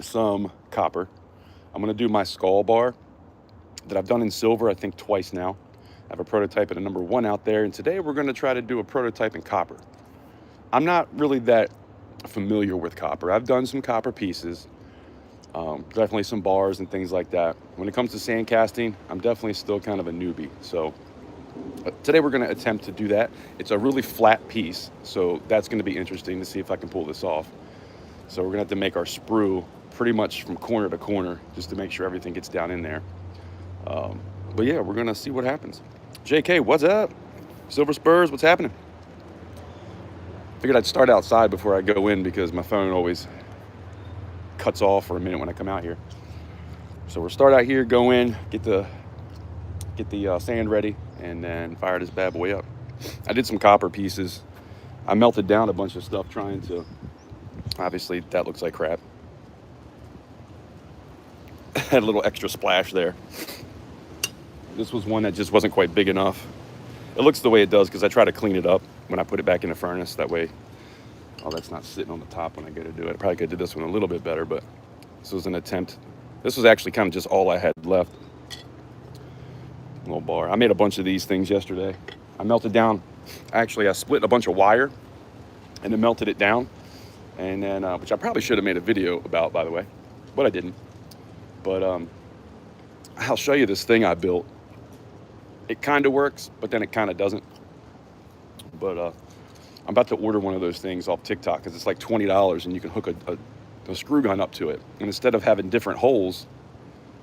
some copper. I'm going to do my skull bar that I've done in silver, I think twice now. I have a prototype at a number 1 out there, and today we're going to try to do a prototype in copper. I'm not really that familiar with copper. I've done some copper pieces, definitely some bars and things like that. When it comes to sand casting, I'm definitely still kind of a newbie. So today we're going to attempt to do that. It's a really flat piece, so that's going to be interesting to see if I can pull this off. So we're going to have to make our sprue pretty much from corner to corner just to make sure everything gets down in there. But yeah, we're going to see what happens. JK, what's up? Silver Spurs, what's happening? Figured I'd start outside before I go in because my phone always cuts off for a minute when I come out here. So we'll start out here, go in, get the sand ready, and then fire this bad boy up. I did some copper pieces. I melted down a bunch of stuff trying to, obviously that looks like crap. Had a little extra splash there. This was one that just wasn't quite big enough. It looks the way it does because I try to clean it up when I put it back in the furnace. That way, oh, that's not sitting on the top when I go to do it. I probably could do this one a little bit better, but this was an attempt. This was actually kind of just all I had left. Little bar. I made a bunch of these things yesterday. I melted down, actually I split a bunch of wire and then melted it down. And then, which I probably should have made a video about, by the way, but I didn't. But I'll show you this thing I built. It kind of works, but then it kind of doesn't. But I'm about to order one of those things off TikTok because it's like $20 and you can hook a screw gun up to it. And instead of having different holes,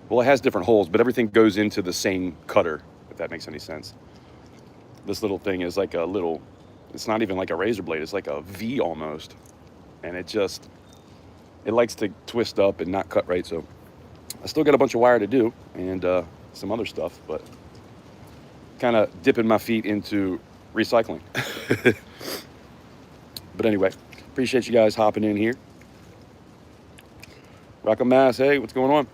well, it has different holes, but everything goes into the same cutter, if that makes any sense. This little thing is like a little, it's not even like a razor blade, it's like a V almost. And it likes to twist up and not cut right. So I still got a bunch of wire to do and some other stuff, but kind of dipping my feet into recycling. But anyway, appreciate you guys hopping in here. Rockham Mass, hey, what's going on?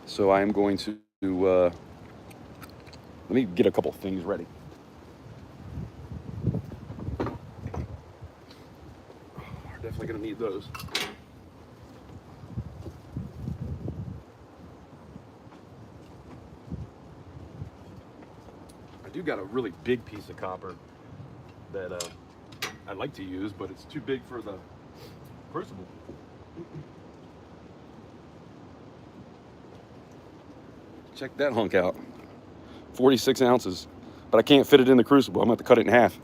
So I am going to, let me get a couple things ready. We're definitely going to need those. I do got a really big piece of copper that I like to use, but it's too big for the crucible. Check that hunk out. 46 ounces. But I can't fit it in the crucible. I'm going to have to cut it in half.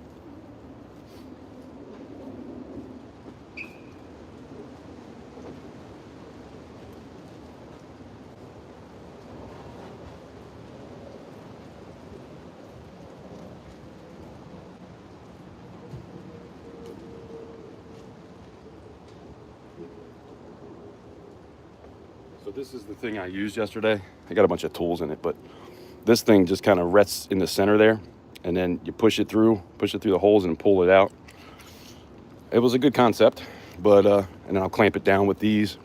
So this is the thing I used yesterday. I got a bunch of tools in it, but this thing just kind of rests in the center there, and then you push it through the holes and pull it out. It was a good concept, but and then I'll clamp it down with these.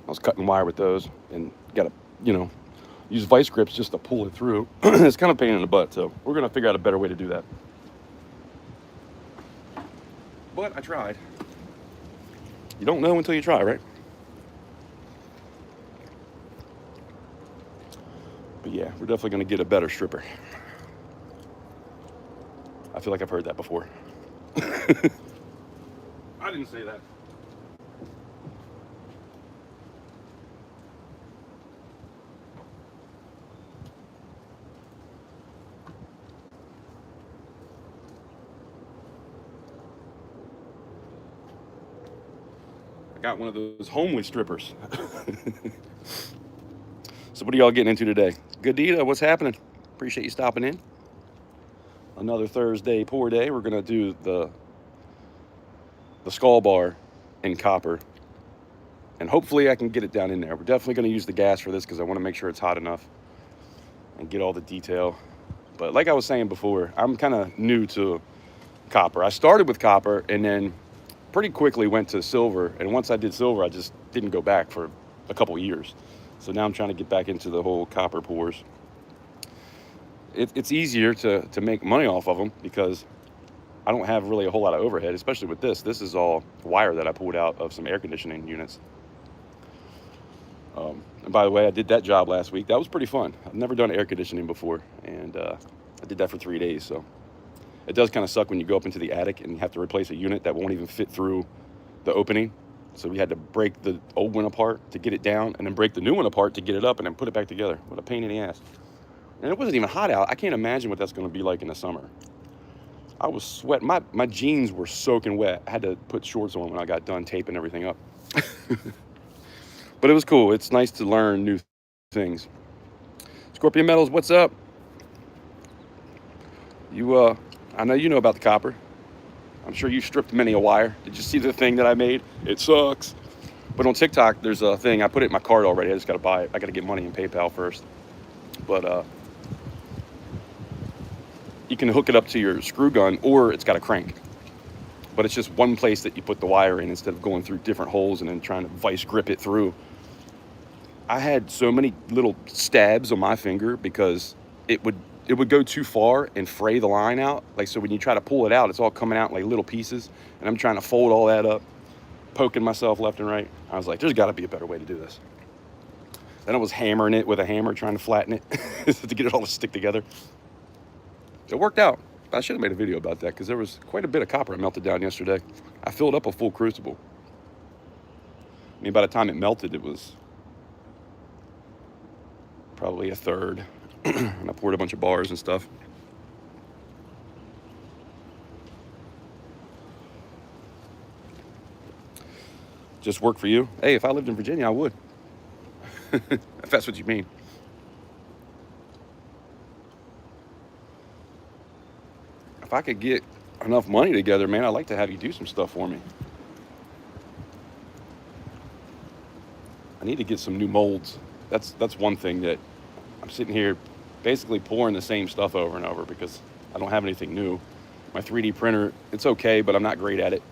I was cutting wire with those and got to, use vice grips just to pull it through. It's kind of a pain in the butt, so we're going to figure out a better way to do that. But I tried. You don't know until you try, right? But yeah, we're definitely going to get a better stripper. I feel like I've heard that before. I didn't say that. I got one of those homely strippers. So what are y'all getting into today? Good Dita, what's happening? Appreciate you stopping in. Another Thursday pour day. We're gonna do the skull bar in copper, and hopefully I can get it down in there. We're definitely gonna use the gas for this because I want to make sure it's hot enough and get all the detail. But like I was saying before, I'm kind of new to copper. I started with copper and then pretty quickly went to silver, and once I did silver, I just didn't go back for a couple years. So now I'm trying to get back into the whole copper pours. It's easier to make money off of them because I don't have really a whole lot of overhead, especially with this. This is all wire that I pulled out of some air conditioning units. And by the way, I did that job last week. That was pretty fun. I've never done air conditioning before, and I did that for 3 days. So it does kind of suck when you go up into the attic and you have to replace a unit that won't even fit through the opening. So we had to break the old one apart to get it down, and then break the new one apart to get it up, and then put it back together. What a pain in the ass. And it wasn't even hot out. I can't imagine what that's going to be like in the summer. I was sweating. My jeans were soaking wet. I had to put shorts on when I got done taping everything up. But it was cool. It's nice to learn new things. Scorpion Metals, what's up? I know you know about the copper. I'm sure you stripped many a wire. Did you see the thing that I made? It sucks. But on TikTok, there's a thing. I put it in my cart already. I just got to buy it. I got to get money in PayPal first. But you can hook it up to your screw gun, or it's got a crank. But it's just one place that you put the wire in instead of going through different holes and then trying to vice grip it through. I had so many little stabs on my finger because it would go too far and fray the line out. Like, so when you try to pull it out, it's all coming out in like little pieces, and I'm trying to fold all that up, poking myself left and right. I was like, there's got to be a better way to do this. Then I was hammering it with a hammer, trying to flatten it to get it all to stick together. It worked out. I should have made a video about that because there was quite a bit of copper I melted down yesterday. I filled up a full crucible. I mean, by the time it melted, it was probably a third. And I poured a bunch of bars and stuff. Just work for you? Hey, if I lived in Virginia, I would. If that's what you mean. If I could get enough money together, man, I'd like to have you do some stuff for me. I need to get some new molds. That's one thing that I'm sitting here basically pouring the same stuff over and over because I don't have anything new. My 3D printer, it's okay, but I'm not great at it.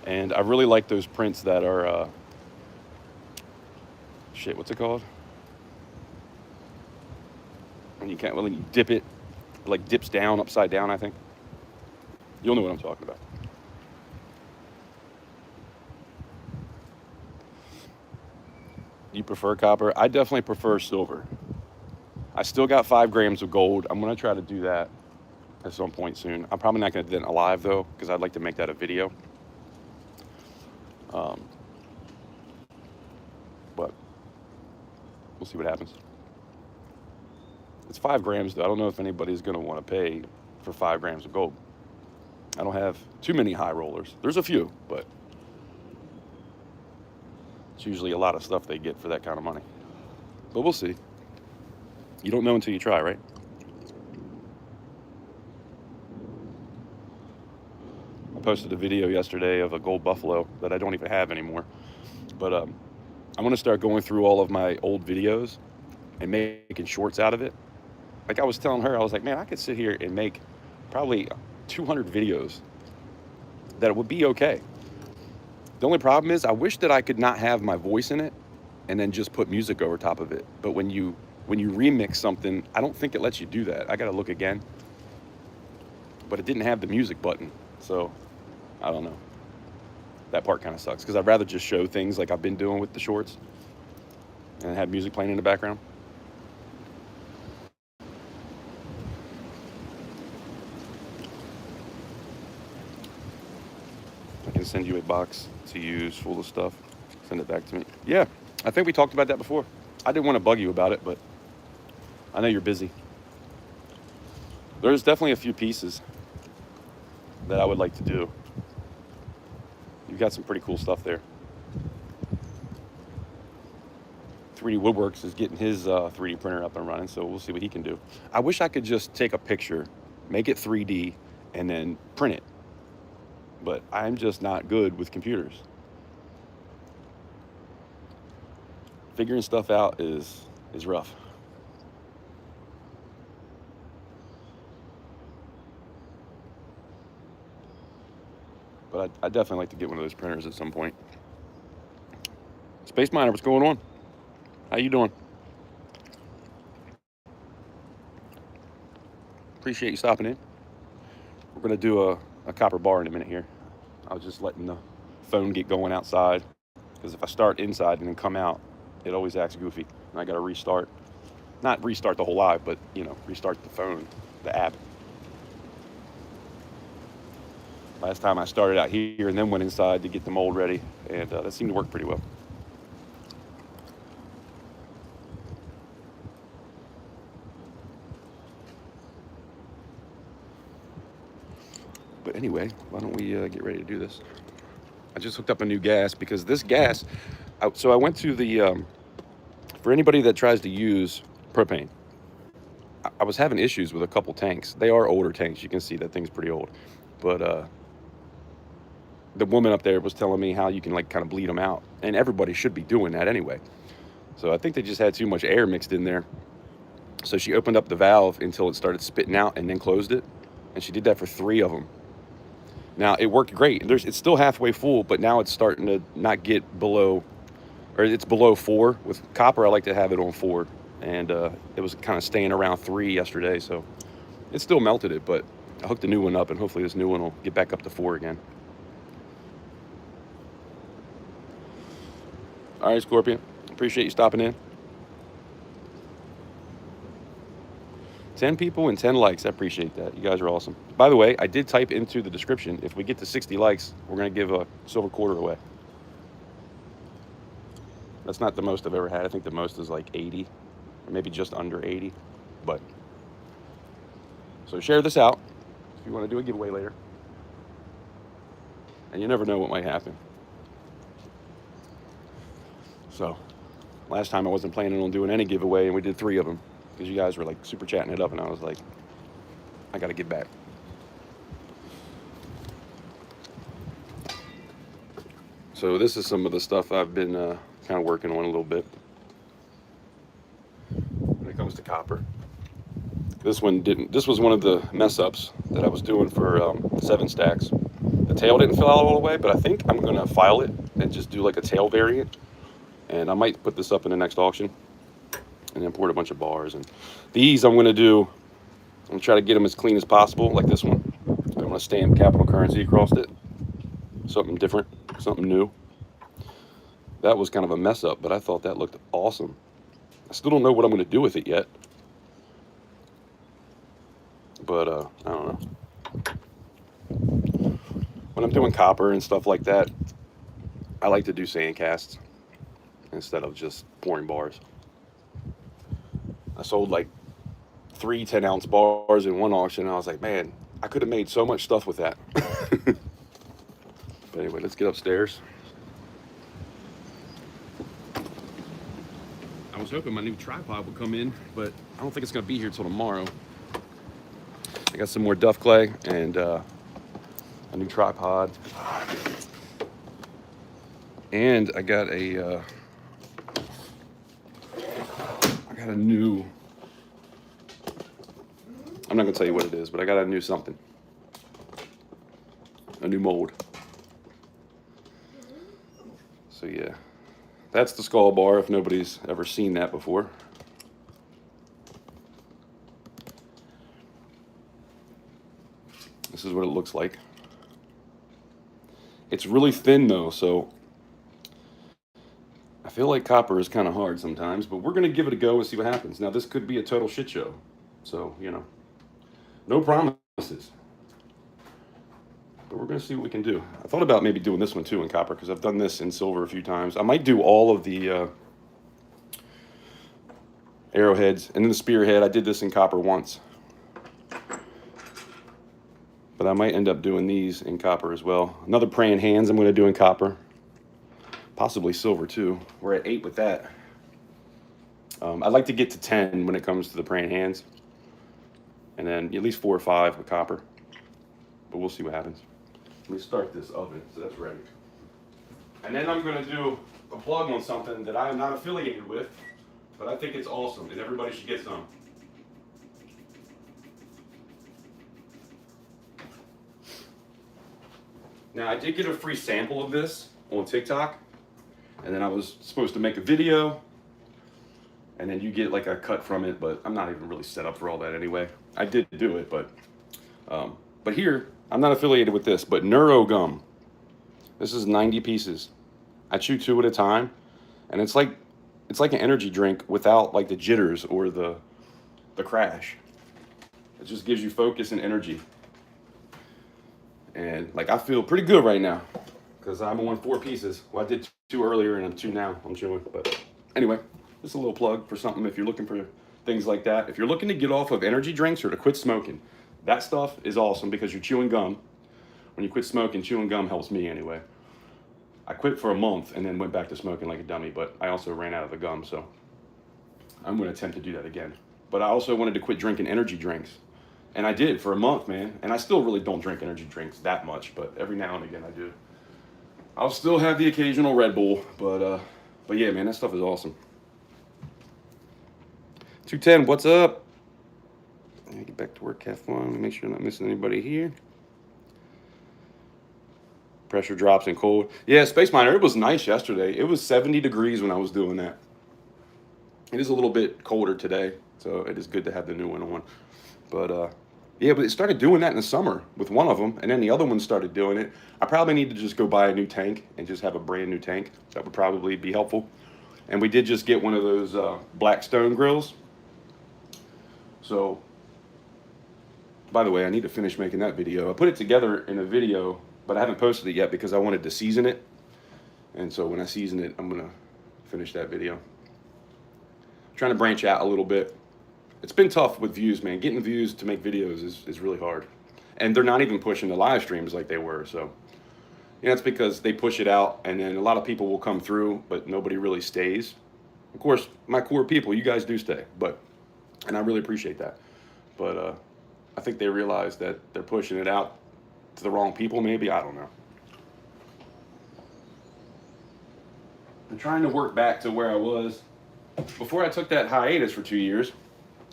And I really like those prints that are, what's it called? When you dip it, it like dips down, upside down, I think. You'll know what I'm talking about. You prefer copper? I definitely prefer silver. I still got 5 grams of gold. I'm going to try to do that at some point soon. I'm probably not going to do that live, though, because I'd like to make that a video. But we'll see what happens. It's 5 grams, though. I don't know if anybody's going to want to pay for 5 grams of gold. I don't have too many high rollers. There's a few, but it's usually a lot of stuff they get for that kind of money. But we'll see. You don't know until you try, right? I posted a video yesterday of a gold buffalo that I don't even have anymore. But I'm going to start going through all of my old videos and making shorts out of it. Like I was telling her, I was like, man, I could sit here and make probably 200 videos that would be okay. The only problem is I wish that I could not have my voice in it and then just put music over top of it. But when you remix something, I don't think it lets you do that. I got to look again. But it didn't have the music button. So I don't know. That part kind of sucks because I'd rather just show things like I've been doing with the shorts and have music playing in the background. I can send you a box to use full of stuff. Send it back to me. Yeah, I think we talked about that before. I didn't want to bug you about it, but I know you're busy. There's definitely a few pieces that I would like to do. You've got some pretty cool stuff there. 3D Woodworks is getting his 3D printer up and running, so we'll see what he can do. I wish I could just take a picture, make it 3D, and then print it. But I'm just not good with computers. Figuring stuff out is rough. But I'd definitely like to get one of those printers at some point. Space Miner, what's going on? How you doing? Appreciate you stopping in. We're going to do a copper bar in a minute here. I was just letting the phone get going outside, because if I start inside and then come out, it always acts goofy. And I got to restart. Not restart the whole live, but, restart the phone, the app. Last time I started out here and then went inside to get the mold ready, and that seemed to work pretty well. But anyway, why don't we get ready to do this? I just hooked up a new gas because this gas, so I went to the, for anybody that tries to use propane, I was having issues with a couple tanks. They are older tanks. You can see that thing's pretty old. But the woman up there was telling me how you can like kind of bleed them out. And everybody should be doing that anyway. So I think they just had too much air mixed in there. So she opened up the valve until it started spitting out and then closed it. And she did that for 3 of them. Now, it worked great. It's still halfway full, but now it's starting to not get below, or it's below 4. With copper, I like to have it on 4. And it was kind of staying around 3 yesterday, so it still melted it, but I hooked a new one up, and hopefully this new one will get back up to 4 again. All right, Scorpion. Appreciate you stopping in. 10 people and 10 likes. I appreciate that. You guys are awesome. By the way, I did type into the description, if we get to 60 likes, we're going to give a silver quarter away. That's not the most I've ever had. I think the most is like 80, or maybe just under 80. But, so share this out if you want to do a giveaway later. And you never know what might happen. So, last time I wasn't planning on doing any giveaway, and we did 3 of them. Because you guys were like super chatting it up, and I was like, I got to get back. So this is some of the stuff I've been kind of working on a little bit when it comes to copper. This one didn't. This was one of the mess ups that I was doing for 7 stacks. The tail didn't fill out all the way, but I think I'm going to file it and just do like a tail variant. And I might put this up in the next auction and import a bunch of bars. And these I'm going to try to get them as clean as possible, like this one. I'm going to stamp capital currency across it. Something different, something new. That was kind of a mess up, but I thought that looked awesome. I still don't know what I'm going to do with it yet. But, I don't know. When I'm doing copper and stuff like that, I like to do sand casts instead of just pouring bars. I sold like 3 10-ounce bars in one auction, and I was like, man, I could have made so much stuff with that. But anyway, let's get upstairs. I was hoping my new tripod would come in, but I don't think it's going to be here till tomorrow. I got some more Duff clay and a new tripod. And I got a new, I'm not going to tell you what it is, but I got a new something. A new mold. So yeah, that's the skull bar if nobody's ever seen that before. This is what it looks like. It's really thin though, so I feel like copper is kind of hard sometimes, but we're going to give it a go and see what happens. Now, this could be a total shit show. So, no promises. But we're going to see what we can do. I thought about maybe doing this one too in copper, because I've done this in silver a few times. I might do all of the arrowheads and then the spearhead. I did this in copper once. But I might end up doing these in copper as well. Another praying hands I'm going to do in copper. Possibly silver too. We're at 8 with that. I'd like to get to 10 when it comes to the praying hands. And then at least 4 or 5 with copper. But we'll see what happens. Let me start this oven so that's ready. And then I'm going to do a plug on something that I am not affiliated with, but I think it's awesome and everybody should get some. Now, I did get a free sample of this on TikTok, and then I was supposed to make a video, and then you get like a cut from it, but I'm not even really set up for all that anyway. I did do it, but here, I'm not affiliated with this, but Neuro Gum. This is 90 pieces. I chew 2 at a time, and it's like it's like an energy drink without like the jitters or the crash. It just gives you focus and energy. And like I feel pretty good right now because I'm on 4 pieces. Well, I did 2 earlier and I'm 2 now. I'm chewing. But anyway, just a little plug for something if you're looking for things like that. If you're looking to get off of energy drinks or to quit smoking, that stuff is awesome because you're chewing gum. When you quit smoking, chewing gum helps me anyway. I quit for a month and then went back to smoking like a dummy, but I also ran out of the gum, so I'm going to attempt to do that again. But I also wanted to quit drinking energy drinks. And I did for a month, man. And I still really don't drink energy drinks that much, but every now and again I do. I'll still have the occasional Red Bull, but yeah, man, that stuff is awesome. 210, what's up? Get back to work, have fun. Make sure I'm not missing anybody here. Pressure drops and cold. Yeah, Space Miner, it was nice yesterday. It was 70 degrees when I was doing that. It is a little bit colder today, so it is good to have the new one on. But yeah, but it started doing that in the summer with one of them, and then the other one started doing it. I probably need to just go buy a new tank and just have a brand new tank. That would probably be helpful. And we did just get one of those Blackstone grills. So, by the way, I need to finish making that video. I put it together in a video, but I haven't posted it yet because I wanted to season it. And so when I season it, I'm going to finish that video. I'm trying to branch out a little bit. It's been tough with views, man. Getting views to make videos is really hard. And they're not even pushing the live streams like they were. So, yeah, it's because they push it out and then a lot of people will come through, but nobody really stays. Of course, my core people, you guys do stay, and I really appreciate that. But I think they realize that they're pushing it out to the wrong people, maybe. I don't know. I'm trying to work back to where I was before I took that hiatus for 2 years.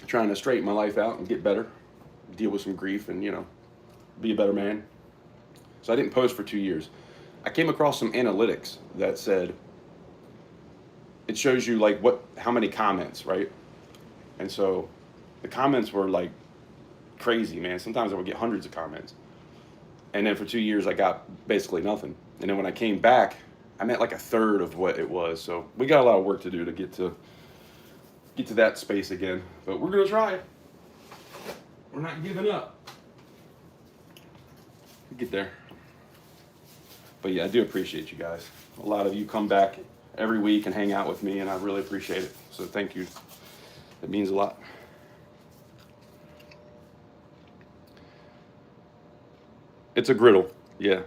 Trying to straighten my life out and get better, deal with some grief and, be a better man. So I didn't post for 2 years. I came across some analytics that said it shows you like how many comments, right? And so the comments were like crazy, man. Sometimes I would get hundreds of comments. And then for 2 years I got basically nothing. And then when I came back, I'm at like a third of what it was. So we got a lot of work to do to get to that space again, but we're gonna try. We're not giving up. We'll get there. But yeah, I do appreciate you guys. A lot of you come back every week and hang out with me, and I really appreciate it. So thank you. It means a lot. It's a griddle, yeah.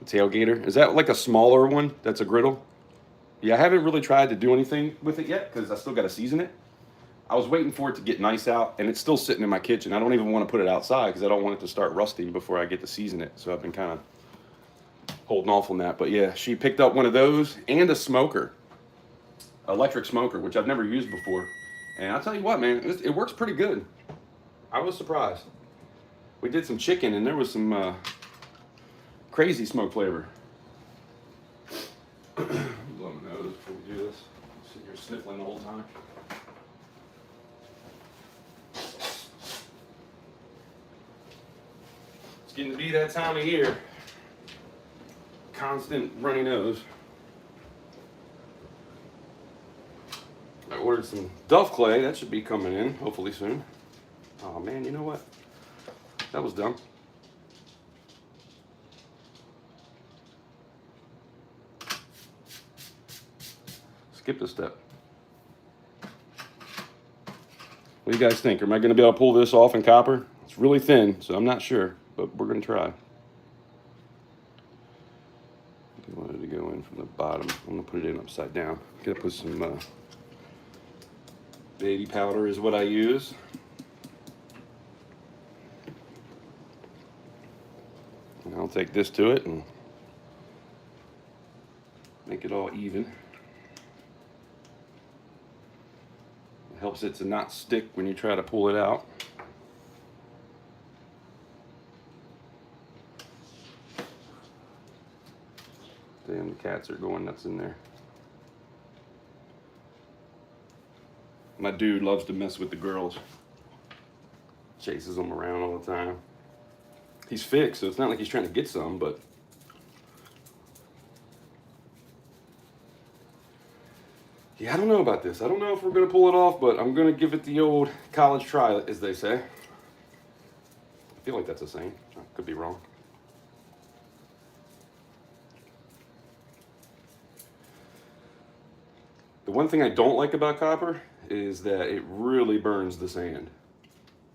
Tailgater. Is that like a smaller one that's a griddle? Yeah, I haven't really tried to do anything with it yet because I still got to season it. I was waiting for it to get nice out, and it's still sitting in my kitchen. I don't even want to put it outside because I don't want it to start rusting before I get to season it. So I've been kind of holding off on that. But yeah, she picked up one of those and a smoker, electric smoker, which I've never used before. And I'll tell you what, man, it works pretty good. I was surprised. We did some chicken, and there was some crazy smoke flavor. Blow my nose before we do this. Sit here sniffling the whole time. It's getting to be that time of year. Constant runny nose. I ordered some Duff Clay. That should be coming in hopefully soon. Oh man, you know what? That was dumb. Skip a step. What do you guys think? Am I going to be able to pull this off in copper? It's really thin, so I'm not sure, but we're going to try. I wanted to go in from the bottom. I'm going to put it in upside down. I'm going to put some baby powder is what I use. And I'll take this to it and make it all even. Helps it to not stick when you try to pull it out. Damn, the cats are going nuts in there. My dude loves to mess with the girls. Chases them around all the time. He's fixed, so it's not like he's trying to get some, but Yeah, I don't know about this. I don't know if we're going to pull it off, but I'm going to give it the old college try, as they say. I feel like that's a saying. I could be wrong. The one thing I don't like about copper is that it really burns the sand.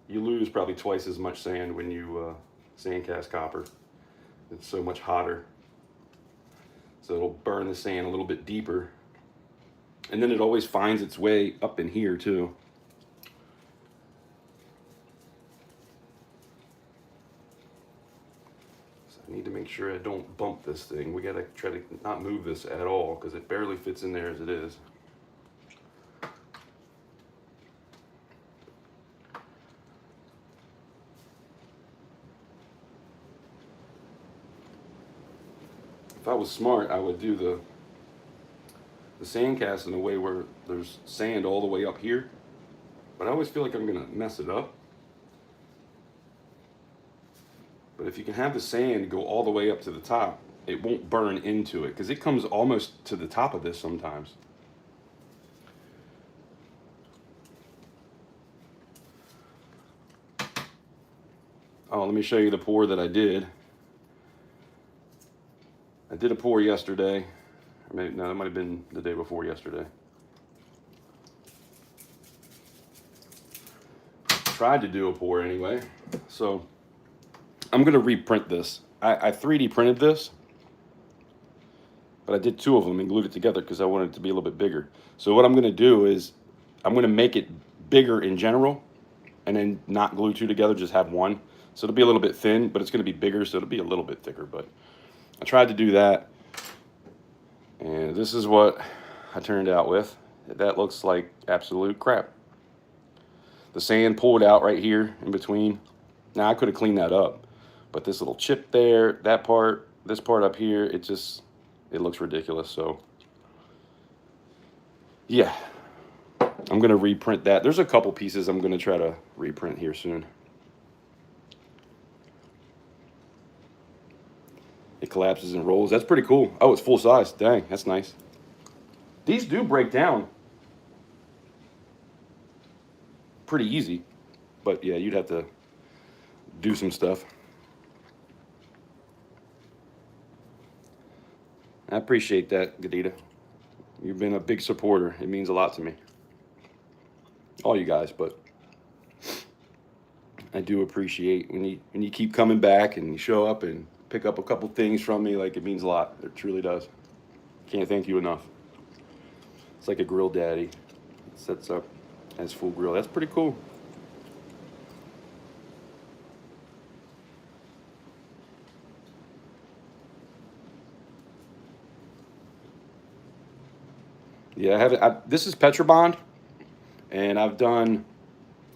You lose probably twice as much sand when you sand cast copper. It's so much hotter. So it'll burn the sand a little bit deeper. And then it always finds its way up in here too. So I need to make sure I don't bump this thing. We gotta try to not move this at all because it barely fits in there as it is. If I was smart, I would do the sand cast in a way where there's sand all the way up here. But I always feel like I'm gonna mess it up. But if you can have the sand go all the way up to the top, it won't burn into it because it comes almost to the top of this sometimes. Oh, let me show you the pour that I did. I did a pour yesterday. Or maybe, no, that might have been the day before yesterday. Tried to do a pour anyway. So I'm going to reprint this. I 3D printed this, but I did 2 of them and glued it together because I wanted it to be a little bit bigger. So what I'm going to do is I'm going to make it bigger in general and then not glue 2 together, just have one. So it'll be a little bit thin, but it's going to be bigger, so it'll be a little bit thicker. But I tried to do that, and this is what I turned out with. That looks like absolute crap. The sand pulled out right here in between. Now I could have cleaned that up, but this little chip there, that part, this part up here, it looks ridiculous. So yeah, I'm gonna reprint that. There's a couple pieces I'm gonna try to reprint here soon. It collapses and rolls. That's pretty cool. Oh, it's full size. Dang, that's nice. These do break down pretty easy, but yeah, you'd have to do some stuff. I appreciate that, Gadita. You've been a big supporter. It means a lot to me. All you guys, but I do appreciate when you keep coming back and you show up and pick up a couple things from me. Like, it means a lot. It truly does. Can't thank you enough. It's like a grill daddy. It sets up as full grill. That's pretty cool. Yeah, I haven't. This is Petrobond, and I've done.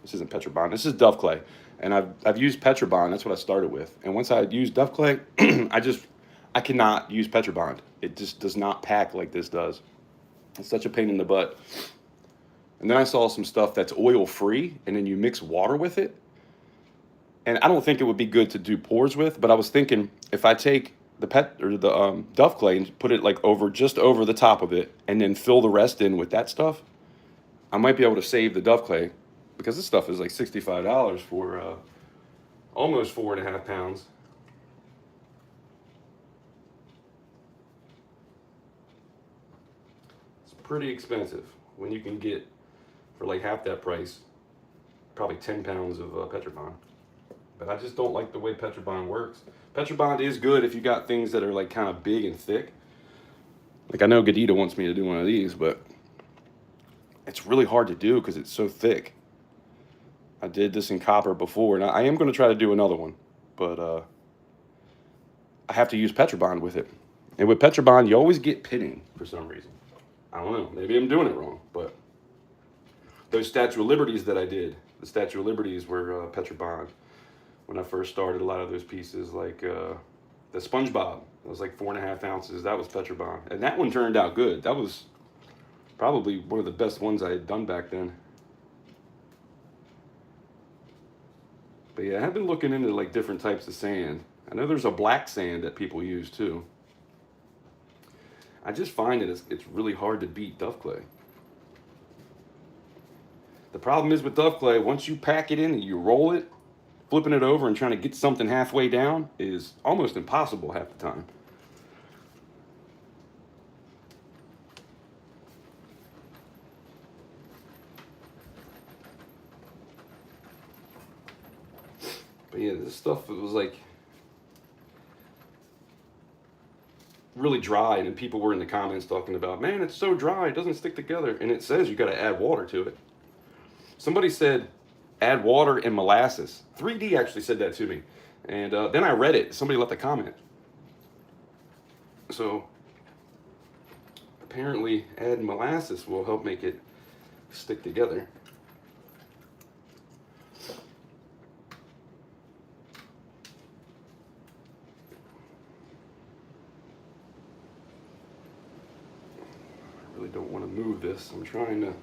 This isn't Petrobond. This is Dove Clay, and I've used Petrobond. That's what I started with. And once I used Dove Clay, I cannot use Petrobond. It just does not pack like this does. It's such a pain in the butt. And then I saw some stuff that's oil free, and then you mix water with it. And I don't think it would be good to do pours with, but I was thinking if I take the Dove Clay and put it like just over the top of it, and then fill the rest in with that stuff, I might be able to save the Dove Clay, because this stuff is like $65 for almost 4.5 pounds. It's pretty expensive when you can get for like half that price, probably 10 pounds of Petrobond. But I just don't like the way Petrobond works. Petrobond is good if you got things that are like kind of big and thick. Like, I know Gadita wants me to do one of these, but it's really hard to do because it's so thick. I did this in copper before, and I am going to try to do another one, but I have to use Petrobond with it. And with Petrobond, you always get pitting for some reason. I don't know. Maybe I'm doing it wrong, but those Statue of Liberties that I did, the Statue of Liberties were Petrobond. When I first started, a lot of those pieces, like the SpongeBob, it was like 4.5 ounces. That was Petrobond, and that one turned out good. That was probably one of the best ones I had done back then. But yeah, I have been looking into like different types of sand. I know there's a black sand that people use too. I just find that it's really hard to beat Dove Clay. The problem is with dove clay, once you pack it in and you roll it, flipping it over and trying to get something halfway down is almost impossible half the time. But yeah, this stuff, it was like really dry, and then people were in the comments talking about, man, it's so dry, it doesn't stick together. And it says you got to add water to it. Somebody said add water and molasses. 3D actually said that to me. And then I read it. Somebody left a comment. So apparently adding molasses will help make it stick together. I really don't want to move this. I'm trying to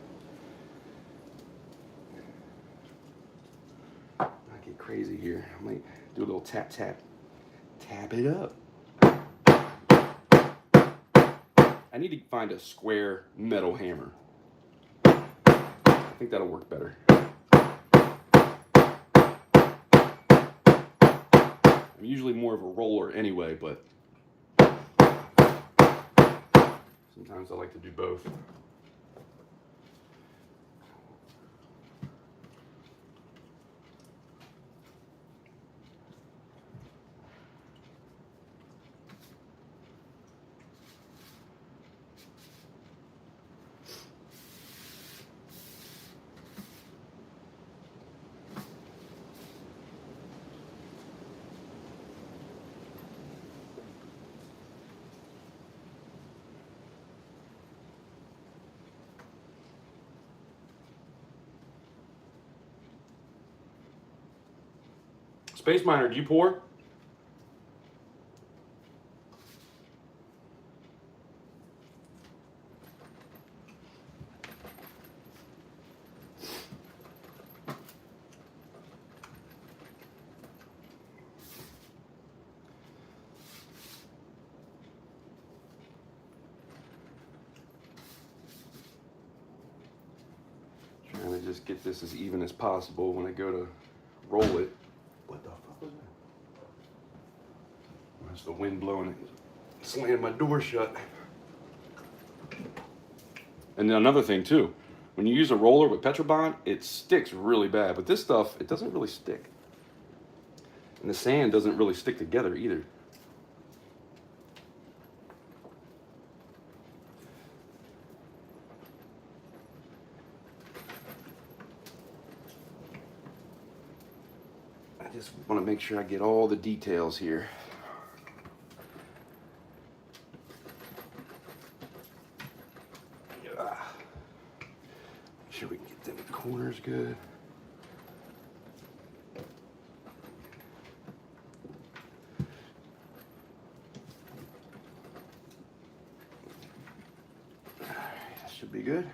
not get crazy here. I might do a little tap tap. Tap it up. I need to find a square metal hammer. I think that'll work better. I'm usually more of a roller anyway, but sometimes I like to do both. Space Miner, do you pour? Trying to just get this as even as possible when I go to roll it. What the fuck was that? That's the wind blowing it. Slammed my door shut. And then another thing too, when you use a roller with Petrobond, it sticks really bad. But this stuff, it doesn't really stick. And the sand doesn't really stick together either. I just want to make sure I get all the details here. Make sure we can get them corners good. All right, that should be good.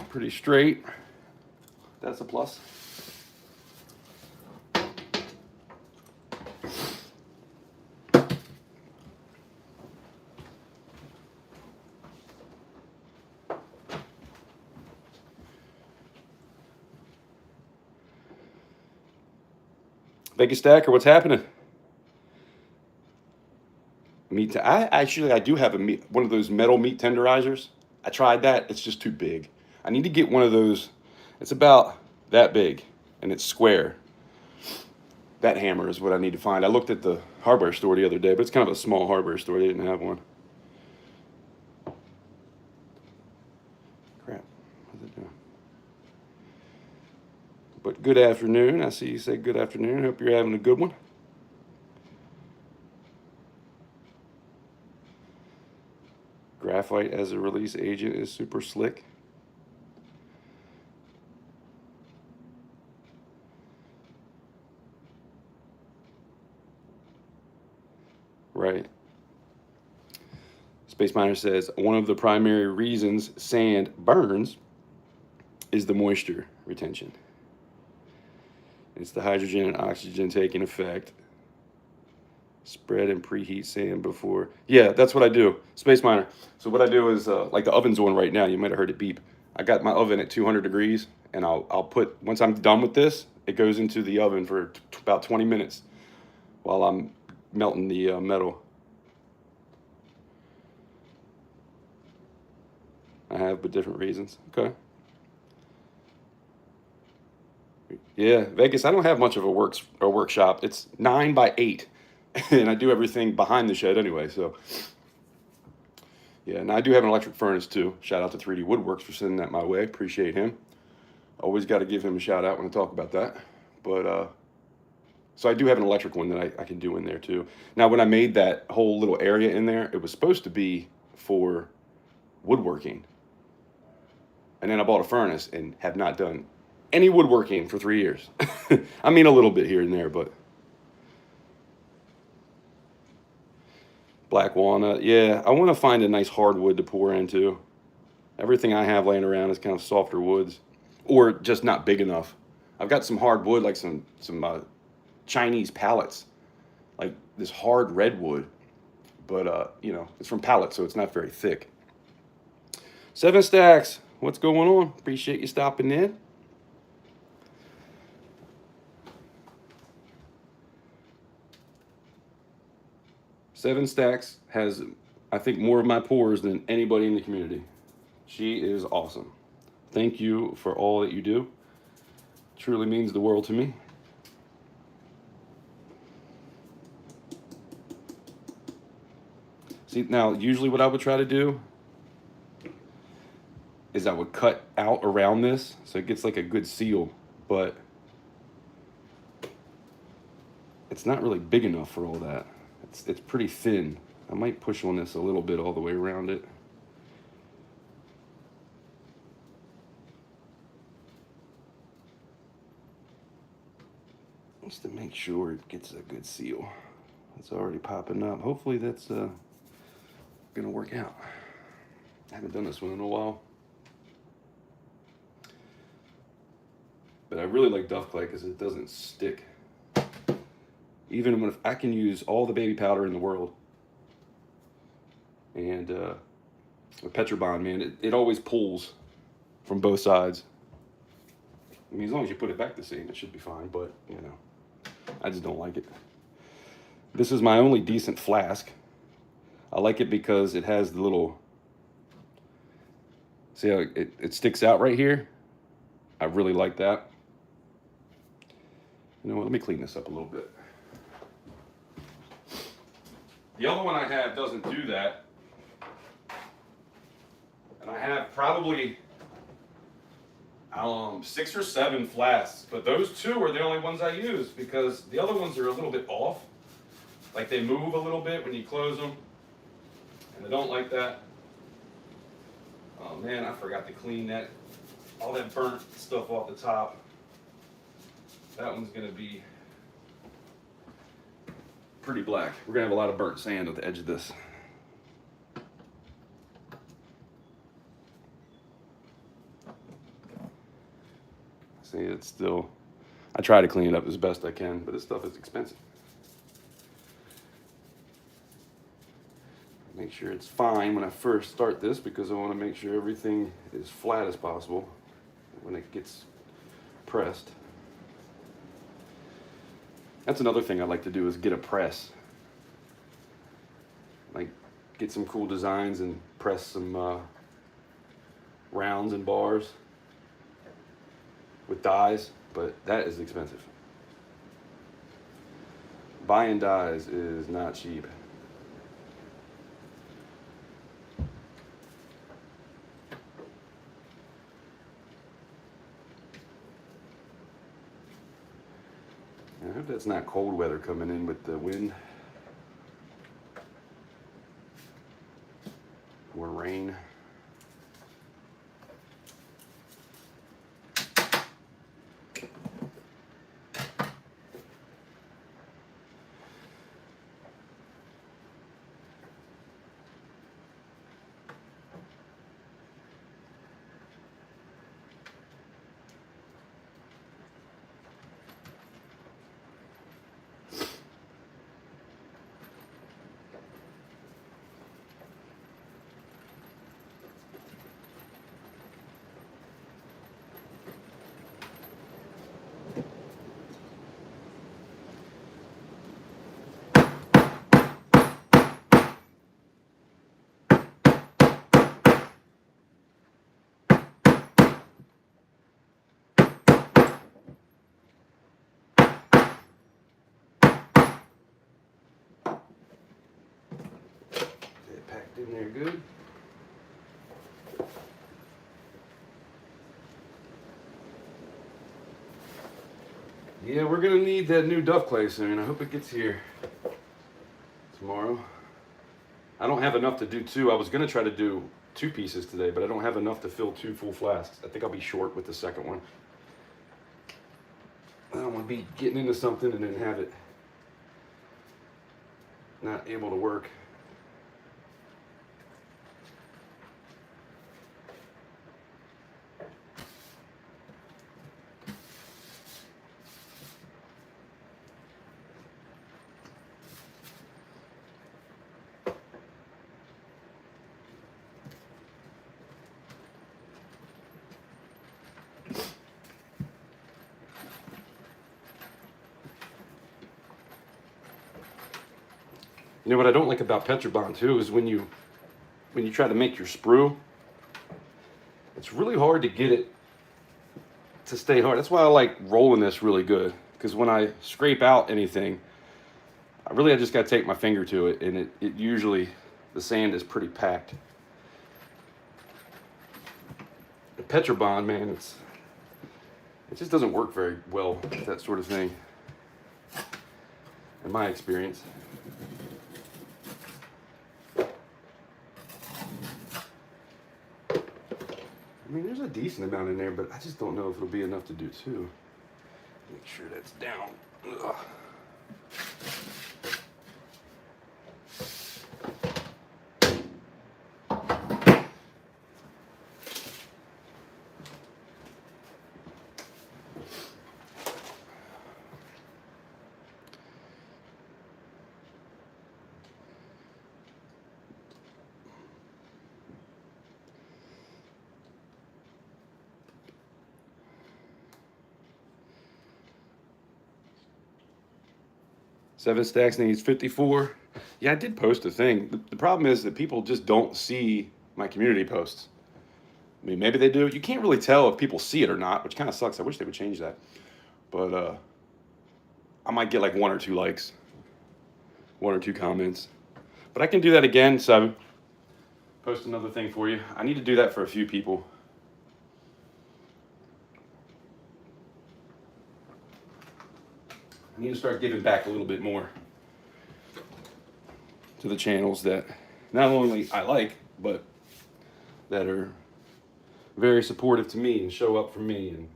Pretty straight. That's a plus. Vegas Stacker, what's happening? Meat. I do have one of those metal meat tenderizers. I tried that. It's just too big. I need to get one of those. It's about that big, and it's square. That hammer is what I need to find. I looked at the hardware store the other day, but it's kind of a small hardware store. They didn't have one. Crap. What's it doing? But good afternoon. I see you say good afternoon. Hope you're having a good one. Graphite as a release agent is super slick. Right. Space Miner says one of the primary reasons sand burns is the moisture retention. It's the hydrogen and oxygen taking effect. Spread and preheat sand before. Yeah, that's what I do. Space Miner. So what I do is, like the oven's on right now. You might have heard it beep. I got my oven at 200 degrees, and I'll put, once I'm done with this, it goes into the oven for about 20 minutes while I'm melting the metal. I have, but different reasons. Okay. Yeah, Vegas, I don't have much of a workshop. It's 9 by 8, and I do everything behind the shed anyway, so. Yeah, and I do have an electric furnace too. Shout out to 3D Woodworks for sending that my way. Appreciate him. Always got to give him a shout out when I talk about that. But, so I do have an electric one that I can do in there too. Now, when I made that whole little area in there, it was supposed to be for woodworking. And then I bought a furnace and have not done any woodworking for 3 years. I mean, a little bit here and there, but. Black walnut. Yeah, I want to find a nice hardwood to pour into. Everything I have laying around is kind of softer woods, or just not big enough. I've got some hardwood, like some Chinese pallets, like this hard redwood, but you know, it's from pallets, so it's not very thick. 7 Stacks, what's going on? Appreciate you stopping in. Seven Stacks has, I think, more of my pours than anybody in the community. She is awesome. Thank you for all that you do. Truly means the world to me. See, now, usually what I would try to do is I would cut out around this so it gets like a good seal, but it's not really big enough for all that. It's pretty thin. I might push on this a little bit all the way around it. Just to make sure it gets a good seal. It's already popping up. Hopefully that's gonna work out. I haven't done this one in a while. But I really like Duff Clay because it doesn't stick. Even when I can use all the baby powder in the world. And with Petrobond, man, it always pulls from both sides. I mean, as long as you put it back the same, it should be fine, but, you know, I just don't like it. This is my only decent flask. I like it because it has the little, see how it sticks out right here? I really like that. You know what, let me clean this up a little bit. The other one I have doesn't do that. And I have probably 6 or 7 flasks, but those 2 are the only ones I use because the other ones are a little bit off. Like they move a little bit when you close them, and I don't like that. Oh man, I forgot to clean that, all that burnt stuff off the top. That one's gonna be pretty black. We're gonna have a lot of burnt sand at the edge of this. See, it's still, I try to clean it up as best I can, but this stuff is expensive. Make sure it's fine when I first start this because I want to make sure everything is flat as possible when it gets pressed. That's another thing I like to do is get a press. Like get some cool designs and press some rounds and bars with dies, but that is expensive. Buying dies is not cheap. I hope that's not cold weather coming in with the wind or rain. in there good. Yeah, we're gonna need that new duff clay soon. I hope it gets here tomorrow. I don't have enough to do two. I was gonna try to do 2 pieces today, but I don't have enough to fill 2 full flasks. I think I'll be short with the second one. I don't want to be getting into something and then have it not able to work. You know what I don't like about Petrobond too is when you try to make your sprue, it's really hard to get it to stay hard. That's why I like rolling this really good, because when I scrape out anything, I just got to take my finger to it, and it usually, the sand is pretty packed. The Petrobond, man, it just doesn't work very well, that sort of thing, in my experience. I mean, there's a decent amount in there, but I just don't know if it'll be enough to do 2. Make sure that's down. Ugh. Seven stacks needs 54. Yeah, I did post a thing. The problem is that people just don't see my community posts. I mean, maybe they do. You can't really tell if people see it or not, which kind of sucks. I wish they would change that. But I might get like 1 or 2 likes, 1 or 2 comments. But I can do that again, 7. Post another thing for you. I need to do that for a few people. I need to start giving back a little bit more to the channels that not only I like, but that are very supportive to me and show up for me and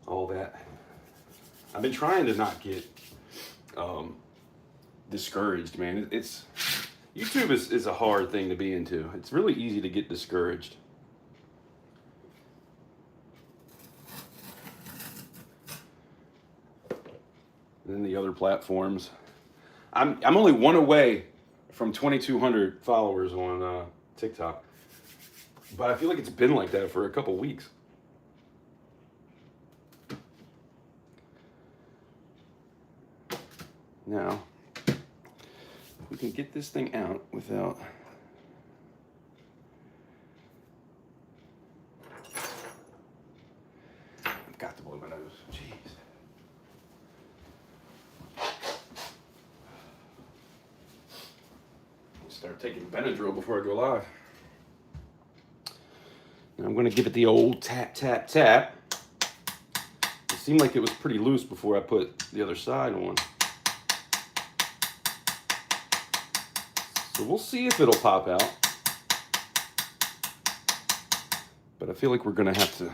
all that. I've been trying to not get discouraged, man. YouTube is a hard thing to be into. It's really easy to get discouraged. And then the other platforms. I'm only 1 away from 2,200 followers on TikTok, but I feel like it's been like that for a couple weeks. Now, if we can get this thing out without I've got to blow my nose. Jeez. Start taking Benadryl before I go live. Now I'm going to give it the old tap, tap, tap. It seemed like it was pretty loose before I put the other side on. So we'll see if it'll pop out. But I feel like we're going to have to...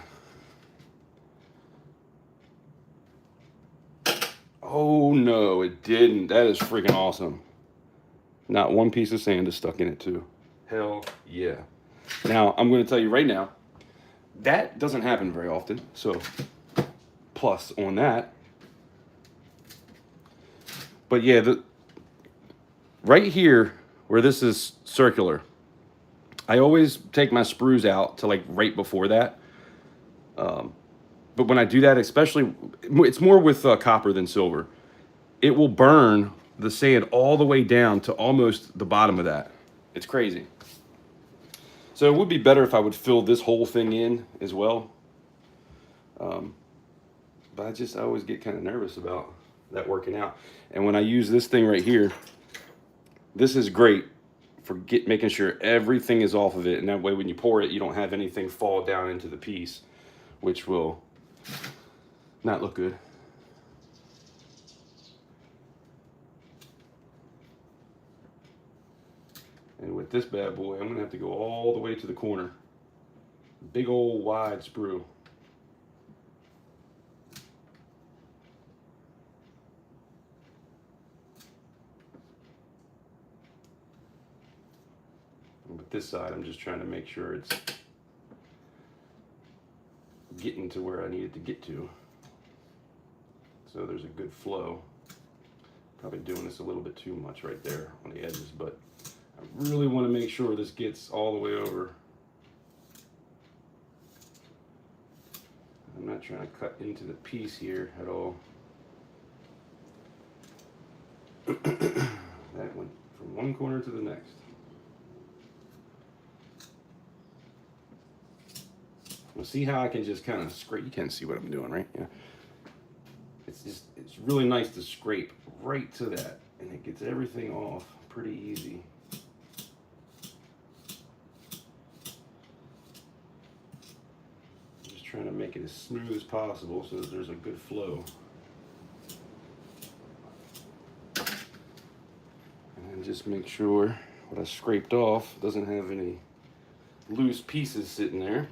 Oh no, it didn't. That is freaking awesome. Not 1 piece of sand is stuck in it too. Hell yeah. Now, I'm going to tell you right now, that doesn't happen very often. So, plus on that. But yeah, right here, where this is circular, I always take my sprues out to like right before that. But when I do that, especially, it's more with copper than silver. It will burn the sand all the way down to almost the bottom of that. It's crazy. So it would be better if I would fill this whole thing in as well. But I always get kind of nervous about that working out. And when I use this thing right here, this is great making sure everything is off of it, and that way when you pour it, you don't have anything fall down into the piece, which will not look good. And with this bad boy, I'm gonna have to go all the way to the corner. Big old wide sprue. And with this side, I'm just trying to make sure it's getting to where I need it to get to. So there's a good flow. Probably doing this a little bit too much right there on the edges, but I really want to make sure this gets all the way over. I'm not trying to cut into the piece here at all. That went from one corner to the next. We'll see how I can just kind of scrape. You can't see what I'm doing, right? Yeah. It's really nice to scrape right to that, and it gets everything off pretty easy. Just trying to make it as smooth as possible so that there's a good flow. And just make sure what I scraped off doesn't have any loose pieces sitting there.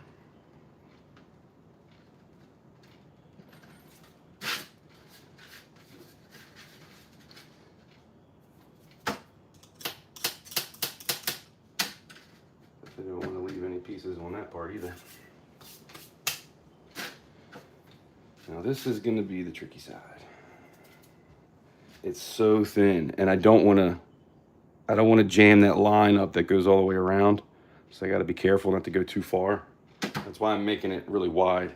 I don't want to leave any pieces on that part either. Now this is going to be the tricky side. It's so thin, and I don't want to jam that line up that goes all the way around. So I got to be careful not to go too far. That's why I'm making it really wide.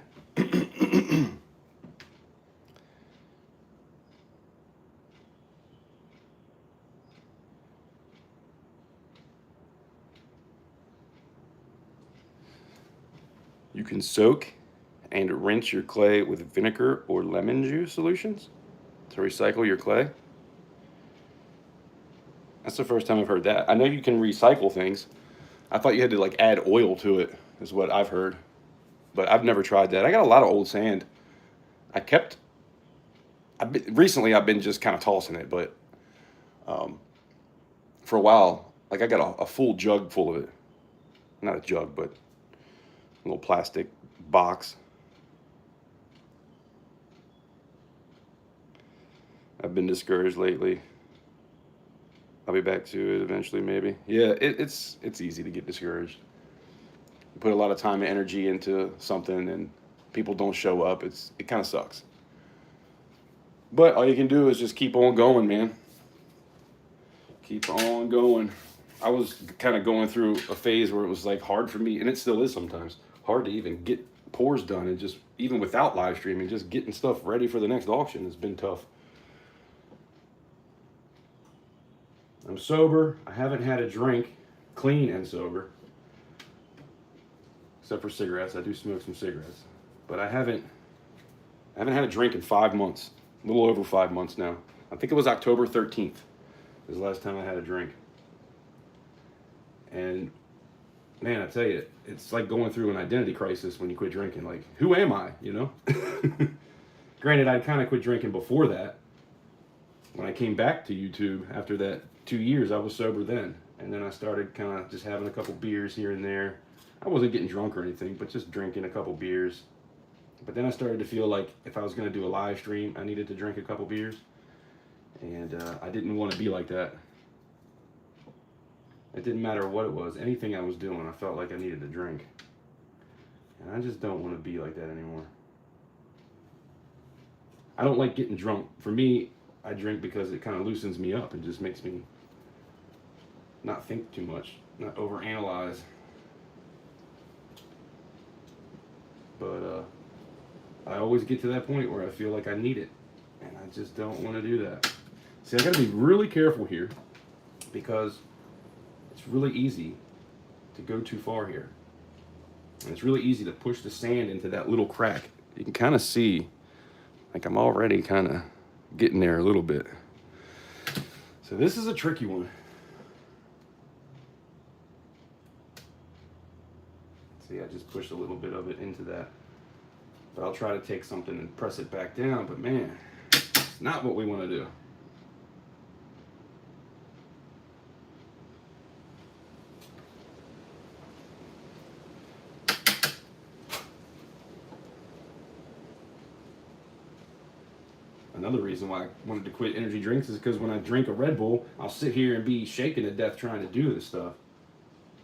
You can soak and rinse your clay with vinegar or lemon juice solutions to recycle your clay. That's the first time I've heard that. I know you can recycle things. I thought you had to like add oil to it, is what I've heard. But I've never tried that. I got a lot of old sand. Recently I've been just kind of tossing it, but for a while, like I got a full jug full of it. Not a jug, but a little plastic box. I've been discouraged lately. I'll be back to it eventually, maybe. Yeah, it's easy to get discouraged. You put a lot of time and energy into something, and people don't show up. It kind of sucks. But all you can do is just keep on going, man. Keep on going. I was kind of going through a phase where it was like hard for me, and it still is sometimes, hard to even get pours done, and just even without live streaming, just getting stuff ready for the next auction has been tough. I'm sober. I haven't had a drink, clean and sober, except for cigarettes. I do smoke some cigarettes, but I haven't had a drink in 5 months, a little over 5 months now. I think it was October 13th is the last time I had a drink. And man, I tell you, it's like going through an identity crisis when you quit drinking. Like, who am I, you know? Granted, I'd kind of quit drinking before that. When I came back to YouTube after that 2 years, I was sober then. And then I started kind of just having a couple beers here and there. I wasn't getting drunk or anything, but just drinking a couple beers. But then I started to feel like if I was going to do a live stream, I needed to drink a couple beers. And I didn't want to be like that. It didn't matter what it was. Anything I was doing, I felt like I needed to drink. And I just don't want to be like that anymore. I don't like getting drunk. For me, I drink because it kind of loosens me up and just makes me not think too much, not overanalyze. But I always get to that point where I feel like I need it, and I just don't want to do that. See, I got to be really careful here because it's really easy to go too far here. And it's really easy to push the sand into that little crack. You can kind of see, like I'm already kind of getting there a little bit. So this is a tricky one. See, I just pushed a little bit of it into that. But I'll try to take something and press it back down, but man, it's not what we want to do. Another reason why I wanted to quit energy drinks is because when I drink a Red Bull, I'll sit here and be shaken to death trying to do this stuff.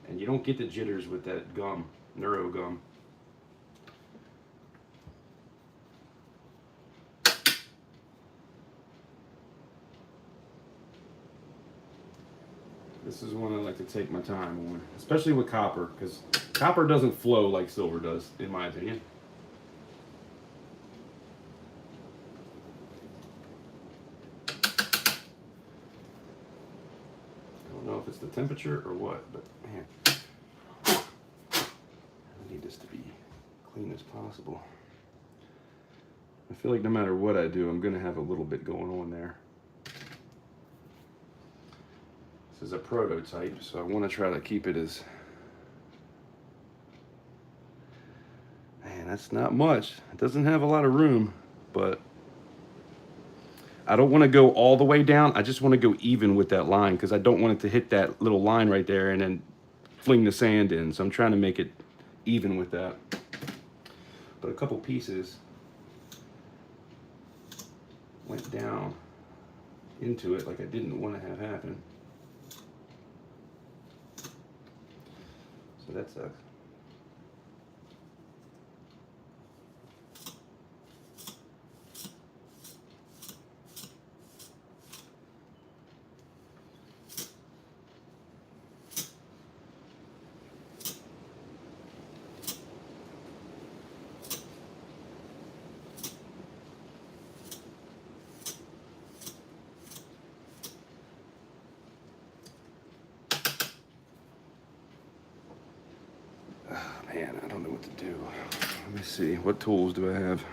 And you don't get the jitters with that gum, neuro gum. This is one I like to take my time on, especially with copper, because copper doesn't flow like silver does, in my opinion. If it's the temperature or what, but man, I need this to be clean as possible. I feel like no matter what I do, I'm gonna have a little bit going on there. This is a prototype, so I want to try to keep it as, man, that's not much. It doesn't have a lot of room, but I don't want to go all the way down. I just want to go even with that line because I don't want it to hit that little line right there and then fling the sand in. So I'm trying to make it even with that. But a couple pieces went down into it like I didn't want to have happen. So that sucks. Man, I don't know what to do. Let me see. What tools do I have?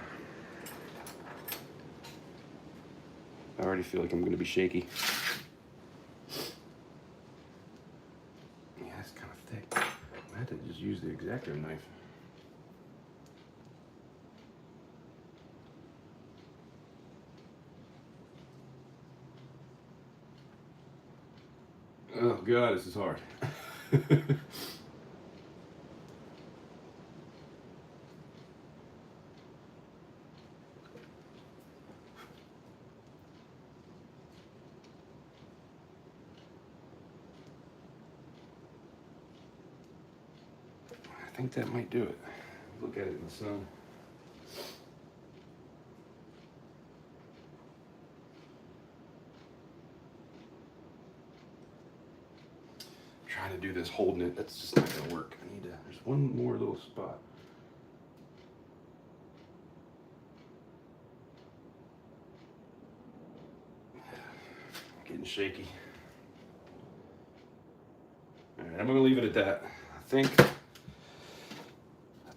I already feel like I'm going to be shaky. Yeah, it's kind of thick. I had to just use the X-Acto knife. Oh, God, this is hard. I think that might do it. Look at it in the sun. I'm trying to do this holding it. That's just not gonna work. I need to, there's one more little spot. Getting shaky. All right, I'm gonna leave it at that. I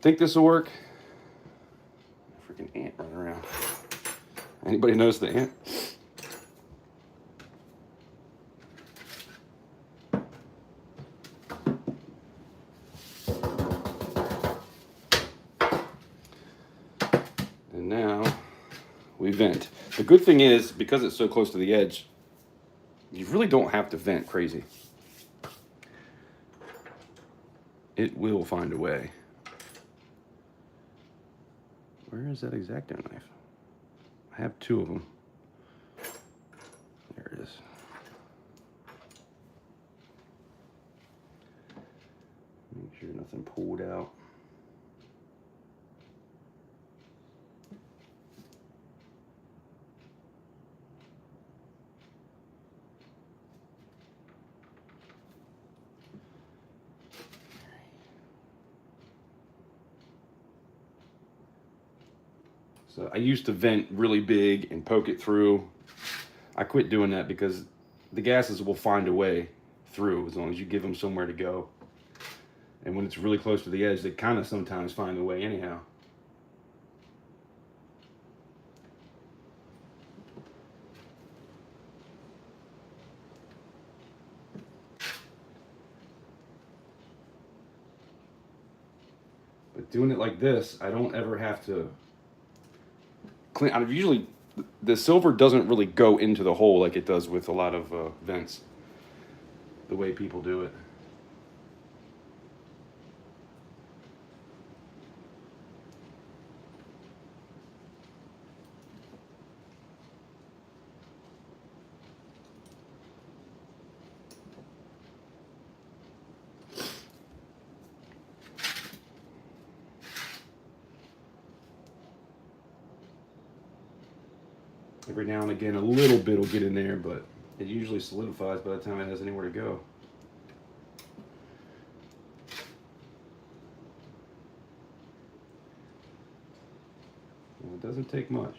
think this will work. Freaking ant running around. Anybody notice the ant? And now we vent. The good thing is, because it's so close to the edge, you really don't have to vent crazy. It will find a way. Where is that X-Acto knife? I have two of them. There it is. Make sure nothing pulled out. So I used to vent really big and poke it through. I quit doing that because the gases will find a way through as long as you give them somewhere to go. And when it's really close to the edge, they kind of sometimes find a way anyhow. But doing it like this, I don't ever have to clean. Usually, the silver doesn't really go into the hole like it does with a lot of vents, the way people do it. Every now and again, a little bit will get in there, but it usually solidifies by the time it has anywhere to go. And it doesn't take much.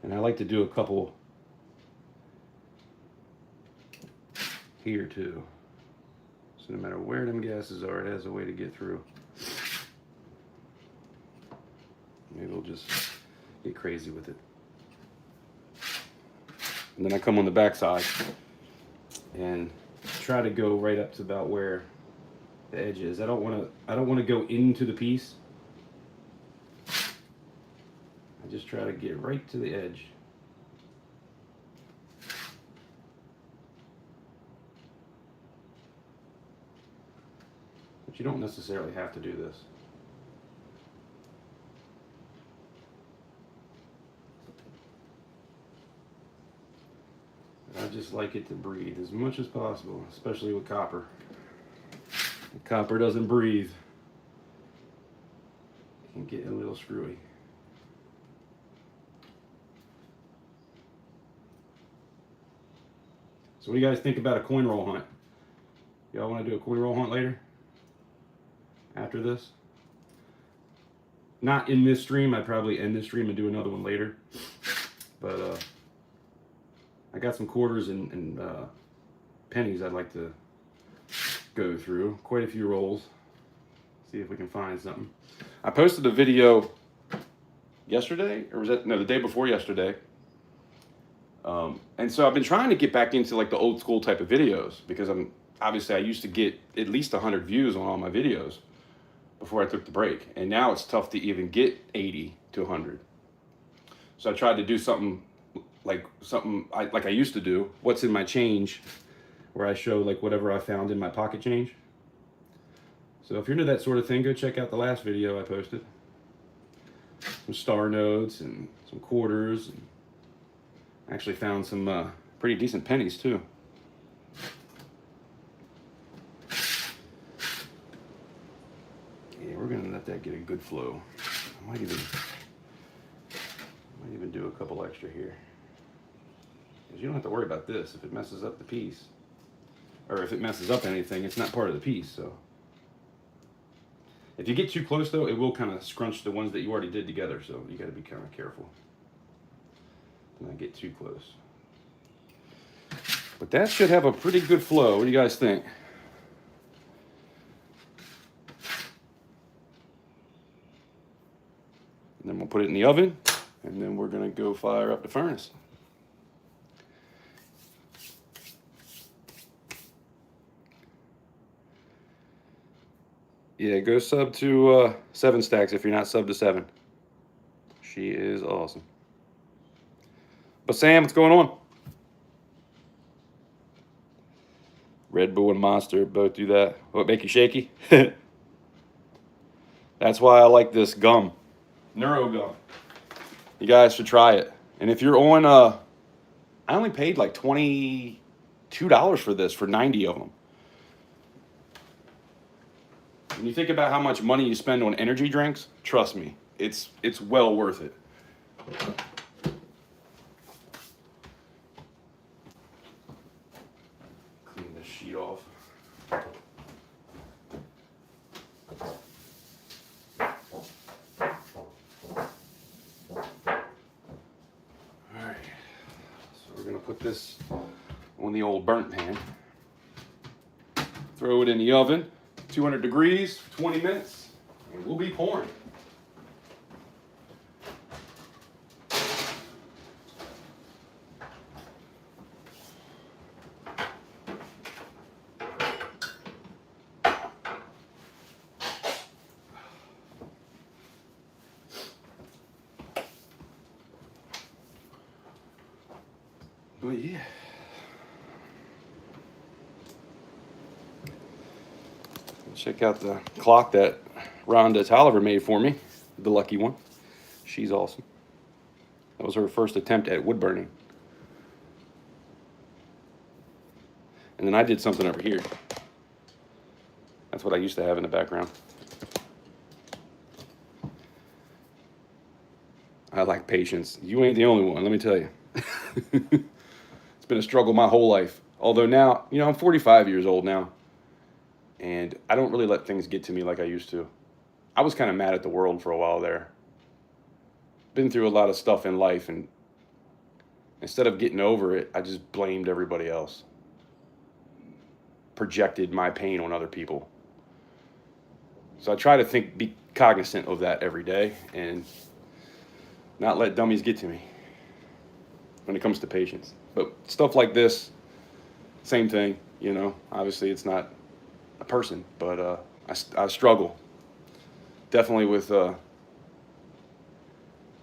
And I like to do a couple here too. So no matter where them gases are, it has a way to get through. Maybe we'll just get crazy with it. And then I come on the back side and try to go right up to about where the edge is. I don't want to go into the piece. I just try to get right to the edge. But you don't necessarily have to do this. I just like it to breathe as much as possible, especially with copper. If copper doesn't breathe, it can get a little screwy. So what do you guys think about a coin roll hunt? Y'all want to do a coin roll hunt later? After this? Not in this stream. I'd probably end this stream and do another one later. But I got some quarters and pennies I'd like to go through. Quite a few rolls. See if we can find something. I posted a video yesterday, or was that, no, the day before yesterday. And so I've been trying to get back into like the old school type of videos, because obviously I used to get at least 100 views on all my videos before I took the break. And now it's tough to even get 80 to 100. So I tried to do something like I used to do, what's in my change, where I show like whatever I found in my pocket change. So if you're into that sort of thing, go check out the last video I posted. Some star notes and some quarters. And I actually found some pretty decent pennies too. Yeah, we're gonna let that get a good flow. I might even do a couple extra here. Because you don't have to worry about this if it messes up the piece. Or if it messes up anything, it's not part of the piece, so. If you get too close though, it will kind of scrunch the ones that you already did together, so you gotta be kind of careful. Do not get too close. But that should have a pretty good flow. What do you guys think? And then we'll put it in the oven, and then we're gonna go fire up the furnace. Yeah, go sub to 7 stacks if you're not sub to 7. She is awesome. But Sam, what's going on? Red Bull and Monster both do that. What, make you shaky? That's why I like this gum. Neuro gum. You guys should try it. And if you're on, I only paid like $22 for this, for 90 of them. When you think about how much money you spend on energy drinks, trust me, it's well worth it. Clean this sheet off. this on the old burnt pan. Throw it in the oven, 200 degrees, 20 minutes, and we'll be pouring. Oh yeah. Check out the clock that Rhonda Tolliver made for me, the lucky one. She's awesome. That was her first attempt at wood burning. And then I did something over here. That's what I used to have in the background. I like patience. You ain't the only one, let me tell you. It's been a struggle my whole life. Although now, I'm 45 years old now. And I don't really let things get to me like I used to. I was kind of mad at the world for a while there. Been through a lot of stuff in life, and instead of getting over it, I just blamed everybody else. Projected my pain on other people. So I try to be cognizant of that every day and not let dummies get to me when it comes to patience. But stuff like this, same thing, obviously it's not a person, but I struggle definitely with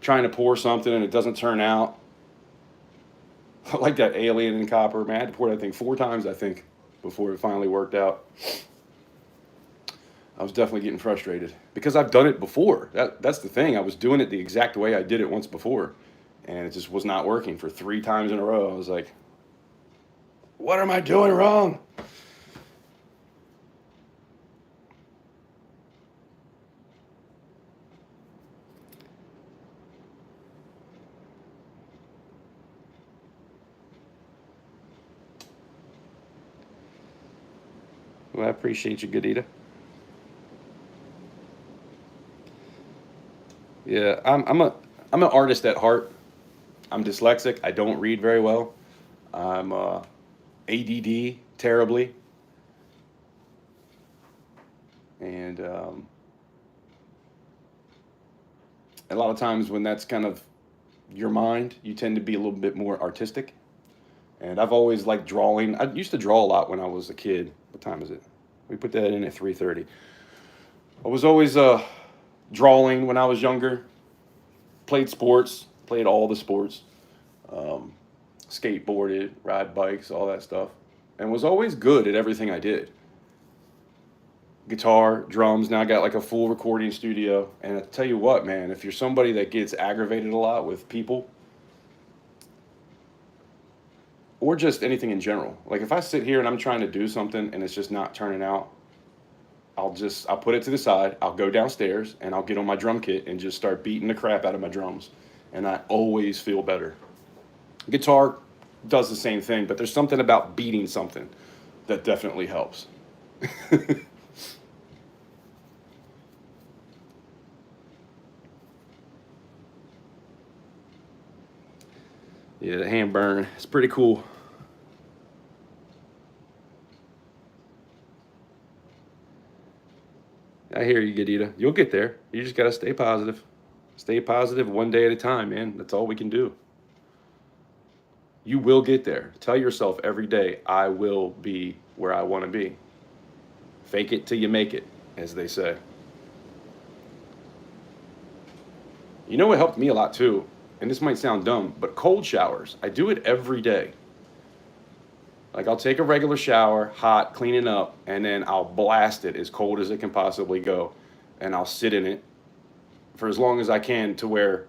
trying to pour something and it doesn't turn out. I like that alien in copper, man. I had to pour that thing 4 times, I think, before it finally worked out. I was definitely getting frustrated because I've done it before. That's the thing. I was doing it the exact way I did it once before, and it just was not working for 3 times in a row. I was like, what am I doing wrong? Well, I appreciate you, Gadita. Yeah, I'm an artist at heart. I'm dyslexic. I don't read very well. I'm ADD terribly, and a lot of times when that's kind of your mind, you tend to be a little bit more artistic. And I've always liked drawing. I used to draw a lot when I was a kid. What time is it? We put that in at 3:30. I was always drawing when I was younger. Played sports. Played all the sports. Skateboarded, ride bikes, all that stuff. And was always good at everything I did. Guitar, drums. Now I got like a full recording studio. And I tell you what, man, if you're somebody that gets aggravated a lot with people, or just anything in general. Like if I sit here and I'm trying to do something and it's just not turning out, I'll put it to the side. I'll go downstairs and I'll get on my drum kit and just start beating the crap out of my drums. And I always feel better. Guitar does the same thing, but there's something about beating something that definitely helps. Yeah, the hand burn, it's pretty cool. I hear you, Gadita. You'll get there. You just got to stay positive. Stay positive one day at a time, man. That's all we can do. You will get there. Tell yourself every day, I will be where I want to be. Fake it till you make it, as they say. You know what helped me a lot too? And this might sound dumb, but cold showers. I do it every day. Like I'll take a regular shower, hot, clean it up, and then I'll blast it as cold as it can possibly go. And I'll sit in it for as long as I can to where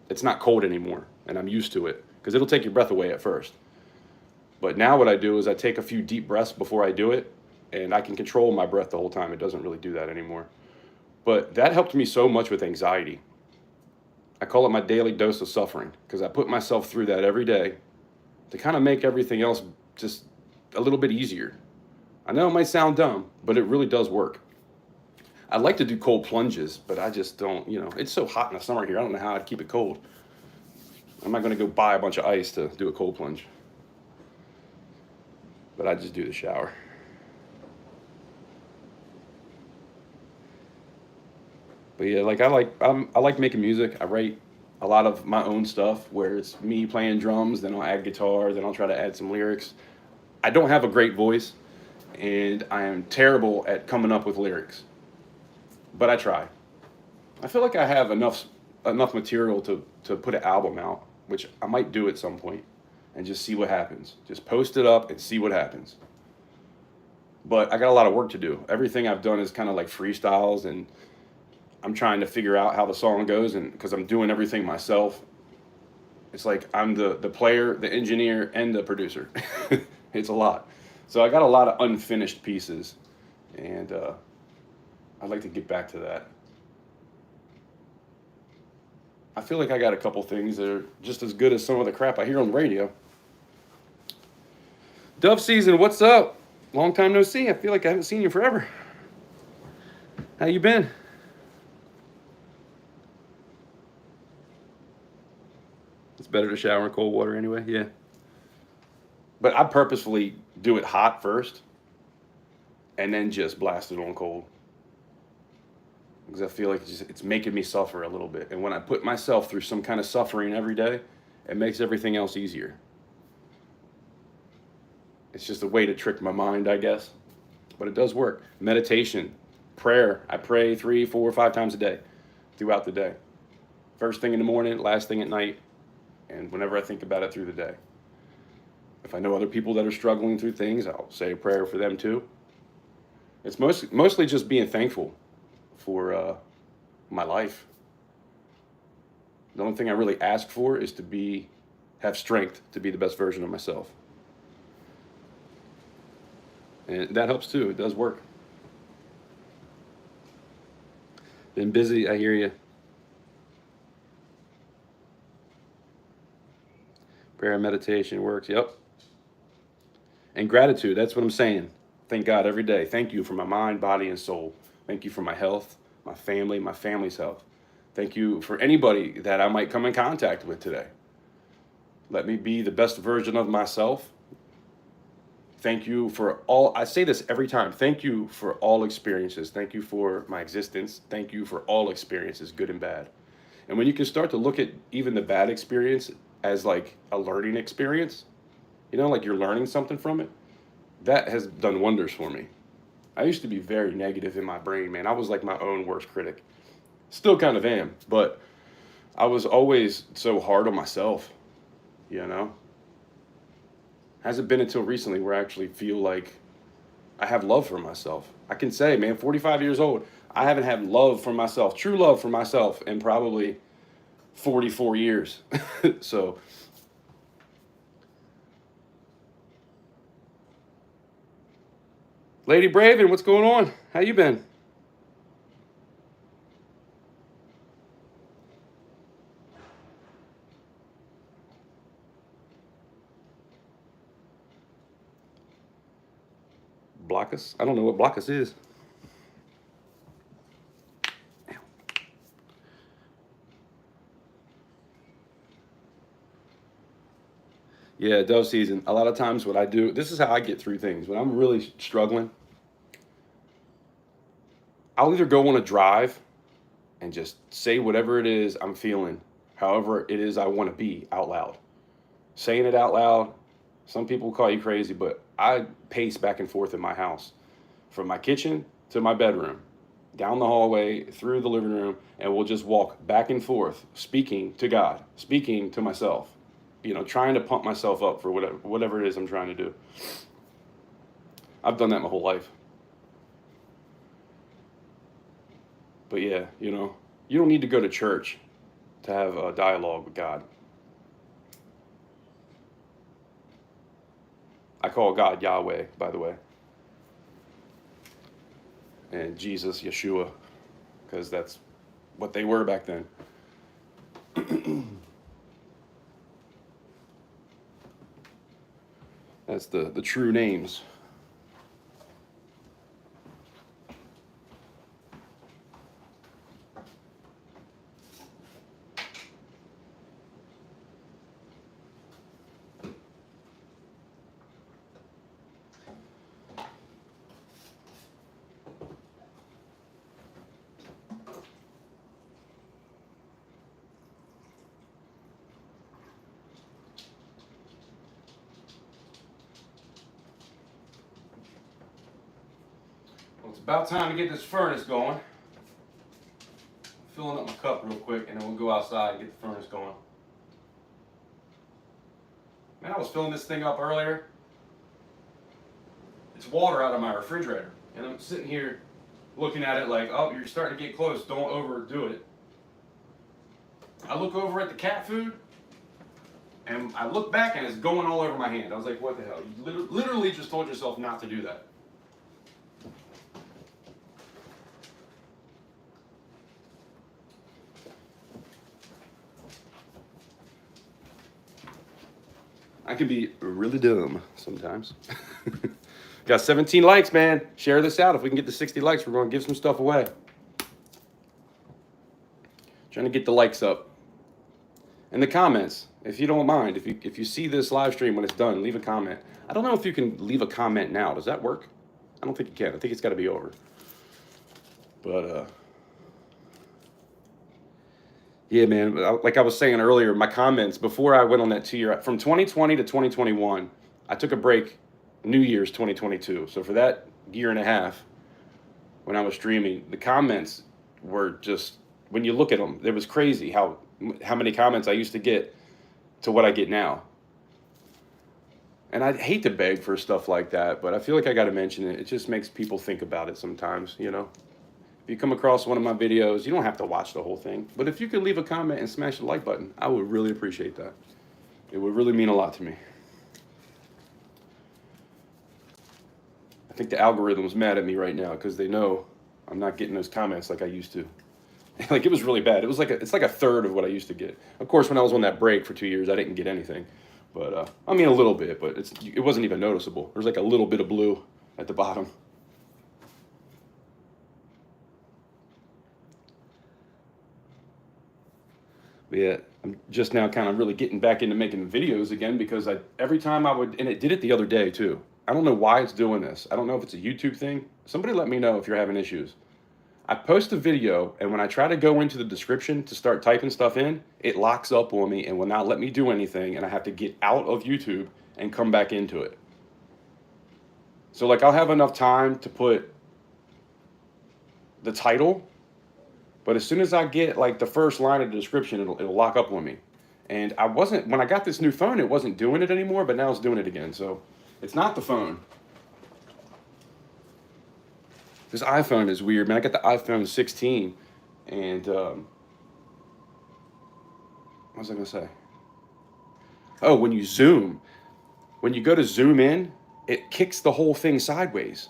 it's not cold anymore and I'm used to it. Because it'll take your breath away at first. But now what I do is I take a few deep breaths before I do it, and I can control my breath the whole time. It doesn't really do that anymore. But that helped me so much with anxiety. I call it my daily dose of suffering because I put myself through that every day to kind of make everything else just a little bit easier. I know it might sound dumb, but it really does work. I'd like to do cold plunges, but I just don't, it's so hot in the summer here. I don't know how I'd keep it cold. I'm not going to go buy a bunch of ice to do a cold plunge. but I just do the shower. But yeah, like I like making music. I write a lot of my own stuff where it's me playing drums, then I'll add guitar, then I'll try to add some lyrics. I don't have a great voice, and I am terrible at coming up with lyrics, but I try. I feel like I have enough material to put an album out, which I might do at some point, and just see what happens. Just post it up and see what happens. But I got a lot of work to do. Everything I've done is kind of like freestyles, and I'm trying to figure out how the song goes, and because I'm doing everything myself, it's like I'm the player, the engineer, and the producer. It's a lot. So I got a lot of unfinished pieces, and I'd like to get back to that. I feel like I got a couple things that are just as good as some of the crap I hear on the radio. Dove season, what's up? Long time no see. I feel like I haven't seen you forever. How you been? It's better to shower in cold water anyway, yeah. But I purposefully do it hot first and then just blast it on cold. Because I feel like it's making me suffer a little bit. And when I put myself through some kind of suffering every day, it makes everything else easier. It's just a way to trick my mind, I guess. But it does work. Meditation, prayer. I pray 3, 4, 5 times a day throughout the day. First thing in the morning, last thing at night, and whenever I think about it through the day. If I know other people that are struggling through things, I'll say a prayer for them too. It's mostly just being thankful for my life. The only thing I really ask for is to have strength to be the best version of myself. And that helps too. It does work. Been busy, I hear you. Prayer and meditation works, yep. And gratitude, that's what I'm saying. Thank God every day. Thank you for my mind, body, and soul. Thank you for my health, my family's health. Thank you for anybody that I might come in contact with today. Let me be the best version of myself. Thank you for all, I say this every time, thank you for all experiences. Thank you for my existence. Thank you for all experiences, good and bad. And when you can start to look at even the bad experience as like a learning experience, like you're learning something from it, that has done wonders for me. I used to be very negative in my brain, man. I was like my own worst critic. Still kind of am, but I was always so hard on myself, Hasn't been until recently where I actually feel like I have love for myself. I can say, man, 45 years old, I haven't had love for myself, true love for myself in probably 44 years. So, Lady Braven, what's going on? How you been? Blockus? I don't know what Blockus is. Yeah, dove season. A lot of times what I do, this is how I get through things. When I'm really struggling, I'll either go on a drive and just say whatever it is I'm feeling, however it is I want to be out loud. Saying it out loud, some people call you crazy, but I pace back and forth in my house from my kitchen to my bedroom, down the hallway, through the living room, and we'll just walk back and forth, speaking to God, speaking to myself, trying to pump myself up for whatever it is I'm trying to do. I've done that my whole life. But yeah, you don't need to go to church to have a dialogue with God. I call God Yahweh, by the way. And Jesus, Yeshua, because that's what they were back then. That's the true names. Well, it's about time to get this furnace going. Filling up my cup real quick, and then we'll go outside and get the furnace going. Man, I was filling this thing up earlier. It's water out of my refrigerator, and I'm sitting here looking at it like, oh, you're starting to get close. Don't overdo it. I look over at the cat food, and I look back, and it's going all over my hand. I was like, what the hell? You literally just told yourself not to do that. I can be really dumb sometimes. Got 17 likes, man. Share this out. If we can get to 60 likes, we're going to give some stuff away. Trying to get the likes up. And the comments, if you don't mind, if you see this live stream when it's done, leave a comment. I don't know if you can leave a comment now. Does that work? I don't think you can. I think it's got to be over. But, yeah, man, like I was saying earlier, my comments, before I went on that 2-year, from 2020 to 2021, I took a break, New Year's 2022. So for that year and a half, when I was streaming, the comments were just, when you look at them, it was crazy how many comments I used to get to what I get now. And I hate to beg for stuff like that, but I feel like I got to mention it. It just makes people think about it sometimes, you know? If you come across one of my videos, you don't have to watch the whole thing. But if you could leave a comment and smash the like button, I would really appreciate that. It would really mean a lot to me. I think the algorithm's mad at me right now because they know I'm not getting those comments like I used to. Like, it was really bad. It's like a third of what I used to get. Of course, when I was on that break for 2 years, I didn't get anything. But, I mean, a little bit, but it wasn't even noticeable. There's like a little bit of blue at the bottom. But yeah, I'm just now kind of really getting back into making videos again because every time I would, and it did it the other day too. I don't know why it's doing this. I don't know if it's a YouTube thing. Somebody let me know if you're having issues. I post a video, and when I try to go into the description to start typing stuff in, it locks up on me and will not let me do anything, and I have to get out of YouTube and come back into it. So, like, I'll have enough time to put the title, but as soon as I get, like, the first line of the description, it'll lock up on me. And when I got this new phone, it wasn't doing it anymore, but now it's doing it again. So, it's not the phone. This iPhone is weird, man. I got the iPhone 16, and what was I gonna say? Oh, when you go to zoom in, it kicks the whole thing sideways.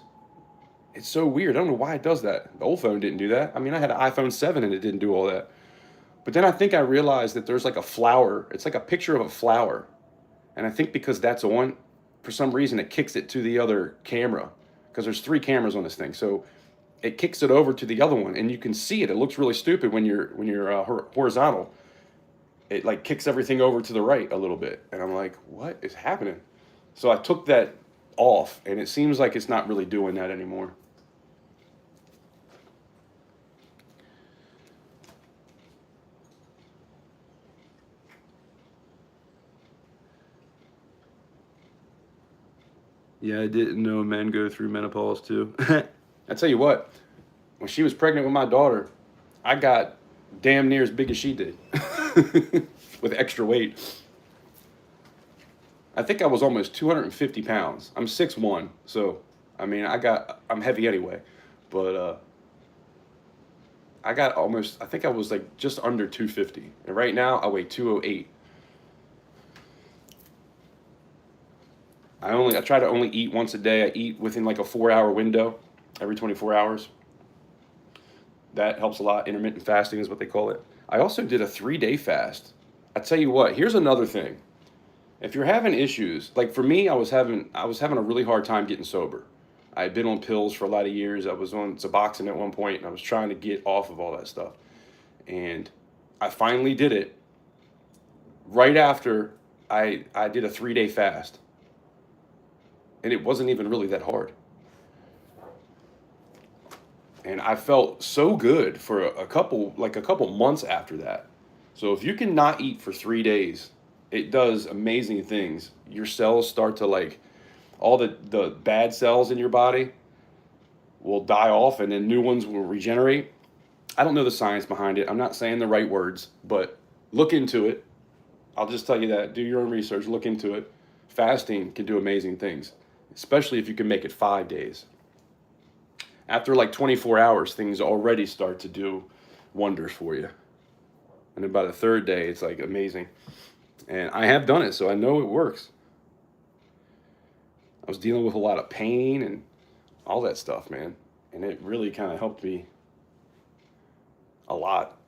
It's so weird. I don't know why it does that. The old phone didn't do that. I mean, I had an iPhone 7 and it didn't do all that. But then I think I realized that there's like a flower. It's like a picture of a flower. And I think because that's on, for some reason, it kicks it to the other camera. Because there's 3 cameras on this thing. So it kicks it over to the other one, and you can see it. It looks really stupid when you're horizontal. It like kicks everything over to the right a little bit. And I'm like, what is happening? So I took that off, and it seems like it's not really doing that anymore. Yeah, I didn't know men go through menopause too. I tell you what, when she was pregnant with my daughter, I got damn near as big as she did with extra weight. I think I was almost 250 pounds. I'm 6'1", so I mean, I'm heavy anyway, but I think I was like just under 250, and right now I weigh 208. I try to only eat once a day. I eat within like a 4-hour window, every 24 hours. That helps a lot. Intermittent fasting is what they call it. I also did a 3-day fast. I tell you what, here's another thing. If you're having issues, like for me, I was having a really hard time getting sober. I had been on pills for a lot of years. I was on Suboxone at one point, and I was trying to get off of all that stuff. And I finally did it right after I did a 3-day fast. And it wasn't even really that hard. And I felt so good for a couple months after that. So if you can not eat for 3 days, it does amazing things. Your cells start to all the bad cells in your body, will die off and then new ones will regenerate. I don't know the science behind it. I'm not saying the right words, but look into it. I'll just tell you that. Do your own research, look into it. Fasting can do amazing things, especially if you can make it 5 days. After like 24 hours, things already start to do wonders for you. And then by the third day, it's like amazing. And I have done it, so I know it works. I was dealing with a lot of pain and all that stuff, man. And it really kind of helped me a lot.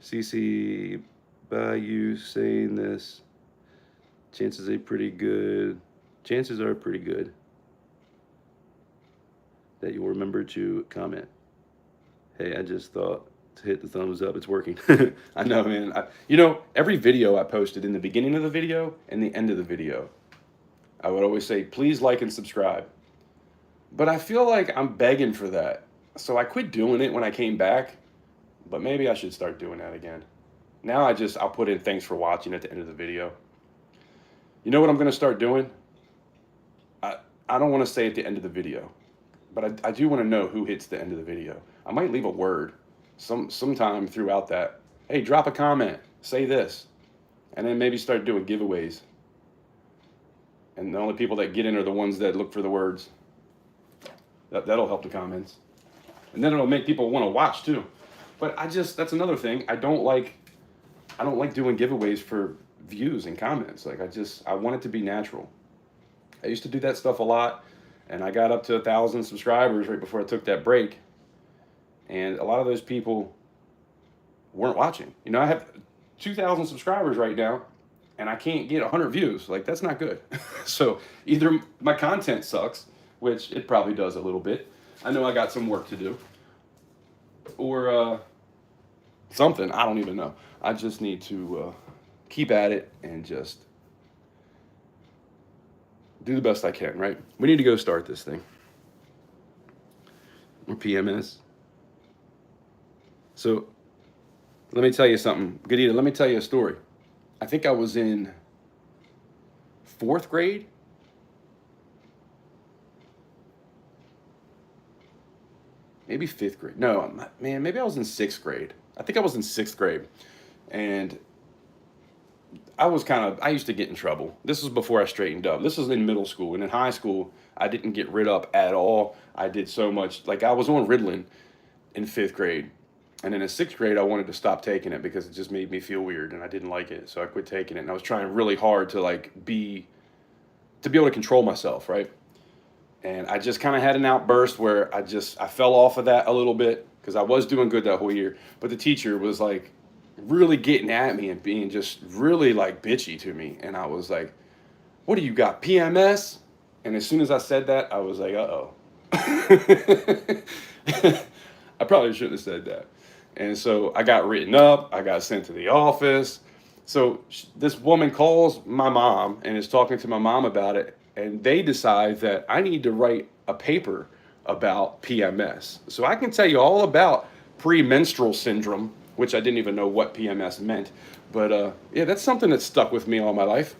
CC, by you saying this, chances are pretty good that you'll remember to comment. Hey, I just thought to hit the thumbs up. It's working. I know, man. Every video I posted in the beginning of the video and the end of the video, I would always say, please like and subscribe. But I feel like I'm begging for that. So I quit doing it when I came back, but maybe I should start doing that again. Now I'll put in thanks for watching at the end of the video. You know what I'm going to start doing? I don't want to say at the end of the video, but I do want to know who hits the end of the video. I might leave a word sometime throughout that. Hey, drop a comment, say this, and then maybe start doing giveaways. And the only people that get in are the ones that look for the words. That'll help the comments. And then it'll make people want to watch too. But that's another thing. I don't like doing giveaways for views and comments. Like I want it to be natural. I used to do that stuff a lot, and I got up to 1,000 subscribers right before I took that break. And a lot of those people weren't watching. I have 2,000 subscribers right now, and I can't get 100 views. Like, that's not good. So either my content sucks, which it probably does a little bit. I know I got some work to do. Or something. I don't even know. I just need to keep at it and just do the best I can, right? We need to go start this thing. Or PMS. So let me tell you something. Gadita, let me tell you a story. I think I was in 4th grade. Maybe 5th grade. No, man, maybe I was in 6th grade. I think I was in 6th grade. And I used to get in trouble. This was before I straightened up. This was in middle school. And in high school, I didn't get rid up at all. I did so much. Like, I was on Ritalin in 5th grade. And then in 6th grade, I wanted to stop taking it because it just made me feel weird and I didn't like it. So I quit taking it. And I was trying really hard to be able to control myself, right? And I just kind of had an outburst where I fell off of that a little bit because I was doing good that whole year. But the teacher was like really getting at me and being just really like bitchy to me. And I was like, what do you got, PMS? And as soon as I said that, I was like, uh-oh. I probably shouldn't have said that. And so I got written up. I got sent to the office. So this woman calls my mom and is talking to my mom about it. And they decide that I need to write a paper about PMS. So I can tell you all about premenstrual syndrome, which I didn't even know what PMS meant. But yeah, that's something that stuck with me all my life.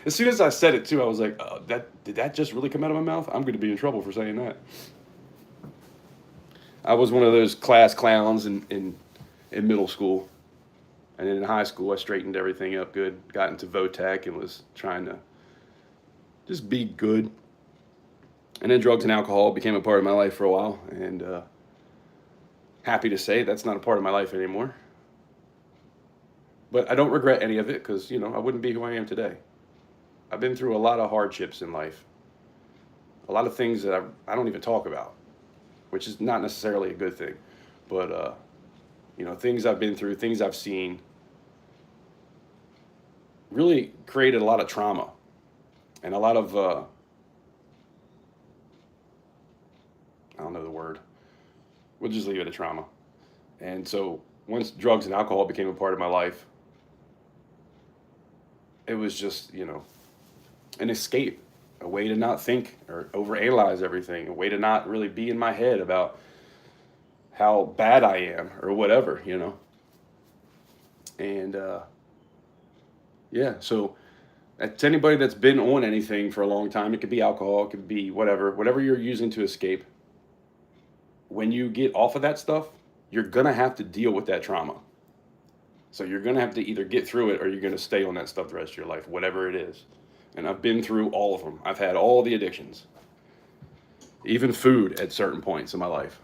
As soon as I said it too, I was like, oh, did that just really come out of my mouth? I'm going to be in trouble for saying that. I was one of those class clowns in middle school. And then in high school, I straightened everything up good, got into VOTEC and was trying to just be good. And then drugs and alcohol became a part of my life for a while. And happy to say that's not a part of my life anymore. But I don't regret any of it because, I wouldn't be who I am today. I've been through a lot of hardships in life. A lot of things that I don't even talk about, which is not necessarily a good thing. But, things I've been through, things I've seen, really created a lot of trauma and a lot of, I don't know the word. We'll just leave it at trauma. And so once drugs and alcohol became a part of my life, it was just, an escape, a way to not think or overanalyze everything, a way to not really be in my head about how bad I am or whatever, And, yeah, so To anybody that's been on anything for a long time, it could be alcohol, it could be whatever you're using to escape. When you get off of that stuff, you're gonna have to deal with that trauma. So you're gonna have to either get through it or you're gonna stay on that stuff the rest of your life, whatever it is. And I've been through all of them. I've had all the addictions, even food at certain points in my life.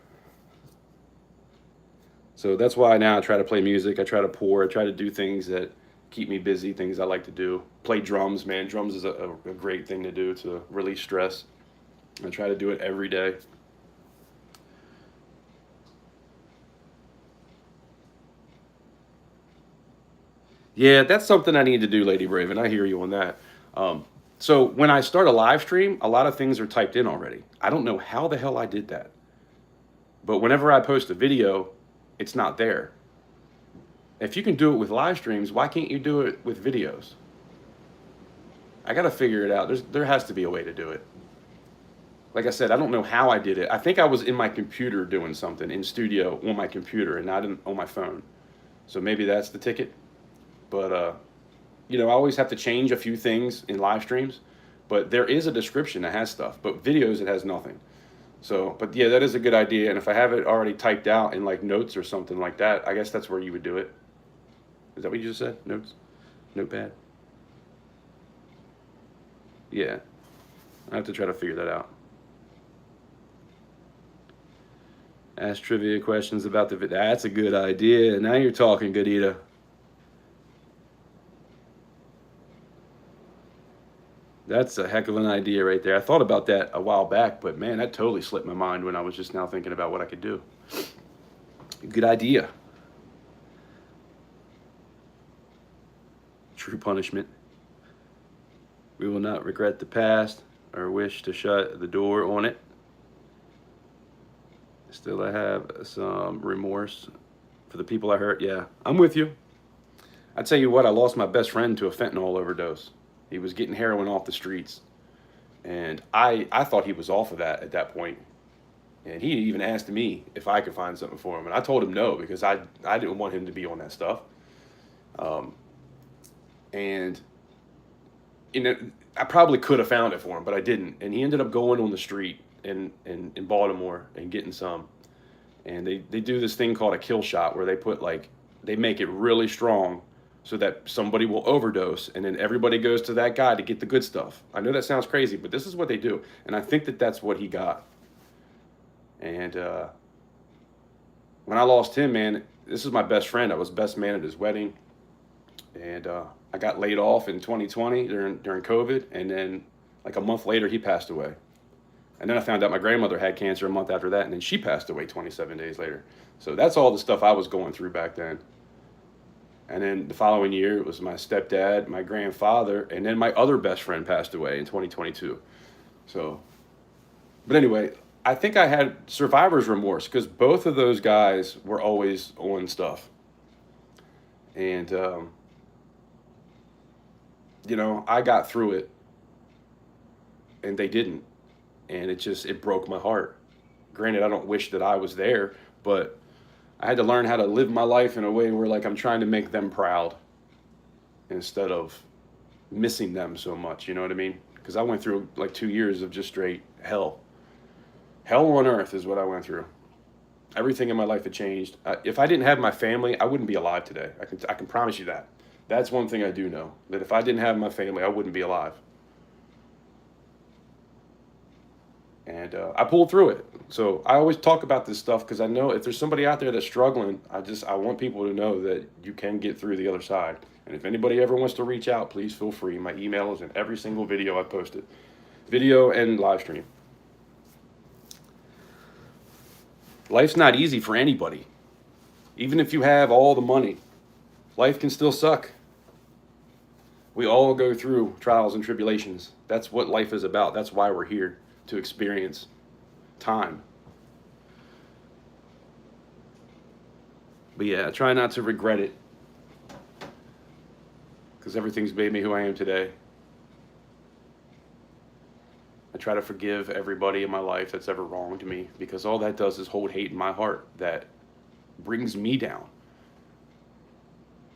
So that's why now I try to play music. I try to pour. I try to do things that keep me busy, things I like to do. Play drums, man. Drums is a great thing to do to release stress. I try to do it every day. Yeah, that's something I need to do, Lady Brave, and I hear you on that. So when I start a live stream, a lot of things are typed in already. I don't know how the hell I did that. But whenever I post a video, it's not there. If you can do it with live streams, why can't you do it with videos? I got to figure it out. There has to be a way to do it. Like I said, I don't know how I did it. I think I was in my computer doing something in studio on my computer and not on my phone. So maybe that's the ticket. But, I always have to change a few things in live streams. But there is a description that has stuff. But videos, it has nothing. So, but yeah, that is a good idea. And if I have it already typed out in like notes or something like that, I guess that's where you would do it. Is that what you just said? Notes? Notepad? Yeah. I have to try to figure that out. Ask trivia questions about the video. That's a good idea. Now you're talking, Godita. That's a heck of an idea right there. I thought about that a while back, but man, that totally slipped my mind when I was just now thinking about what I could do. Good idea. True punishment. We will not regret the past or wish to shut the door on it. Still, I have some remorse for the people I hurt. Yeah, I'm with you. I tell you what, I lost my best friend to a fentanyl overdose. He was getting heroin off the streets. And I thought he was off of that at that point. And he even asked me if I could find something for him. And I told him no, because I didn't want him to be on that stuff. And, I probably could have found it for him, but I didn't. And he ended up going on the street in Baltimore and getting some. And they do this thing called a kill shot where they make it really strong so that somebody will overdose, and then everybody goes to that guy to get the good stuff. I know that sounds crazy, but this is what they do. And I think that that's what he got. And when I lost him, man, this is my best friend. I was best man at his wedding. And I got laid off in 2020 during COVID. And then like a month later, he passed away. And then I found out my grandmother had cancer a month after that. And then she passed away 27 days later. So that's all the stuff I was going through back then. And then the following year, it was my stepdad, my grandfather, and then my other best friend passed away in 2022. So, but anyway, I think I had survivor's remorse because both of those guys were always on stuff. And, I got through it and they didn't. And it broke my heart. Granted, I don't wish that I was there, but I had to learn how to live my life in a way where I'm trying to make them proud instead of missing them so much, you know what I mean? Because I went through 2 years of just straight hell. Hell on earth is what I went through. Everything in my life had changed. If I didn't have my family, I wouldn't be alive today. I can promise you that. That's one thing I do know, that if I didn't have my family, I wouldn't be alive. And I pulled through it. So I always talk about this stuff because I know if there's somebody out there that's struggling, I want people to know that you can get through the other side. And if anybody ever wants to reach out, please feel free. My email is in every single video I posted. Video and live stream. Life's not easy for anybody. Even if you have all the money, life can still suck. We all go through trials and tribulations. That's what life is about. That's why we're here, to experience time. But yeah, I try not to regret it because everything's made me who I am today. I try to forgive everybody in my life that's ever wronged me because all that does is hold hate in my heart that brings me down.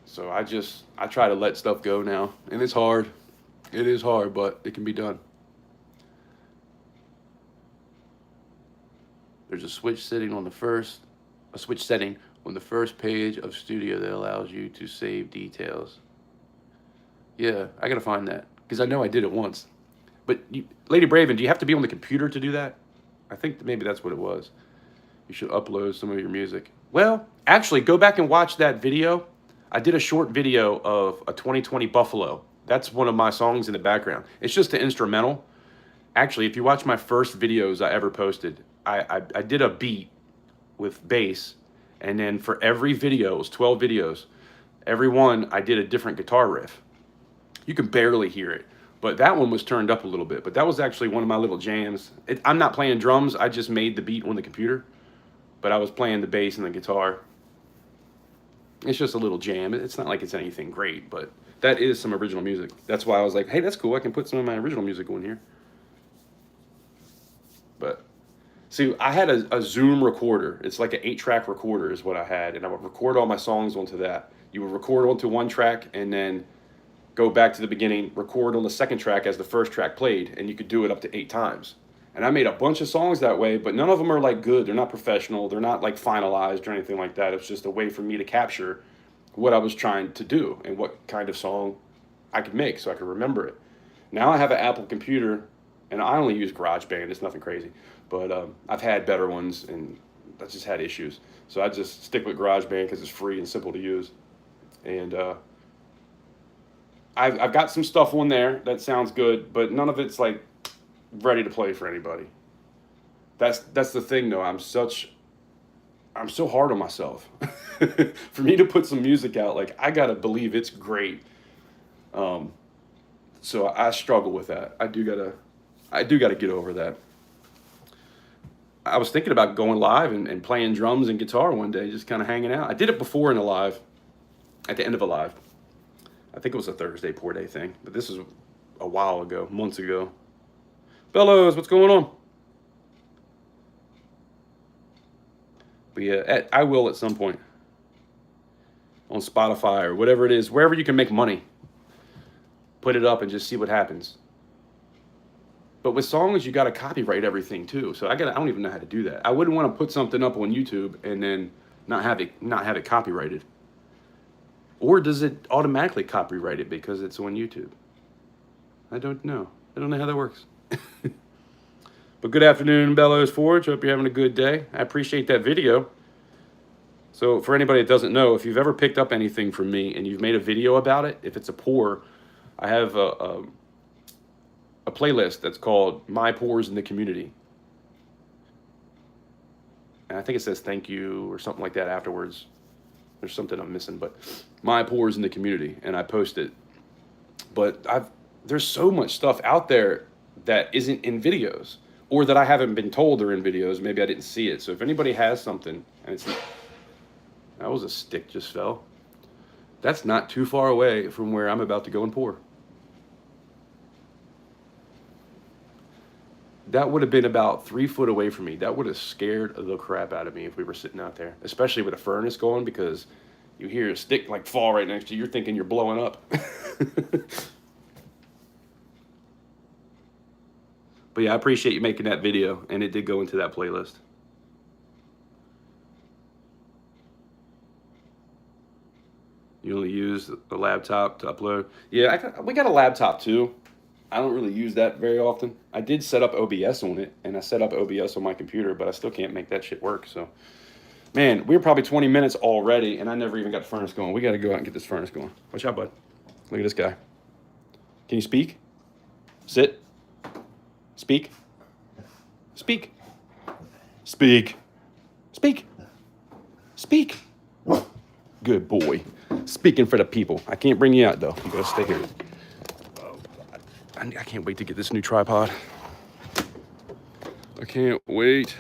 So I try to let stuff go now, and it's hard. It is hard, but it can be done. There's a switch setting on the first page of Studio that allows you to save details. Yeah, I gotta find that because I know I did it once. But Lady Braven, do you have to be on the computer to do that? I think maybe that's what it was. You should upload some of your music. Well, actually, go back and watch that video. I did a short video of a 2020 Buffalo. That's one of my songs in the background. It's just an instrumental. Actually, if you watch my first videos I ever posted, I did a beat with bass, and then for every video, it was 12 videos, every one I did a different guitar riff. You can barely hear it, but that one was turned up a little bit. But that was actually one of my little jams. I'm not playing drums. I just made the beat on the computer, but I was playing the bass and the guitar. It's just a little jam. It's not like it's anything great, but that is some original music. That's why I was like, hey, that's cool. I can put some of my original music on here. But see, I had a Zoom recorder. It's like an 8-track recorder is what I had, and I would record all my songs onto that. You would record onto one track and then go back to the beginning, record on the second track as the first track played, and you could do it up to 8 times. And I made a bunch of songs that way, but none of them are like good. They're not professional. They're not like finalized or anything like that. It's just a way for me to capture what I was trying to do and what kind of song I could make so I could remember it. Now I have an Apple computer, and I only use GarageBand. It's nothing crazy. But I've had better ones, and I just had issues. So I just stick with GarageBand because it's free and simple to use. And I've got some stuff on there that sounds good, but none of it's like ready to play for anybody. That's the thing, though. I'm so hard on myself. For me to put some music out, like I gotta believe it's great. So I struggle with that. I do gotta get over that. I was thinking about going live and playing drums and guitar one day, just kind of hanging out. I did it before in a live, at the end of a live. I think it was a Thursday Poor Day thing, but this is a while ago, months ago. Bellows, what's going on? But yeah, I will at some point on Spotify or whatever it is, wherever you can make money. Put it up and just see what happens. But with songs, you got to copyright everything too. So I don't even know how to do that. I wouldn't want to put something up on YouTube and then not have it copyrighted. Or does it automatically copyright it because it's on YouTube? I don't know. I don't know how that works. But good afternoon, Bellows Forge. Hope you're having a good day. I appreciate that video. So for anybody that doesn't know, if you've ever picked up anything from me and you've made a video about it, if it's a pour, I have a playlist that's called My Pours in the Community. And I think it says thank you or something like that afterwards. There's something I'm missing, but My Pours in the Community, and I post it. But there's so much stuff out there that isn't in videos, or that I haven't been told are in videos. Maybe I didn't see it. So if anybody has something, and that was a stick just fell. That's not too far away from where I'm about to go and pour. That would have been about 3 foot away from me. That would have scared the crap out of me if we were sitting out there, especially with a furnace going, because you hear a stick like fall right next to you. You're thinking you're blowing up. But yeah, I appreciate you making that video, and it did go into that playlist. You only use the laptop to upload? Yeah, we got a laptop too. I don't really use that very often. I did set up OBS on it, and I set up OBS on my computer, but I still can't make that shit work. So, man, we're probably 20 minutes already, and I never even got the furnace going. We got to go out and get this furnace going. Watch out, bud. Look at this guy. Can you speak? Sit. Speak. Speak. Speak. Speak. Speak. Good boy. Speaking for the people. I can't bring you out, though. You got to stay here. I can't wait to get this new tripod. I can't wait.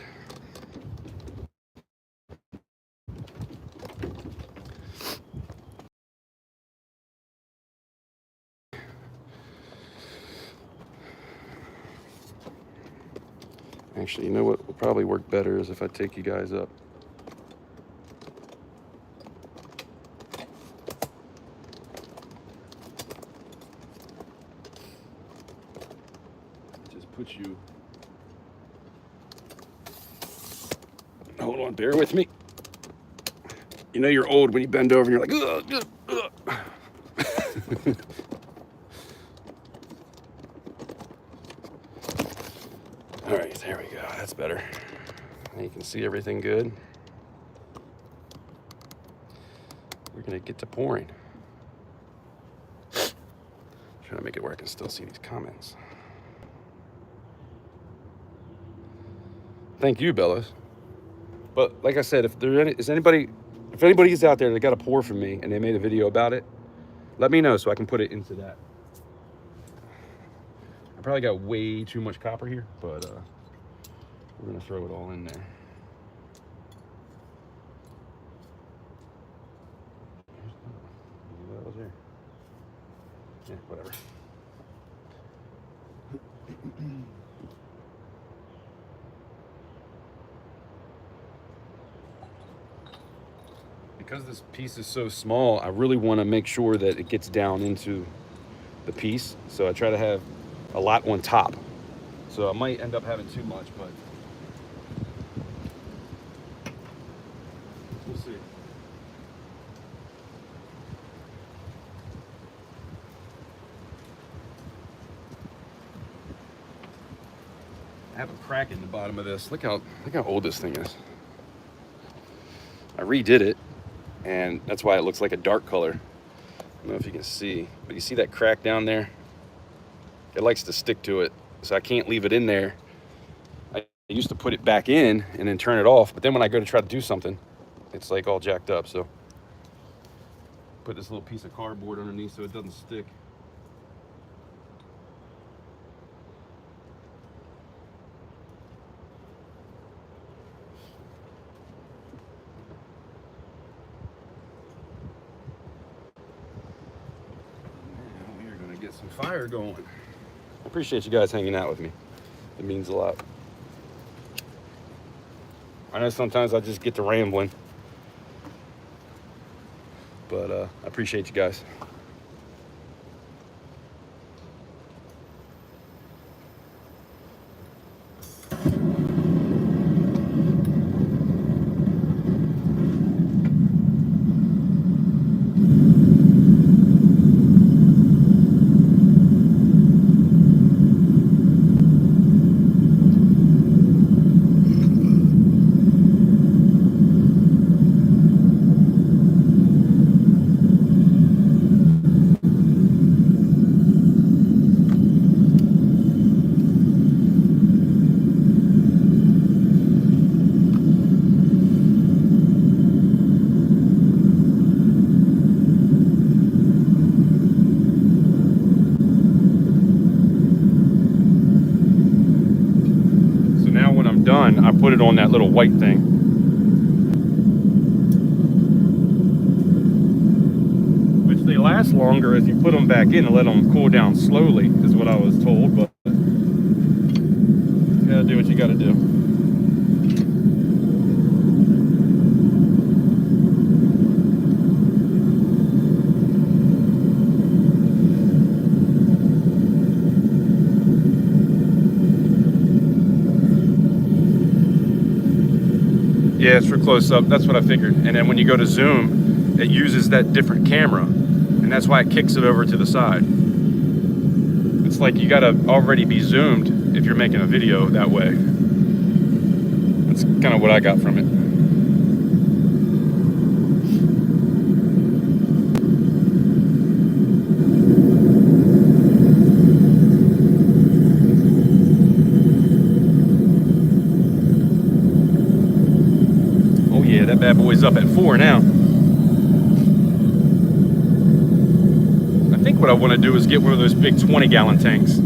Actually, you know what would probably work better is if I take you guys up. put you. Hold on, bear with me. You know you're old when you bend over and you're like, ugh, ugh, ugh. All right, there we go. That's better. Now you can see everything good. We're gonna get to pouring. Trying to make it where I can still see these comments. Thank you, Bellas. But like I said, if anybody is out there that got a pour from me and they made a video about it, let me know so I can put it into that. I probably got way too much copper here, but we're gonna throw it all in there. That was there. Yeah, whatever. Because this piece is so small, I really want to make sure that it gets down into the piece. So I try to have a lot on top. So I might end up having too much, but we'll see. I have a crack in the bottom of this. Look how old this thing is. I redid it, and that's why it looks like a dark color. I don't know if you can see, but you see that crack down there? It likes to stick to it, so I can't leave it in there. I used to put it back in and then turn it off, but then when I go to try to do something, it's like all jacked up. So put this little piece of cardboard underneath so it doesn't stick. Get some fire going. I appreciate you guys hanging out with me. It means a lot. I know sometimes I just get to rambling, but I appreciate you guys. Done, I put it on that little white thing. Which they last longer if you put them back in and let them cool down slowly, is what I was told, but you gotta do what you gotta do. Yeah, it's for close up. That's what I figured. And then when you go to zoom, it uses that different camera. And that's why it kicks it over to the side. It's like you gotta already be zoomed if you're making a video that way. That's kind of what I got from it. That bad boy's up at 4 now. I think what I want to do is get one of those big 20-gallon tanks.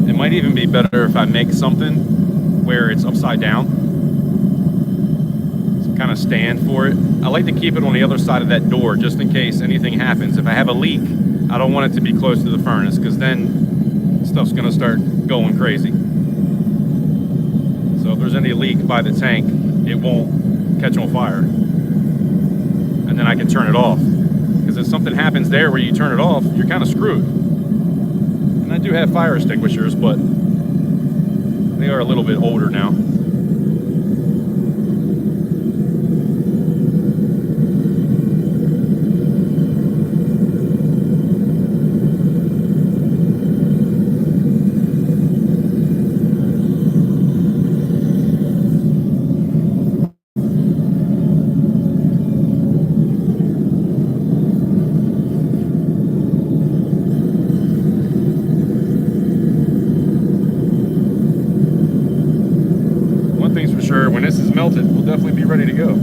It might even be better if I make something where it's upside down. So kind of stand for it. I like to keep it on the other side of that door just in case anything happens. If I have a leak, I don't want it to be close to the furnace because then stuff's gonna start going crazy. So if there's any leak by the tank, it won't catch on fire. and then I can turn it off. Because if something happens there where you turn it off, you're kind of screwed. And I do have fire extinguishers, but they are a little bit older now. Sure, when this is melted, we'll definitely be ready to go.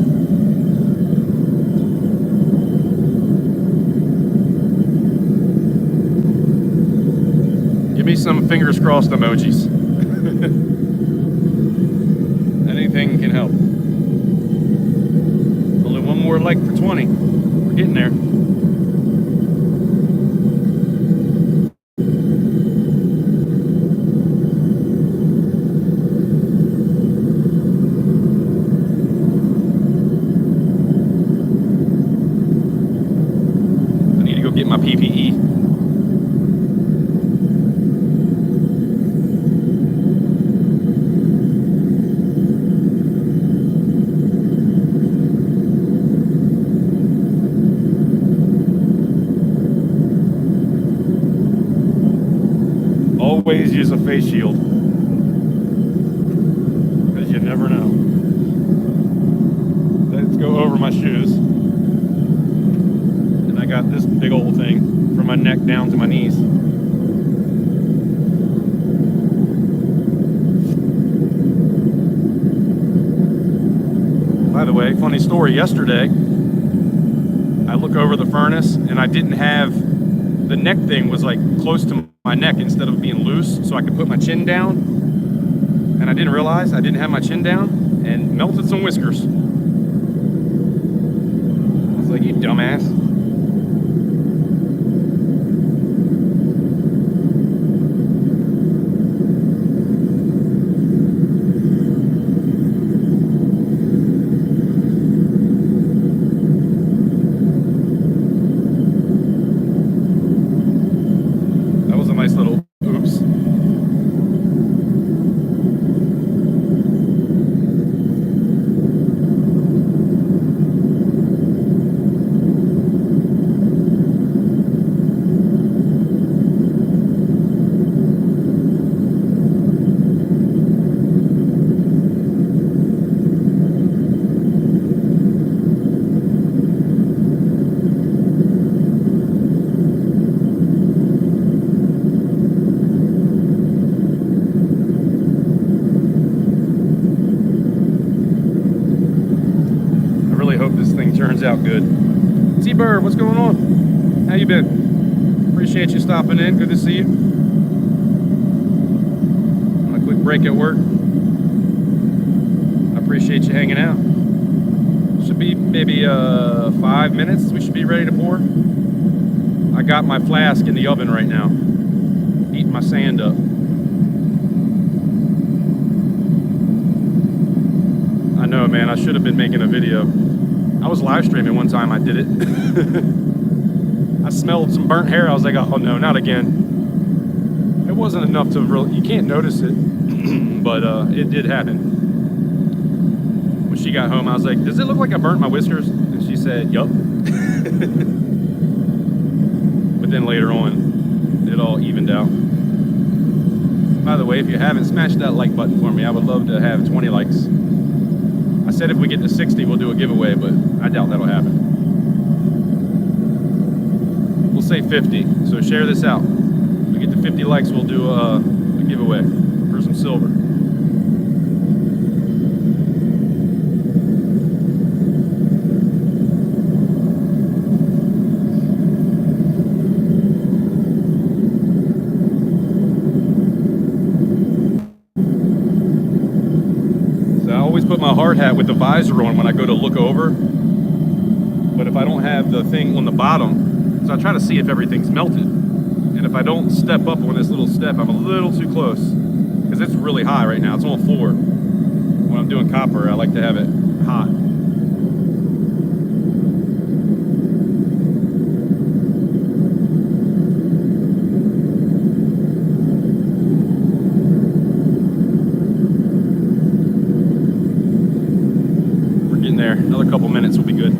Give me some fingers crossed emojis. Anything can help. Only one more like for 20. We're getting there. Get my PPE. Always use a face shield, because you never know. Let's go over my shoes. I got this big old thing from my neck down to my knees. By the way, funny story, yesterday I look over the furnace and I didn't have, the neck thing was like close to my neck instead of being loose, so I could put my chin down, and I didn't realize I didn't have my chin down and melted some whiskers. I was like, you dumbass. Turns out good. T-Bird, what's going on? How you been? Appreciate you stopping in. Good to see you. On a quick break at work. I appreciate you hanging out. Should be maybe 5 minutes. We should be ready to pour. I got my flask in the oven right now. Heating my sand up. I know, man. I should have been making a video. I was live streaming one time, I did it. I smelled some burnt hair. I was like, oh no, not again. It wasn't enough to really, you can't notice it, but it did happen. When she got home, I was like, does it look like I burnt my whiskers? And she said, yup. But then later on, it all evened out. By the way, if you haven't, smash that like button for me. I would love to have 20 likes. I said if we get to 60, we'll do a giveaway, but I doubt that'll happen. We'll say 50, so share this out. If we get to 50 likes, we'll do a giveaway for some silver. Put my hard hat with the visor on when I go to look over, but if I don't have the thing on the bottom, so I try to see if everything's melted, and if I don't step up on this little step, I'm a little too close, because it's really high right now. It's on 4. When I'm doing copper, I like to have it hot. getting there. Another couple minutes will be good.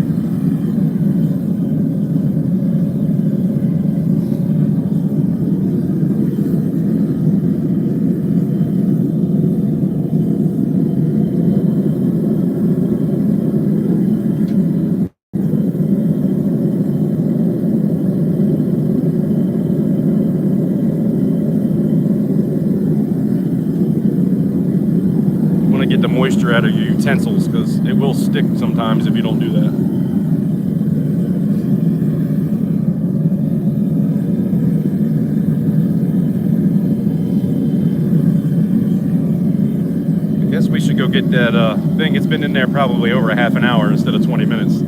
Get the moisture out of your utensils, because it will stick sometimes if you don't do that. I guess we should go get that thing. It's been in there probably over a half an hour instead of 20 minutes.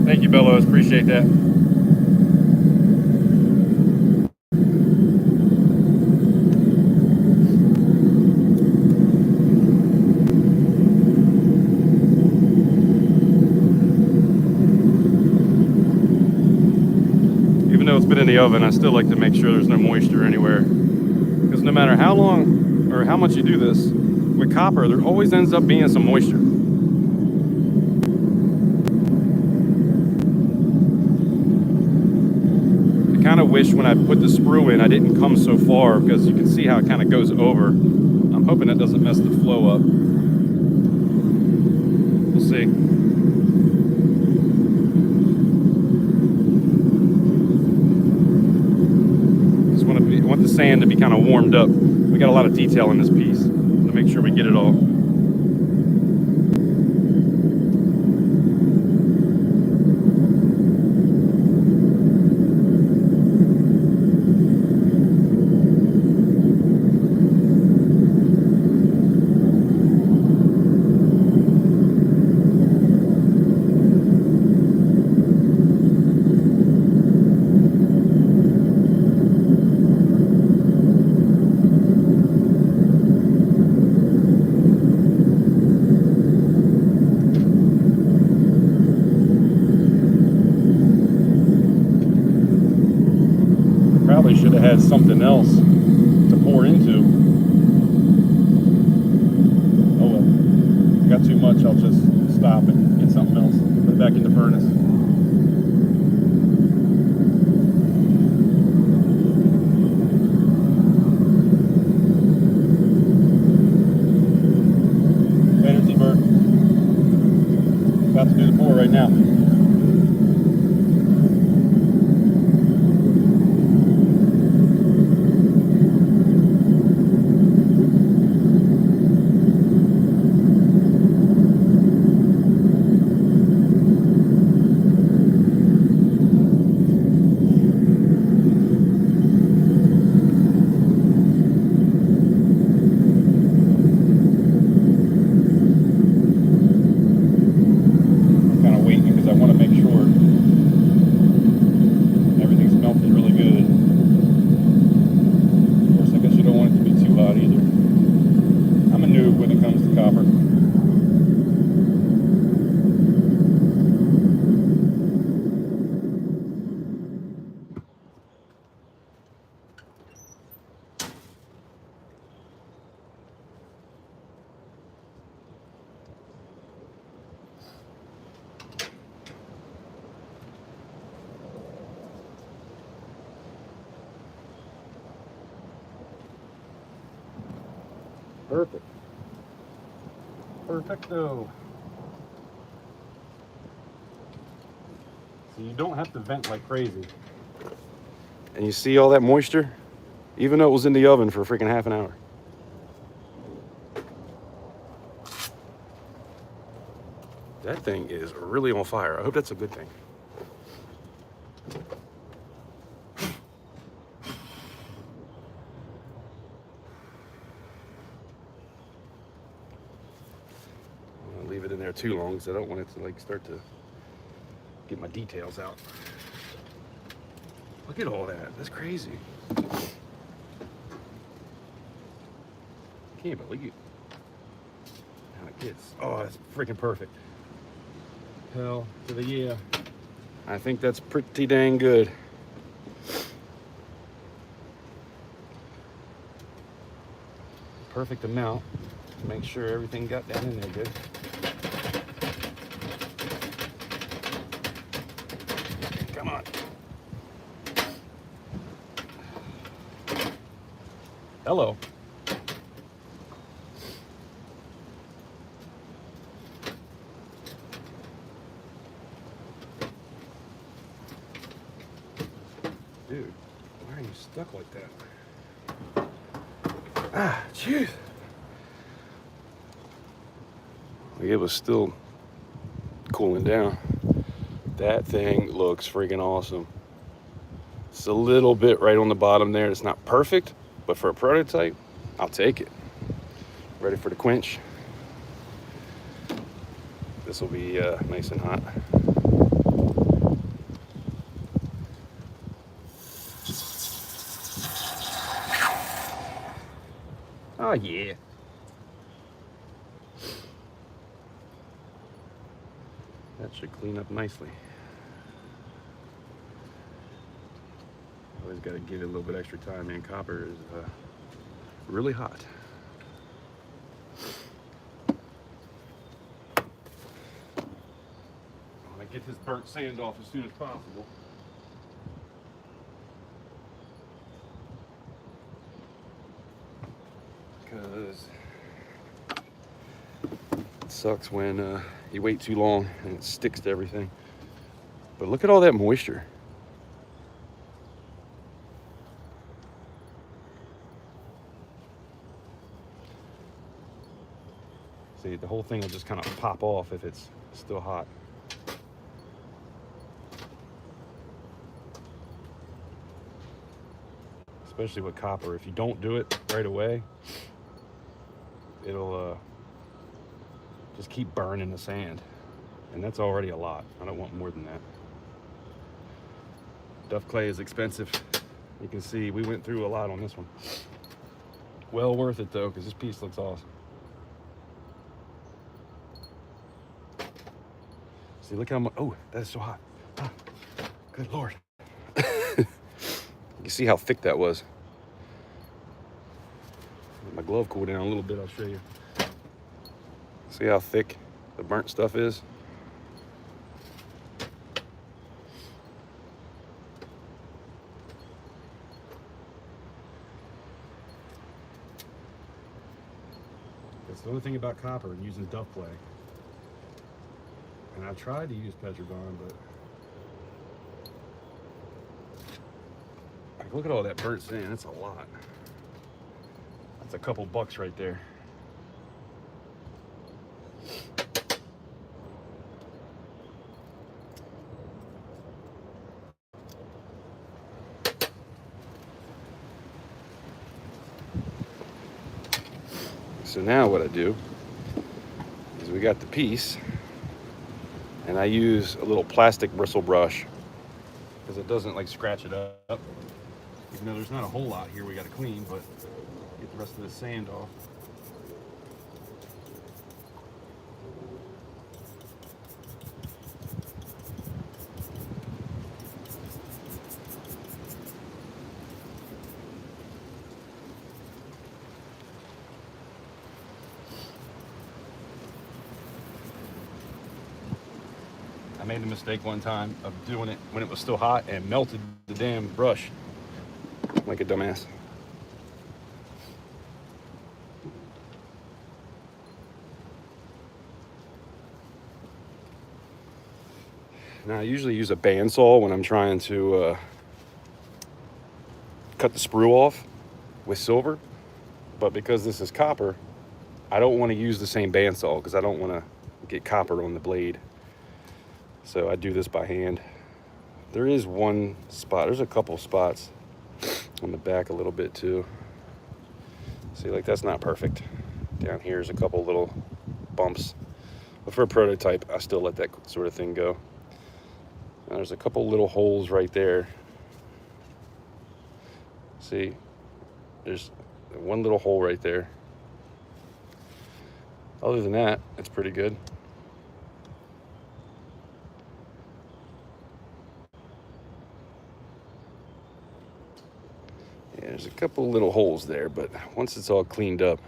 Thank you, Bellows. Appreciate that. Even though it's been in the oven, I still like to make sure there's no moisture anywhere. Because no matter how long or how much you do this, with copper, there always ends up being some moisture. I kind of wish when I put the sprue in, I didn't come so far, because you can see how it kind of goes over. I'm hoping that doesn't mess the flow up. We'll see. I want the sand to be kind of warmed up. We got a lot of detail in this piece. To make sure we get it all. Probably should have had something else to pour into. Oh well, if I got too much, I'll just stop and get something else. Put it back in the furnace. Later, T-Bird. About to do the pour right now. Perfect. Perfecto. So you don't have to vent like crazy. And you see all that moisture? Even though it was in the oven for freaking half an hour. That thing is really on fire. I hope that's a good thing. I don't want to leave it in there too long because I don't want it to like start to get my details out. Look at all that. That's crazy. Can't believe how it gets. Oh, that's freaking perfect. Hell to the yeah. I think that's pretty dang good. Perfect amount. Make sure everything got down in there good. Come on. Hello. Dude, why are you stuck like that? Ah, jeez. It was still cooling down. That thing looks freaking awesome. It's a little bit right on the bottom there. It's not perfect, but for a prototype, I'll take it. Ready for the quench. This will be nice and hot. Oh yeah. That should clean up nicely. Always got to give it a little bit extra time, man. Copper is really hot. I want to get this burnt sand off as soon as possible. Because it sucks when you wait too long and it sticks to everything. But look at all that moisture. See, the whole thing will just kind of pop off if it's still hot. Especially with copper. If you don't do it right away, it'll just keep burning the sand. And that's already a lot. I don't want more than that. Duff clay is expensive. You can see we went through a lot on this one. Well worth it though, because this piece looks awesome. See, look how much, oh, that is so hot. Ah, good Lord. You see how thick that was. Let my glove cool down a little bit, I'll show you. See how thick the burnt stuff is? That's the only thing about copper and using duff clay. And I tried to use Petrogon, but like, look at all that burnt sand. That's a lot. That's a couple bucks right there. So now what I do is we got the piece, and I use a little plastic bristle brush because it doesn't like scratch it up. Even though there's not a whole lot here we got to clean, but get the rest of the sand off. I made the mistake one time of doing it when it was still hot and melted the damn brush like a dumbass. Now, I usually use a bandsaw when I'm trying to cut the sprue off with silver, but because this is copper, I don't want to use the same bandsaw because I don't want to get copper on the blade. So I do this by hand. There is one spot, there's a couple spots on the back a little bit too. See, like that's not perfect. Down here's a couple little bumps. But for a prototype, I still let that sort of thing go. And there's a couple little holes right there. See, there's one little hole right there. Other than that, it's pretty good. Yeah, there's a couple little holes there, but once it's all cleaned up,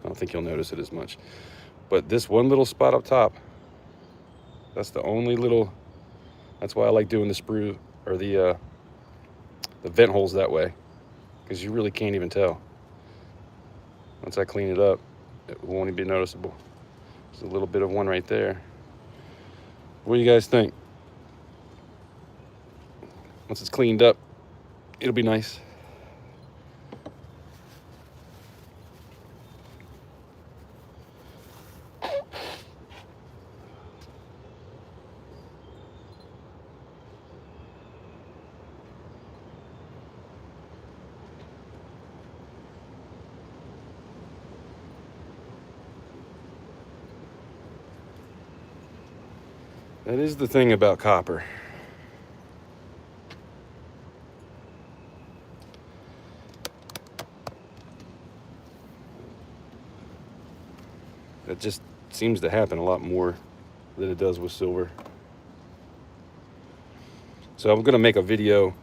I don't think you'll notice it as much. But this one little spot up top, that's the only little, that's why I like doing the sprue or the vent holes that way, because you really can't even tell. Once I clean it up, it won't even be noticeable. There's a little bit of one right there. What do you guys think? Once it's cleaned up, it'll be nice. That is the thing about copper. That just seems to happen a lot more than it does with silver. So I'm going to make a video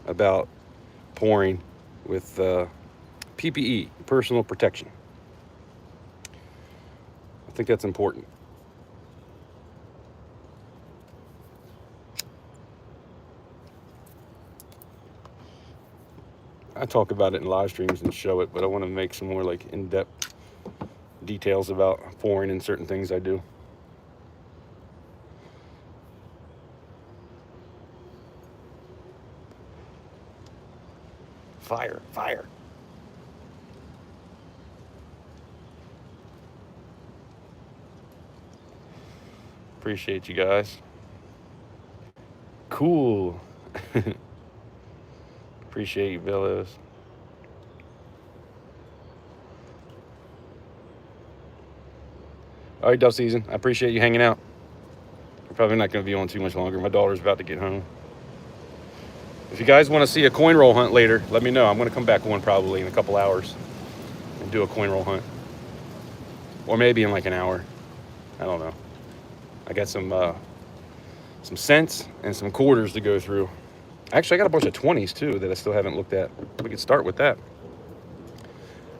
about pouring with PPE, personal protection. I think that's important. I talk about it in live streams and show it, but I want to make some more like in-depth details about pouring and certain things I do. Fire, fire. Appreciate you guys. Cool. Appreciate you, Villas. All right, Duff Season. I appreciate you hanging out. We're probably not going to be on too much longer. My daughter's about to get home. If you guys want to see a coin roll hunt later, let me know. I'm going to come back on probably in a couple hours and do a coin roll hunt. Or maybe in like an hour. I don't know. I got some cents and some quarters to go through. Actually, I got a bunch of 20s too that I still haven't looked at. We could start with that.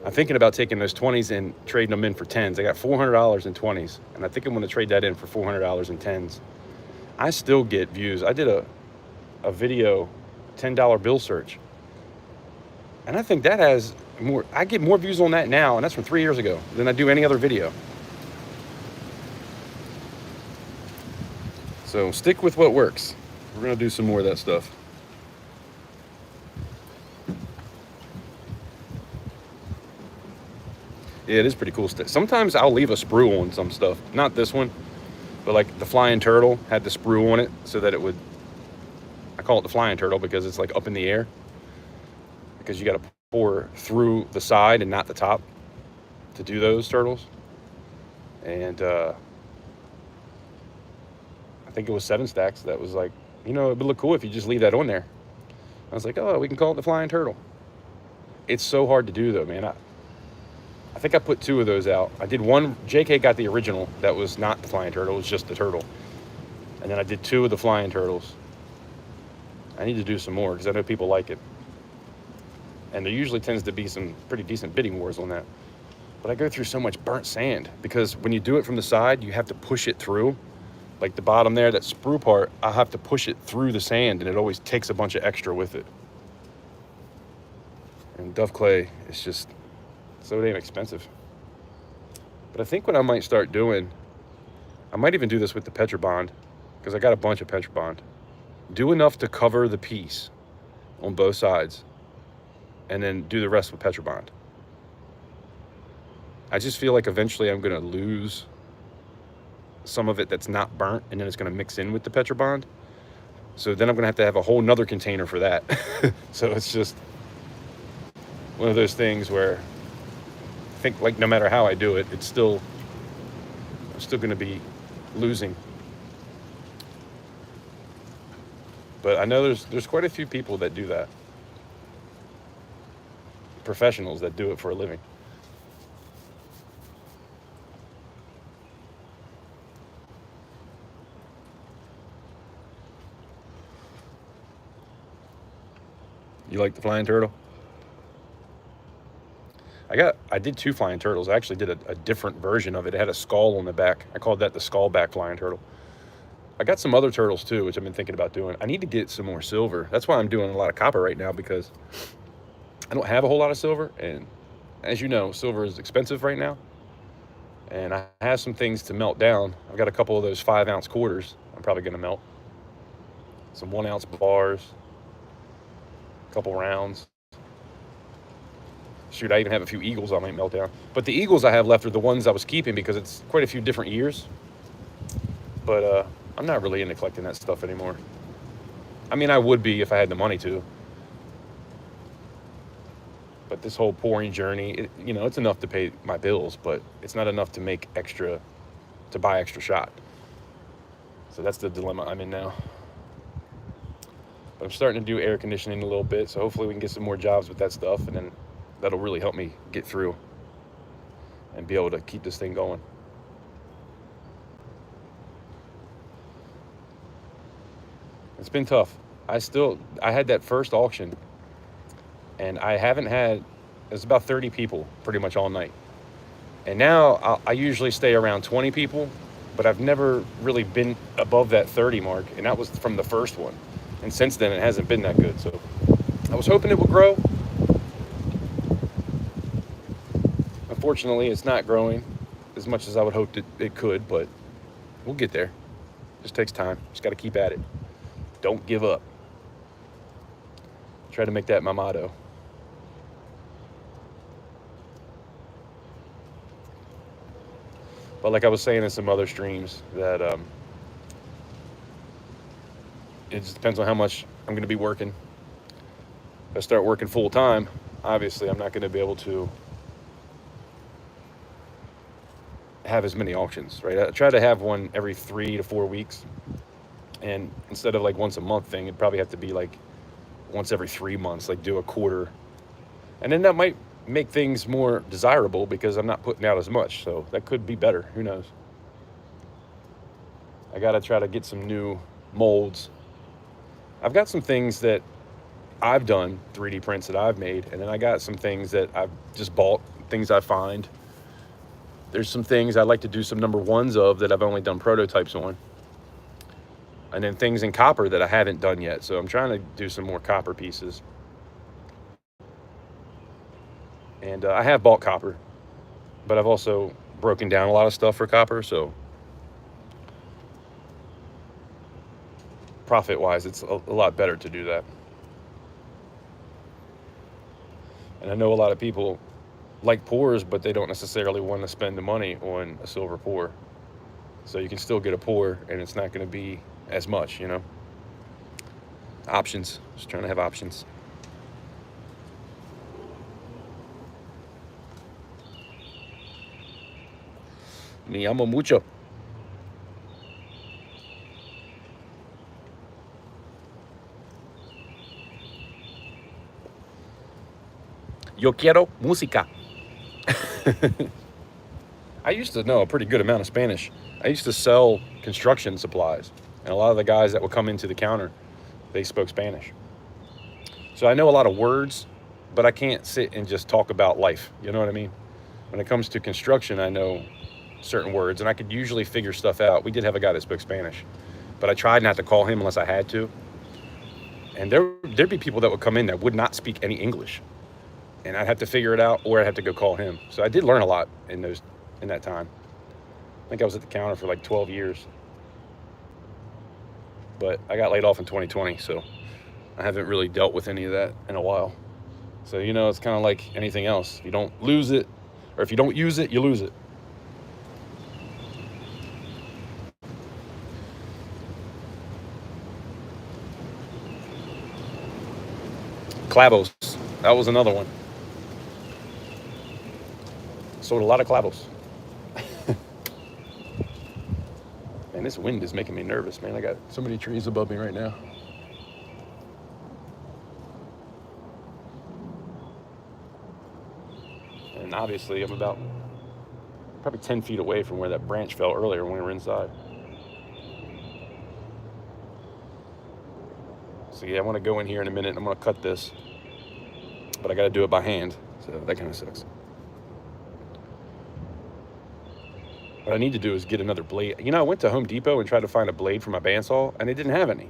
I'm thinking about taking those 20s and trading them in for 10s. I got $400 in 20s, and I think I'm going to trade that in for $400 in 10s. I still get views. I did a video, $10 bill search, and I think that has more. I get more views on that now, and that's from 3 years ago, than I do any other video. So stick with what works. We're going to do some more of that stuff. Yeah, it is pretty cool stuff. Sometimes I'll leave a sprue on some stuff. Not this one, but like the flying turtle had the sprue on it so that it would, I call it the flying turtle because it's like up in the air. Because you got to pour through the side and not the top to do those turtles. And I think it was 7 stacks. That was like, you know, it would look cool if you just leave that on there. I was like, oh, we can call it the flying turtle. It's so hard to do though, man. I think I put 2 of those out. I did one, JK got the original that was not the flying turtle, it was just the turtle. And then I did 2 of the flying turtles. I need to do some more because I know people like it. And there usually tends to be some pretty decent bidding wars on that. But I go through so much burnt sand because when you do it from the side, you have to push it through. Like the bottom there, that sprue part, I have to push it through the sand and it always takes a bunch of extra with it. And Duff Clay is just so damn expensive. But I think what I might start doing, I might even do this with the Petrobond, because I got a bunch of Petrobond. Do enough to cover the piece on both sides, and then do the rest with Petrobond. I just feel like eventually I'm going to lose some of it that's not burnt, and then it's going to mix in with the Petrobond. So then I'm going to have a whole nother container for that. So it's just one of those things where I think, like, no matter how I do it, I'm still going to be losing. But I know there's quite a few people that do that. Professionals that do it for a living. You like the flying turtle? I did 2 flying turtles. I actually did a different version of it. It had a skull on the back. I called that the skull back flying turtle. I got some other turtles too, which I've been thinking about doing. I need to get some more silver. That's why I'm doing a lot of copper right now, because I don't have a whole lot of silver. And as you know, silver is expensive right now. And I have some things to melt down. I've got a couple of those 5-ounce quarters I'm probably going to melt. Some 1-ounce bars. A couple rounds. Shoot, I even have a few eagles I might melt down. But the eagles I have left are the ones I was keeping because it's quite a few different years. But I'm not really into collecting that stuff anymore. I mean, I would be if I had the money to. But this whole pouring journey, it's enough to pay my bills, but it's not enough to buy extra shot. So that's the dilemma I'm in now. But I'm starting to do air conditioning a little bit, so hopefully we can get some more jobs with that stuff, and then that'll really help me get through and be able to keep this thing going. It's been tough. I had that first auction, and I haven't had, it's about 30 people pretty much all night. And now I usually stay around 20 people, but I've never really been above that 30 mark, and that was from the first one. And since then, it hasn't been that good. So I was hoping it would grow. Unfortunately, it's not growing as much as I would hope it could, but we'll get there. Just takes time. Just got to keep at it. Don't give up. Try to make that my motto. But like I was saying in some other streams, that it just depends on how much I'm going to be working. If I start working full time, obviously I'm not going to be able to have as many auctions, right? I try to have one every 3 to 4 weeks. And instead of like once a month thing, it'd probably have to be like once every 3 months, like do a quarter. And then that might make things more desirable because I'm not putting out as much. So that could be better. Who knows? I got to try to get some new molds. I've got some things that I've done, 3D prints that I've made. And then I got some things that I've just bought, things I find. There's some things I'd like to do some number ones of that I've only done prototypes on. And then things in copper that I haven't done yet. So I'm trying to do some more copper pieces. And I have bought copper, but I've also broken down a lot of stuff for copper. So profit-wise, it's a lot better to do that. And I know a lot of people like pours, but they don't necessarily want to spend the money on a silver pour. So you can still get a pour, and it's not going to be as much, Options. Just trying to have options. Me amo mucho. Yo quiero música. I used to know a pretty good amount of Spanish. I used to sell construction supplies, and a lot of the guys that would come into the counter, they spoke Spanish. So I know a lot of words, but I can't sit and just talk about life. You know what I mean? When it comes to construction, I know certain words, and I could usually figure stuff out. We did have a guy that spoke Spanish, but I tried not to call him unless I had to. And there'd be people that would come in that would not speak any English, and I'd have to figure it out, or I'd have to go call him. So I did learn a lot in that time. I think I was at the counter for like 12 years. but I got laid off in 2020, so I haven't really dealt with any of that in a while. So, you know, it's kind of like anything else. If you don't lose it, or if you don't use it, you lose it. Clavos. That was another one. Sold a lot of clavos. Man, this wind is making me nervous, man. I got so many trees above me right now. And obviously, I'm about probably 10 feet away from where that branch fell earlier when we were inside. So yeah, I want to go in here in a minute and I'm going to cut this. But I got to do it by hand, so that kind of sucks. What I need to do is get another blade. You know, I went to Home Depot and tried to find a blade for my bandsaw, and they didn't have any.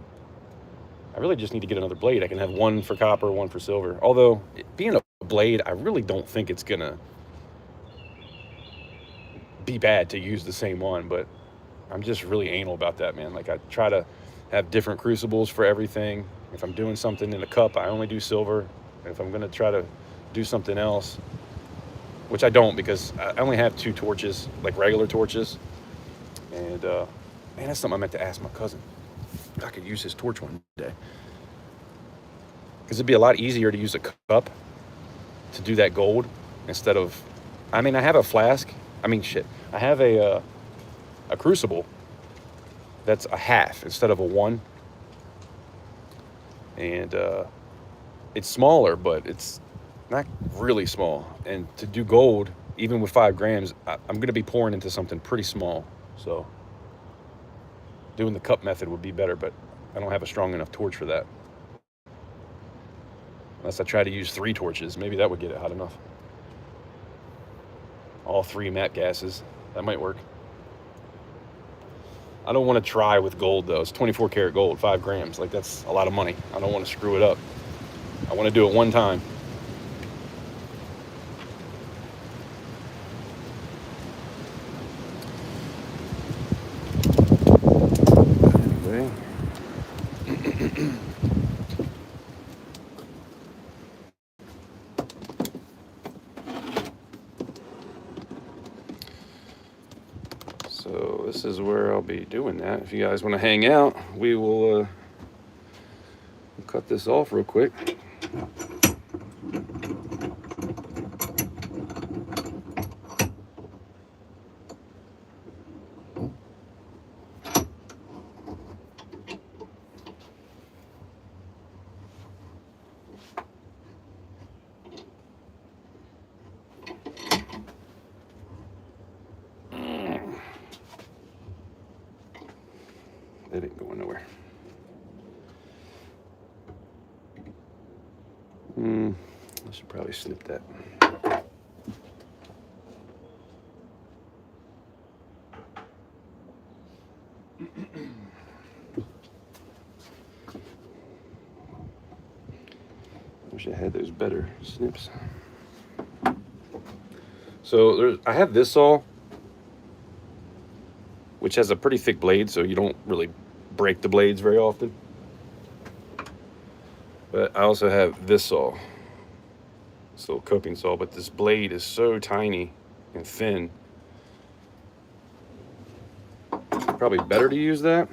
I really just need to get another blade. I can have one for copper, one for silver. Although, being a blade, I really don't think it's going to be bad to use the same one, but I'm just really anal about that, man. Like, I try to have different crucibles for everything. If I'm doing something in a cup, I only do silver. If I'm going to try to do something else, which I don't because I only have 2 torches, like regular torches. And, man, that's something I meant to ask my cousin. If I could use his torch one day. Because it'd be a lot easier to use a cup to do that gold instead of... I mean, I have a flask. I have a crucible that's a half instead of a 1. And it's smaller, but it's not really small. And to do gold, even with 5 grams, I'm going to be pouring into something pretty small. So doing the cup method would be better, but I don't have a strong enough torch for that. Unless I try to use 3 torches, maybe that would get it hot enough. All 3 matte gases, that might work. I don't want to try with gold though. It's 24 karat gold, 5 grams. Like, that's a lot of money. I don't want to screw it up. I want to do it one time. Anyway. So this is where I'll be doing that. If you guys want to hang out, we will cut this off real quick. That ain't going nowhere. I should probably snip that. Wish I had those better snips. So I have this saw, which has a pretty thick blade, so you don't really break the blades very often. But I also have this saw, this little coping saw, but this blade is so tiny and thin. Probably better to use that.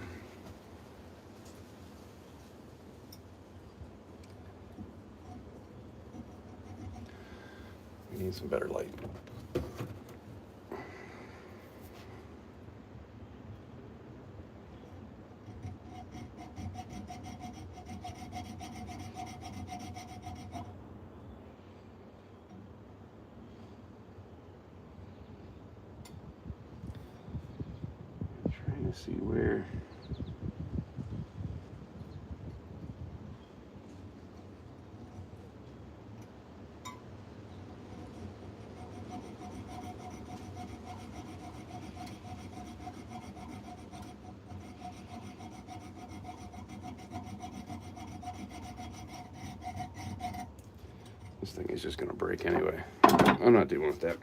We need some better light. See where this thing is just gonna break anyway. I'm not dealing with that.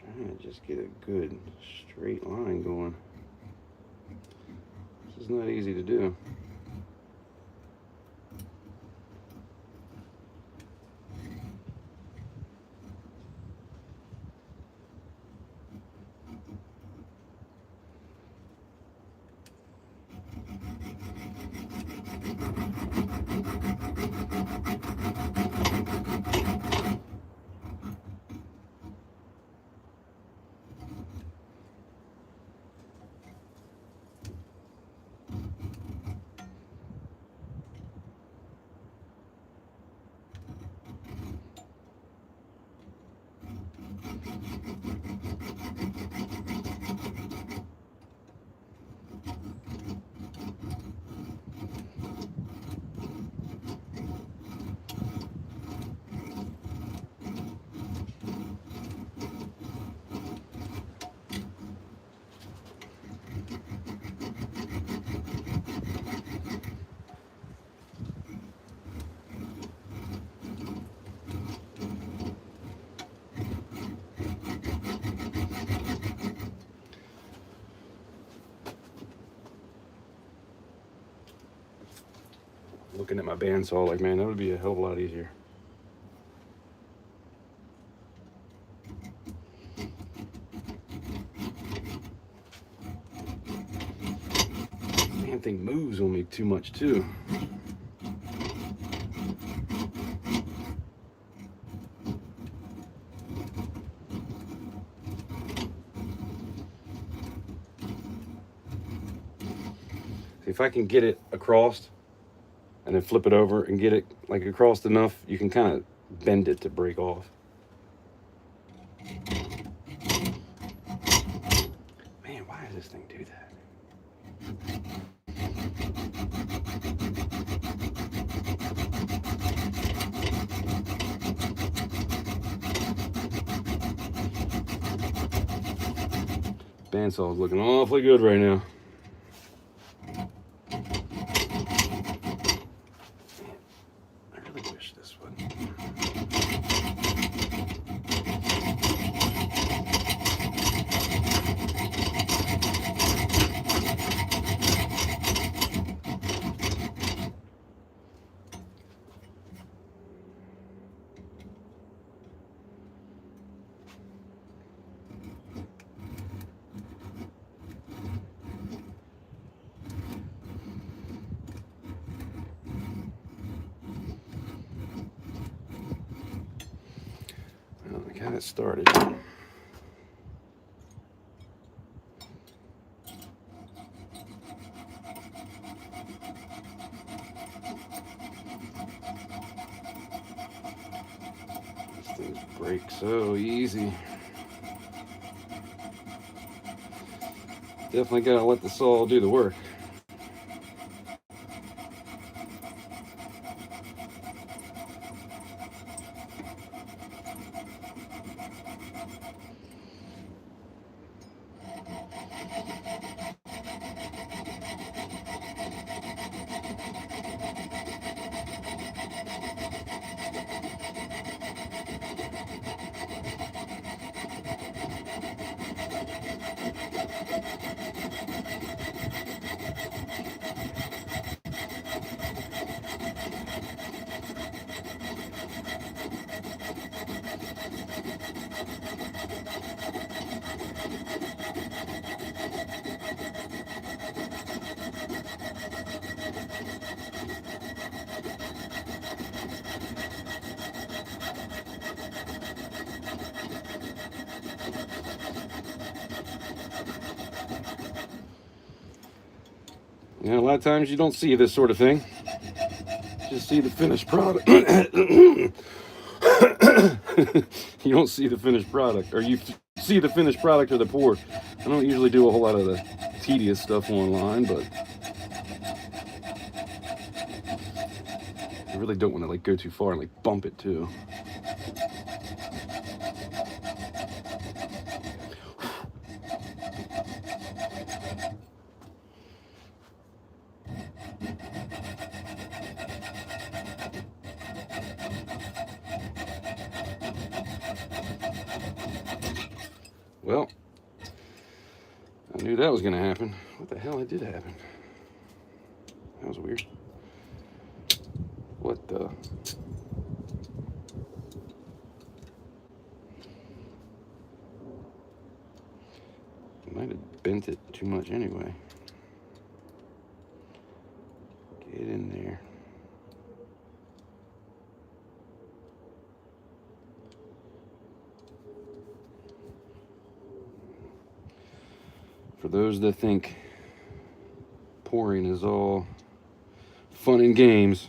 Trying to just get a good straight line going. This is not easy to do. Looking at my bandsaw like, man, that would be a hell of a lot easier. Damn thing moves on me too much too. If I can get it across and then flip it over and get it like across enough, you can kind of bend it to break off. Man, why does this thing do that? Bandsaw's looking awfully good right now. Got it started. These things break so easy. Definitely gotta let the saw do the work. You know, a lot of times you don't see this sort of thing. You just see the finished product. You don't see the finished product, or you see the finished product or the pour. I don't usually do a whole lot of the tedious stuff online, but I really don't want to like go too far and like bump it too. Well, I knew that was going to happen. What the hell did happen? That was weird. What the? Might have bent it too much anyway. Get in there. For those that think pouring is all fun and games,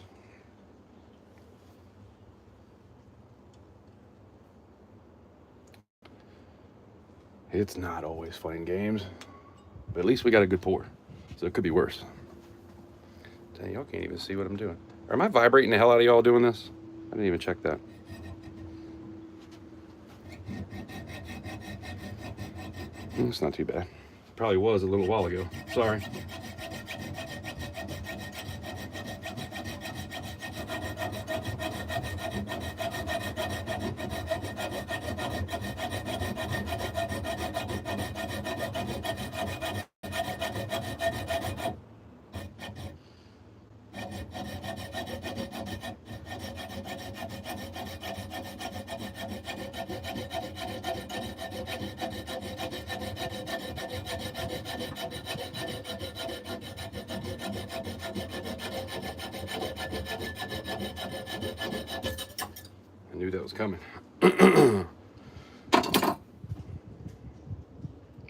it's not always fun and games. But at least we got a good pour, so it could be worse. Dang, y'all can't even see what I'm doing. Am I vibrating the hell out of y'all doing this? I didn't even check that. It's not too bad. Probably was a little while ago. Sorry. I knew that was coming.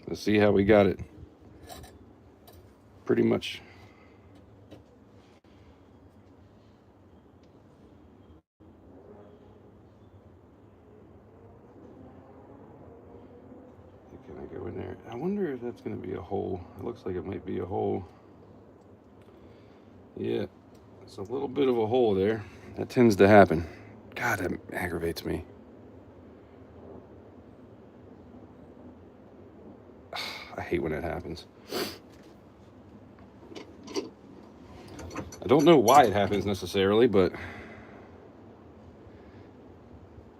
Let's see how we got it. Pretty much. Can I go in there? I wonder if that's going to be a hole. It looks like it might be a hole. Yeah, it's a little bit of a hole there. That tends to happen. God, that aggravates me. I hate when it happens. I don't know why it happens necessarily, but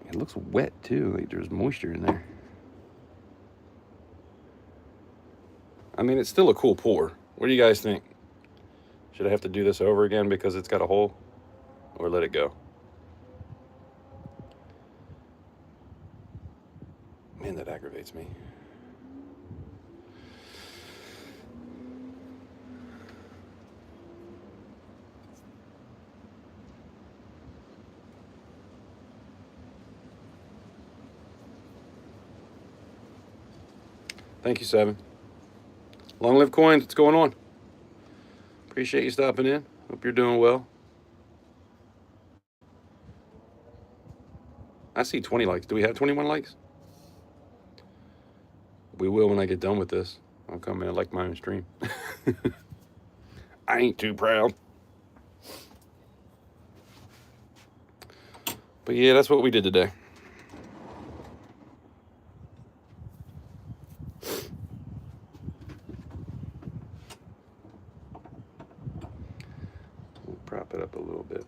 it looks wet too. Like there's moisture in there. I mean, it's still a cool pour. What do you guys think? Should I have to do this over again because it's got a hole? Or let it go? Man, that aggravates me. Thank you, Seven. Long live coins. What's going on? Appreciate you stopping in. Hope you're doing well. I see 20 likes. Do we have 21 likes? We will when I get done with this. I'll come in and like my own stream. I ain't too proud. But yeah, that's what we did today. We'll prop it up a little bit.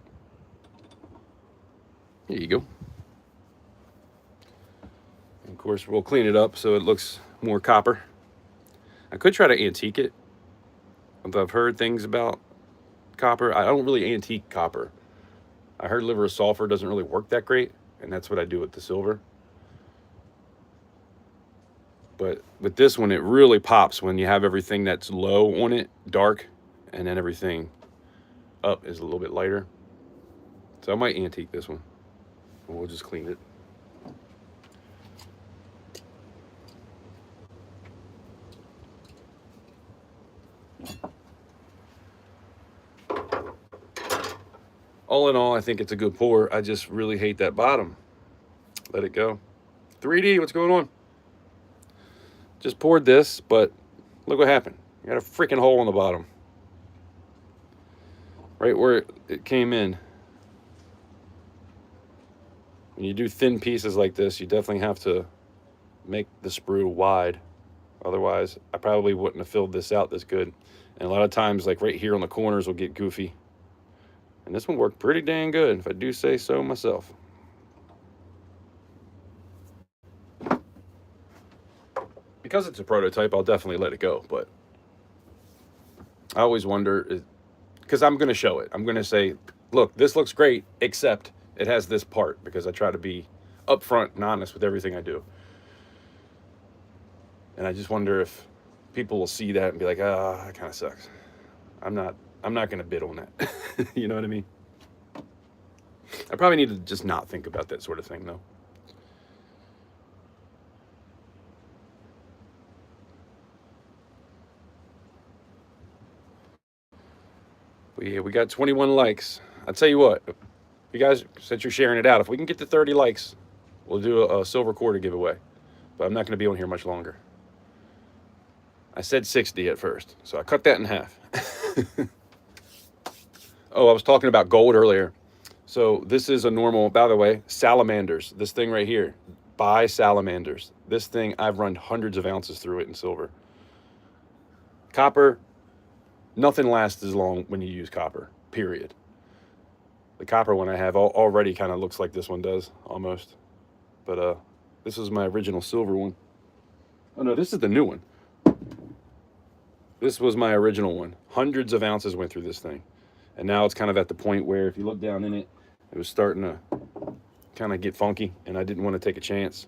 There you go. And of course, we'll clean it up so it looks more copper. I could try to antique it. I've heard things about copper. I don't really antique copper. I heard liver of sulfur doesn't really work that great, and that's what I do with the silver. But with this one, it really pops when you have everything that's low on it, dark, and then everything up is a little bit lighter. So I might antique this one. We'll just clean it. All in all, I think it's a good pour. I just really hate that bottom. Let it go. 3D, what's going on? Just poured this, but look what happened. You got a freaking hole in the bottom. Right where it came in. When you do thin pieces like this, you definitely have to make the sprue wide. Otherwise, I probably wouldn't have filled this out this good. And a lot of times, like right here on the corners will get goofy. And this one worked pretty dang good, if I do say so myself. because it's a prototype, I'll definitely let it go. But I always wonder, because I'm going to show it. I'm going to say, look, this looks great, except it has this part, because I try to be upfront and honest with everything I do. And I just wonder if people will see that and be like, ah, that kind of sucks. I'm not going to bid on that. You know what I mean? I probably need to just not think about that sort of thing, though. We got 21 likes. I'll tell you what, you guys, since you're sharing it out, if we can get to 30 likes, we'll do a silver quarter giveaway. But I'm not going to be on here much longer. I said 60 at first, so I cut that in half. Oh, I was talking about gold earlier. So this is a normal, by the way, salamanders. This thing right here, buy salamanders. This thing, I've run hundreds of ounces through it in silver. Copper, nothing lasts as long when you use copper, period. The copper one I have already kind of looks like this one does, almost. But this is my original silver one. Oh no, this is the new one. This was my original one. Hundreds of ounces went through this thing. And now it's kind of at the point where if you look down in it, it was starting to kind of get funky, and I didn't want to take a chance.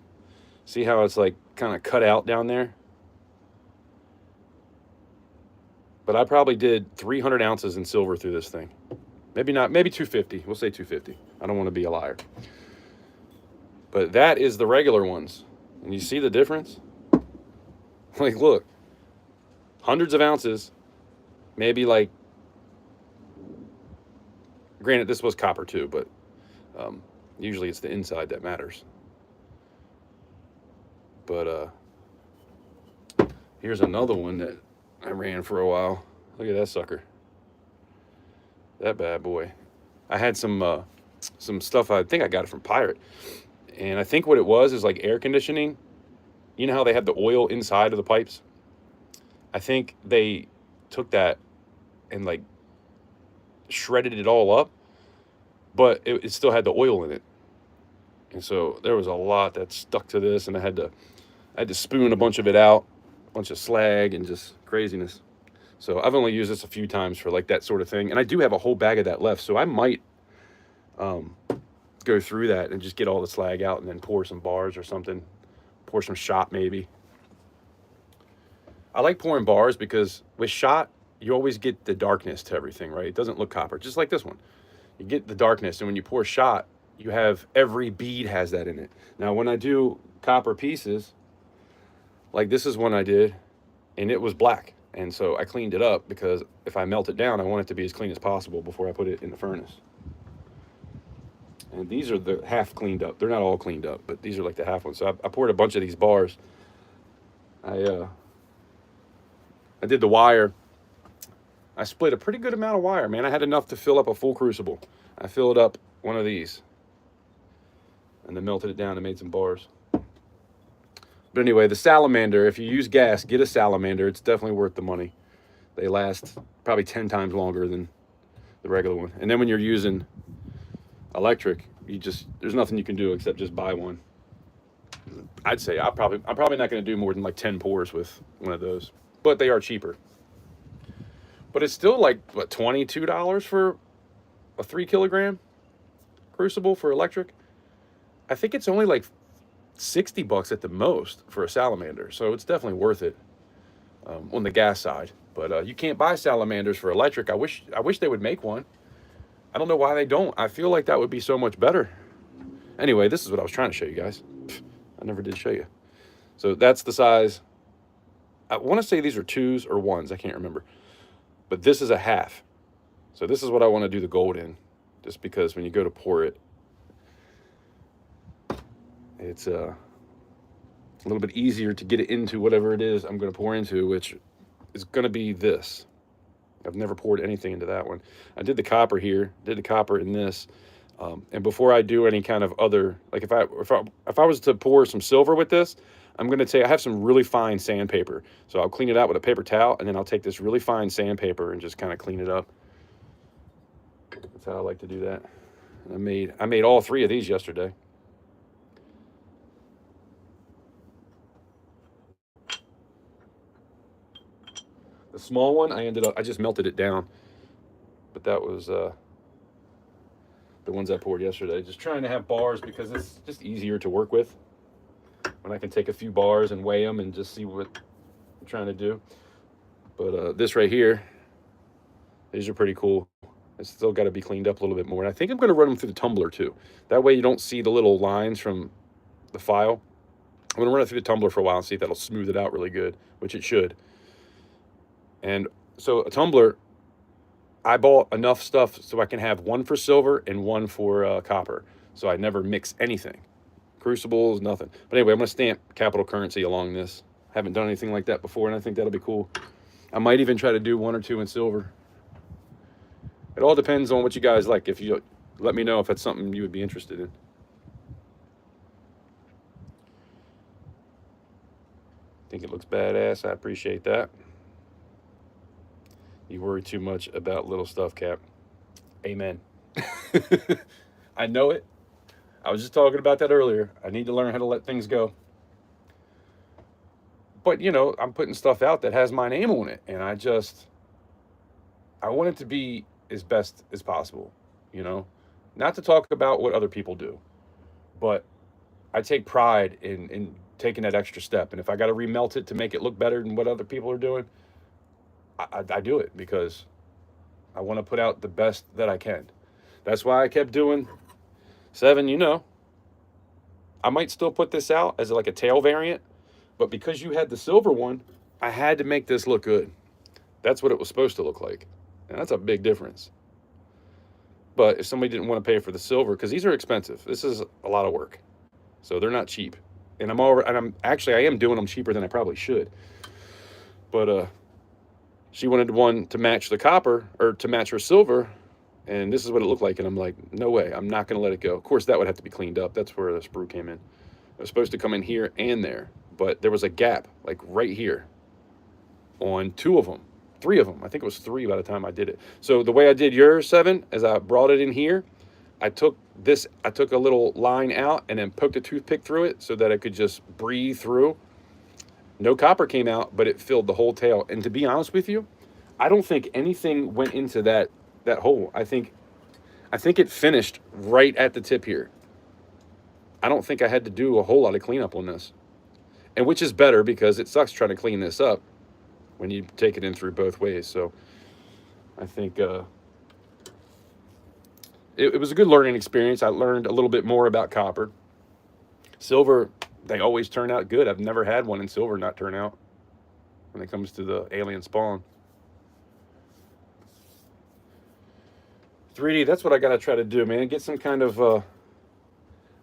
See how it's like kind of cut out down there? But I probably did 300 ounces in silver through this thing. Maybe not, maybe 250. We'll say 250. I don't want to be a liar. But that is the regular ones. And you see the difference? Like, look. Hundreds of ounces. Maybe like, granted, this was copper too, but usually it's the inside that matters. But here's another one that I ran for a while. Look at that sucker. That bad boy. I had some stuff, I think I got it from Pirate. And I think what it was is like air conditioning. You know how they have the oil inside of the pipes? I think they took that and like shredded it all up, but it still had the oil in it. And so there was a lot that stuck to this, and I had to spoon a bunch of it out, a bunch of slag and just craziness. So I've only used this a few times for like that sort of thing. And I do have a whole bag of that left. So I might go through that and just get all the slag out and then pour some bars or something, pour some shot maybe. I like pouring bars because with shot, you always get the darkness to everything, right? It doesn't look copper, just like this one. You get the darkness, and when you pour shot, you have every bead has that in it. Now, when I do copper pieces, like this is one I did, and it was black. And so I cleaned it up because if I melt it down, I want it to be as clean as possible before I put it in the furnace. And these are the half cleaned up. They're not all cleaned up, but these are like the half ones. So I poured a bunch of these bars. I did the wire. I split a pretty good amount of wire, man. I had enough to fill up a full crucible. I filled up one of these and then melted it down and made some bars. But anyway, the salamander, if you use gas, get a salamander. It's definitely worth the money. They last probably 10 times longer than the regular one. And then when you're using electric, there's nothing you can do except just buy one. I'd say I'm probably not going to do more than like 10 pours with one of those, but they are cheaper. But it's still like, what, $22 for a 3 kilogram crucible for electric? I think it's only like $60 at the most for a salamander. So it's definitely worth it on the gas side. But you can't buy salamanders for electric. I wish they would make one. I don't know why they don't. I feel like that would be so much better. Anyway, this is what I was trying to show you guys. I never did show you. So that's the size. I want to say these are 2s or 1s. I can't remember. But this is a half. So this is what I want to do the gold in. Just because when you go to pour it, it's a little bit easier to get it into whatever it is I'm going to pour into, which is going to be this. I've never poured anything into that one. I did the copper here, did the copper in this. And before I do any kind of other, like if I was to pour some silver with this, I'm going to say I have some really fine sandpaper. So I'll clean it out with a paper towel, and then I'll take this really fine sandpaper and just kind of clean it up. That's how I like to do that. And I made all 3 of these yesterday. The small one, I just melted it down. But that was the ones I poured yesterday. Just trying to have bars because it's just easier to work with. When I can take a few bars and weigh them and just see what I'm trying to do. But this right here, these are pretty cool. It's still got to be cleaned up a little bit more. And I think I'm going to run them through the tumbler too. That way you don't see the little lines from the file. I'm going to run it through the tumbler for a while and see if that'll smooth it out really good, which it should. And so a tumbler, I bought enough stuff so I can have one for silver and one for copper. So I never mix anything. Crucibles, nothing. But anyway, I'm going to stamp capital currency along this. Haven't done anything like that before, and I think that'll be cool. I might even try to do one or two in silver. It all depends on what you guys like. If you let me know if that's something you would be interested in. I think it looks badass. I appreciate that. You worry too much about little stuff, Cap. Amen. I know it. I was just talking about that earlier. I need to learn how to let things go. But, you know, I'm putting stuff out that has my name on it. And I want it to be as best as possible, you know? Not to talk about what other people do. But I take pride in taking that extra step. And if I got to remelt it to make it look better than what other people are doing, I do it because I want to put out the best that I can. That's why I kept doing 7, you know. I might still put this out as like a tail variant, but because you had the silver one, I had to make this look good. That's what it was supposed to look like. And that's a big difference. But if somebody didn't want to pay for the silver, because these are expensive, this is a lot of work. So they're not cheap. And I am doing them cheaper than I probably should. But she wanted one to match the copper, or to match her silver, and this is what it looked like. And I'm like, no way, I'm not going to let it go. Of course, that would have to be cleaned up. That's where the sprue came in. It was supposed to come in here and there, but there was a gap, like right here, on 2 of them. 3 of them. I think it was 3 by the time I did it. So the way I did your 7, is I brought it in here. I took a little line out and then poked a toothpick through it so that I could just breathe through. No copper came out, but it filled the whole tail. And to be honest with you, I don't think anything went into that hole. I think it finished right at the tip here. I don't think I had to do a whole lot of cleanup on this. And which is better because it sucks trying to clean this up when you take it in through both ways. So I think it was a good learning experience. I learned a little bit more about copper. Silver, they always turn out good. I've never had one in silver not turn out when it comes to the alien spawn. 3D, that's what I got to try to do, man. Get some kind of,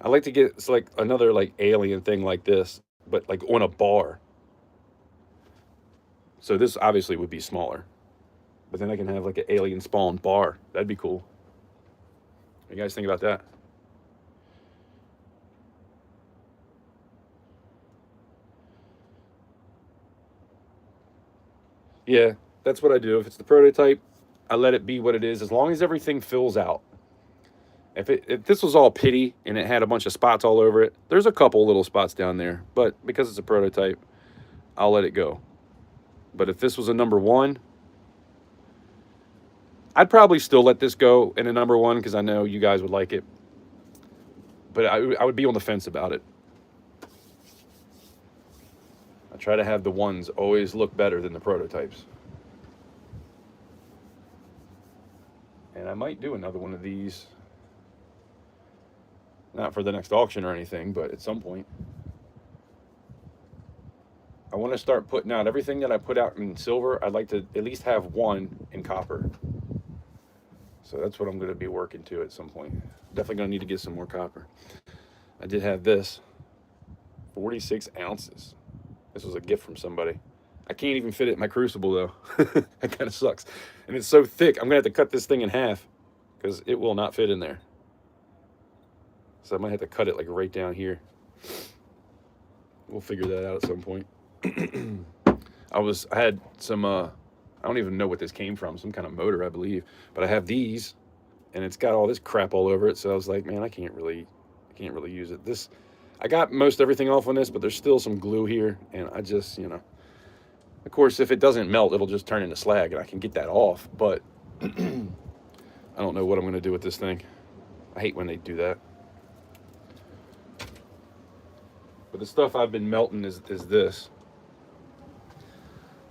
I like to get, it's like another like alien thing like this, but like on a bar. So this obviously would be smaller, but then I can have like an alien spawn bar. That'd be cool. What do you guys think about that? Yeah, that's what I do. If it's the prototype, I let it be what it is, as long as everything fills out. If this was all pitty and it had a bunch of spots all over it, there's a couple little spots down there, but because it's a prototype, I'll let it go. But if this was a number 1, I'd probably still let this go in a number 1 because I know you guys would like it. But I would be on the fence about it. I try to have the ones always look better than the prototypes. And I might do another one of these. Not for the next auction or anything, but at some point. I want to start putting out everything that I put out in silver. I'd like to at least have one in copper. So that's what I'm going to be working to at some point. Definitely going to need to get some more copper. I did have this. 46 ounces. This was a gift from somebody. I can't even fit it in my crucible though. That kind of sucks. And it's so thick, I'm going to have to cut this thing in half because it will not fit in there. So I might have to cut it like right down here. We'll figure that out at some point. I had some, I don't even know what this came from, some kind of motor, I believe. But I have these, and it's got all this crap all over it. So I was like, man, I can't really use it. I got most everything off on this, but there's still some glue here, and I just, Of course, if it doesn't melt, it'll just turn into slag, and I can get that off, but I don't know what I'm going to do with this thing. I hate when they do that. But the stuff I've been melting is this.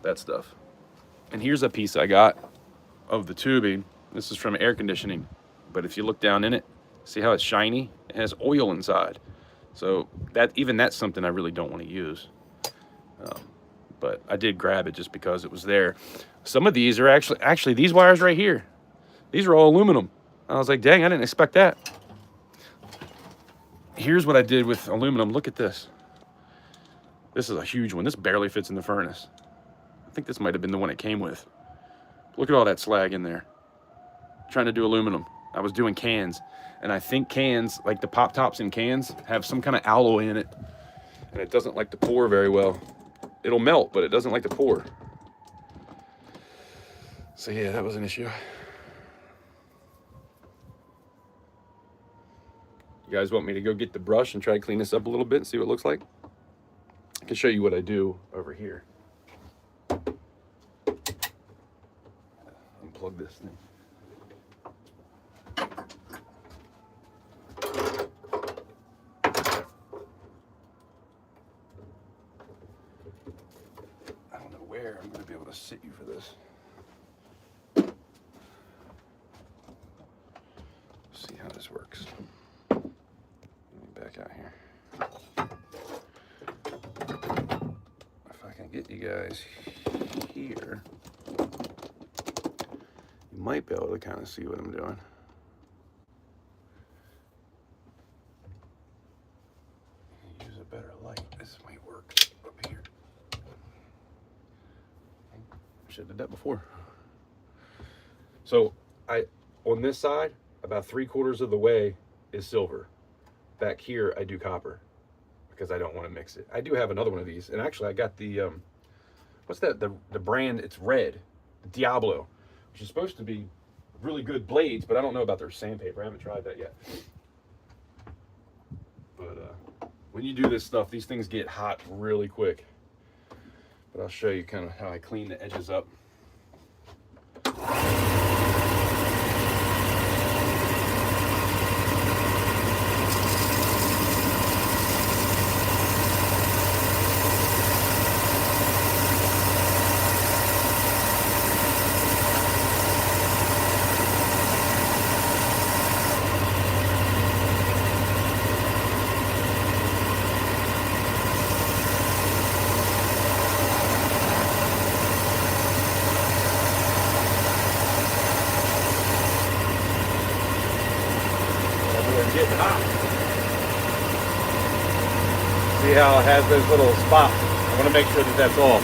That stuff. And here's a piece I got of the tubing. This is from air conditioning. But if you look down in it, see how it's shiny? It has oil inside. So that's something I really don't want to use. But I did grab it just because it was there. Some of these are actually these wires right here. These are all aluminum. I was like, dang, I didn't expect that. Here's what I did with aluminum. Look at this. This is a huge one. This barely fits in the furnace. I think this might have been the one it came with. Look at all that slag in there. Trying to do aluminum. I was doing cans. And I think cans, like the pop tops in cans, have some kind of alloy in it. And it doesn't like to pour very well. It'll melt, but it doesn't like to pour. So yeah, that was an issue. You guys want me to go get the brush and try to clean this up a little bit and see what it looks like? I can show you what I do over here. Unplug this thing. I don't know where I'm going to be able to sit you for this. See how this works. Let me back out here. If I can get you guys here, you might be able to kind of see what I'm doing. Use a better light. This might work up here. Should have did that before. So on this side, about 3/4 of the way is silver. Back here, I do copper because I don't want to mix it. I do have another one of these, and actually I got the what's that? The brand? It's red, Diablo, which is supposed to be really good blades, but I don't know about their sandpaper. I haven't tried that yet. But when you do this stuff, these things get hot really quick. But I'll show you kind of how I clean the edges up. Getting hot. See how it has those little spots? I want to make sure that that's all.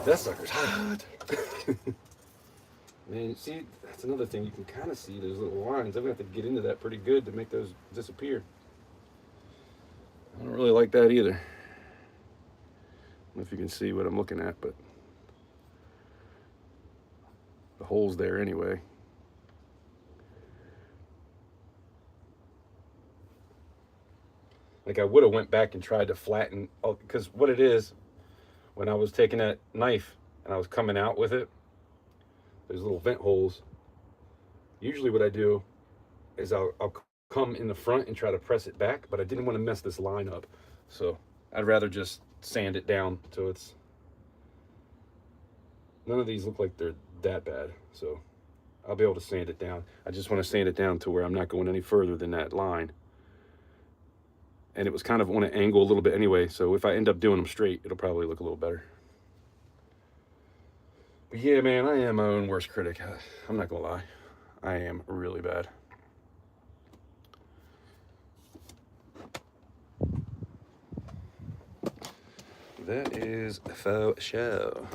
That sucker's hot. Man, see, that's another thing. You can kind of see those little lines. I'm going to have to get into that pretty good to make those disappear. I don't really like that either. I don't know if you can see what I'm looking at, but the hole's there anyway. Like I would have went back and tried to flatten, because what it is, when I was taking that knife and I was coming out with it, there's little vent holes. Usually what I do is I'll come in the front and try to press it back, but I didn't want to mess this line up. So I'd rather just sand it down so it's, none of these look like they're that bad. So I'll be able to sand it down. I just want to sand it down to where I'm not going any further than that line. And it was kind of on an angle a little bit anyway, so if I end up doing them straight, it'll probably look a little better. Yeah, man, I am my own worst critic. I'm not gonna lie. I am really bad. That is faux show.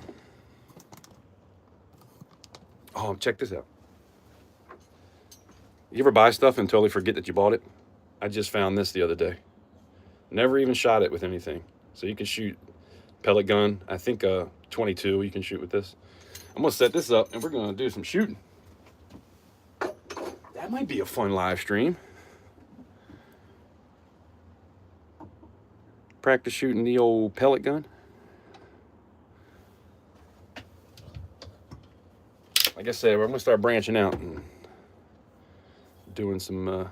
Oh, check this out. You ever buy stuff and totally forget that you bought it? I just found this the other day. Never even shot it with anything. So you can shoot pellet gun. I think 22 you can shoot with this. I'm gonna set this up and we're gonna do some shooting. That might be a fun live stream. Practice shooting the old pellet gun. Like I said, we're gonna start branching out and doing some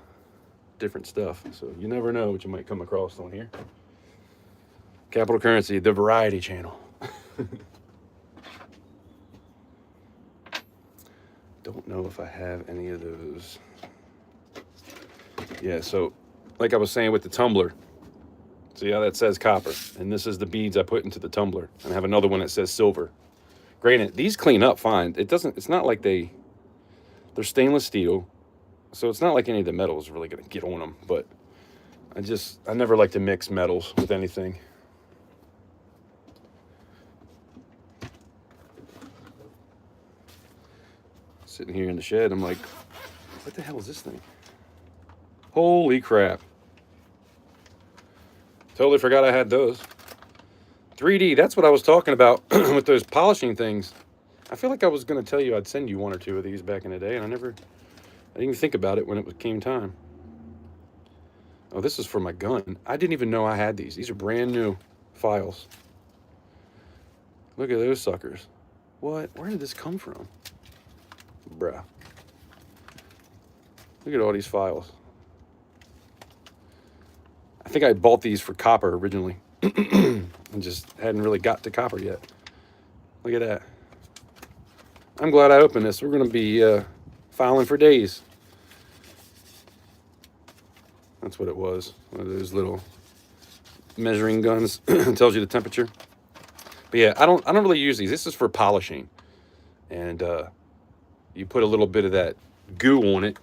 different stuff. So you never know what you might come across on here. Capital Currency, the variety channel. Don't know if I have any of those. Yeah, so like I was saying with the tumbler, see how that says copper? And this is the beads I put into the tumbler. And I have another one that says silver. Granted, these clean up fine. It's not like they're stainless steel. So it's not like any of the metal is really gonna get on them, but I never like to mix metals with anything. Sitting here in the shed, I'm like, what the hell is this thing? Holy crap. Totally forgot I had those. 3D, that's what I was talking about with those polishing things. I feel like I was going to tell you I'd send you one or two of these back in the day, and I didn't even think about it when it came time. Oh, this is for my gun. I didn't even know I had these. These are brand new files. Look at those suckers. What? Where did this come from? Bruh. Look at all these files. I think I bought these for copper originally and just hadn't really got to copper yet. Look at that. I'm glad I opened this. We're going to be filing for days. That's what it was. One of those little measuring guns. Tells you the temperature. But yeah, I don't really use these. This is for polishing. And you put a little bit of that goo on it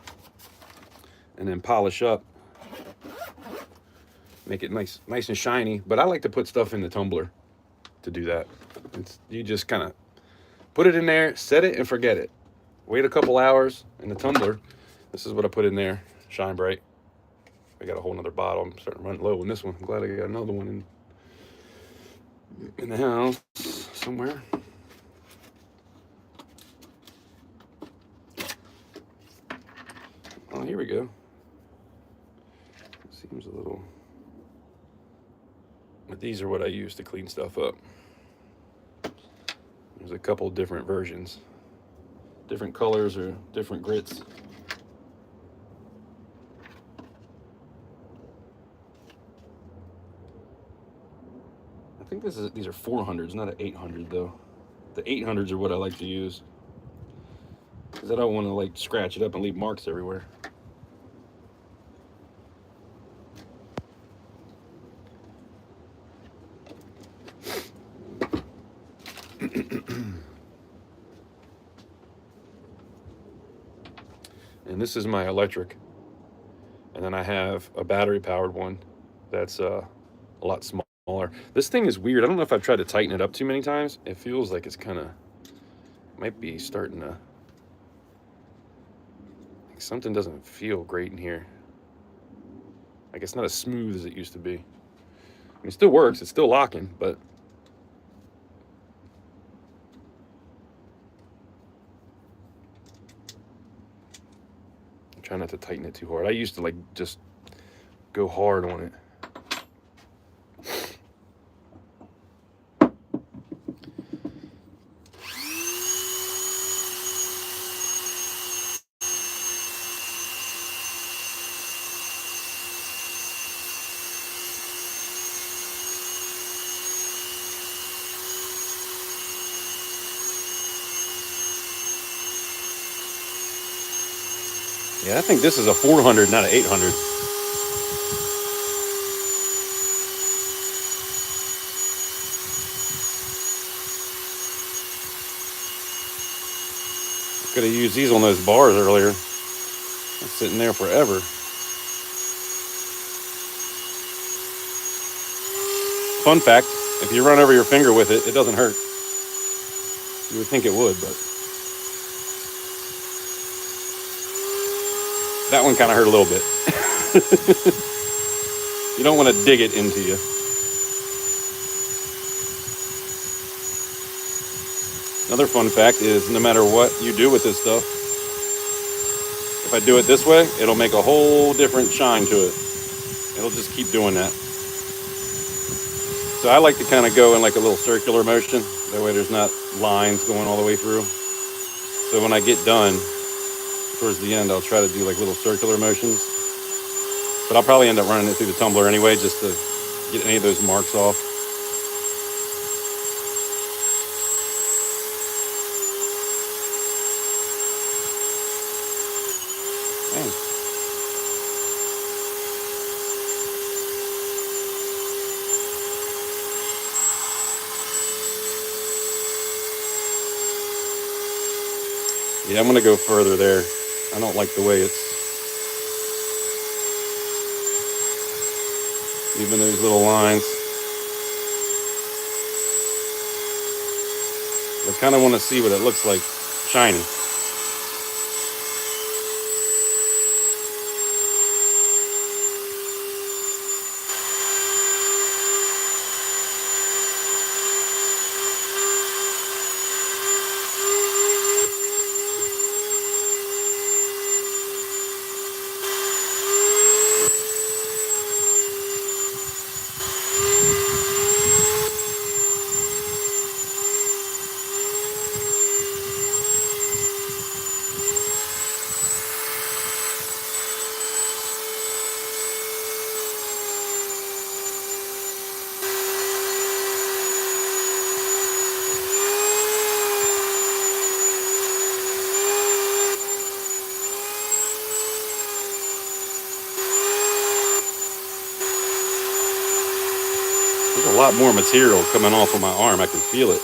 and then polish up. Make it nice and shiny. But I like to put stuff in the tumbler to do that. You just kind of put it in there, set it, and forget it. Wait a couple hours in the tumbler. This is what I put in there. Shine bright. I got a whole nother bottle. I'm starting to run low on this one. I'm glad I got another one in the house somewhere. Oh, here we go. Seems a little... But these are what I use to clean stuff up. There's a couple different versions. Different colors or different grits. I think these are 400s, not an 800 though. The 800s are what I like to use. Because I don't want to like scratch it up and leave marks everywhere. And this is my electric. And then I have a battery powered one that's a lot smaller. This thing is weird. I don't know if I've tried to tighten it up too many times. It feels like it's kind of, might be starting to, like something doesn't feel great in here. Like it's not as smooth as it used to be. I mean, it still works. It's still locking, but try not to tighten it too hard. I used to like just go hard on it. Yeah, I think this is a 400, not an 800. Could have used these on those bars earlier. It's sitting there forever. Fun fact, if you run over your finger with it, it doesn't hurt. You would think it would, but that one kind of hurt a little bit. You don't want to dig it into you. Another fun fact is no matter what you do with this stuff, if I do it this way, it'll make a whole different shine to it. It'll just keep doing that. So I like to kind of go in like a little circular motion. That way there's not lines going all the way through. So when I get done, towards the end, I'll try to do like little circular motions. But I'll probably end up running it through the tumbler anyway, just to get any of those marks off. Man. Yeah, I'm going to go further there. I don't like the way it's even those little lines. I kind of want to see what it looks like shiny. There's a lot more material coming off of my arm. I can feel it.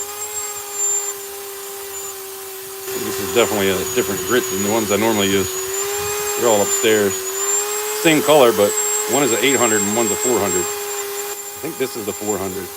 This is definitely a different grit than the ones I normally use. They're all upstairs. Same color, but one is an 800 and one's a 400. I think this is the 400.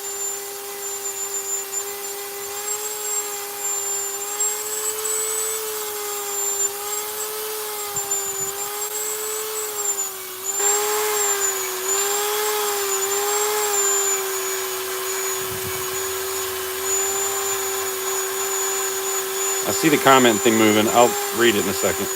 I see the comment thing moving. I'll read it in a second.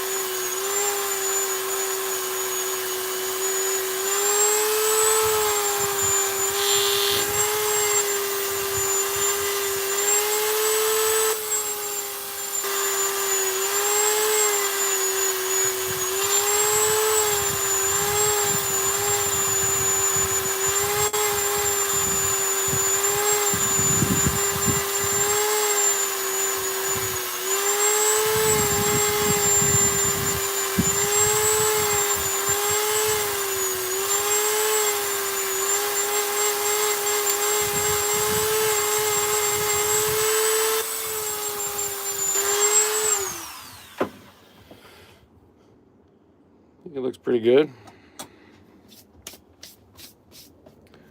It looks pretty good.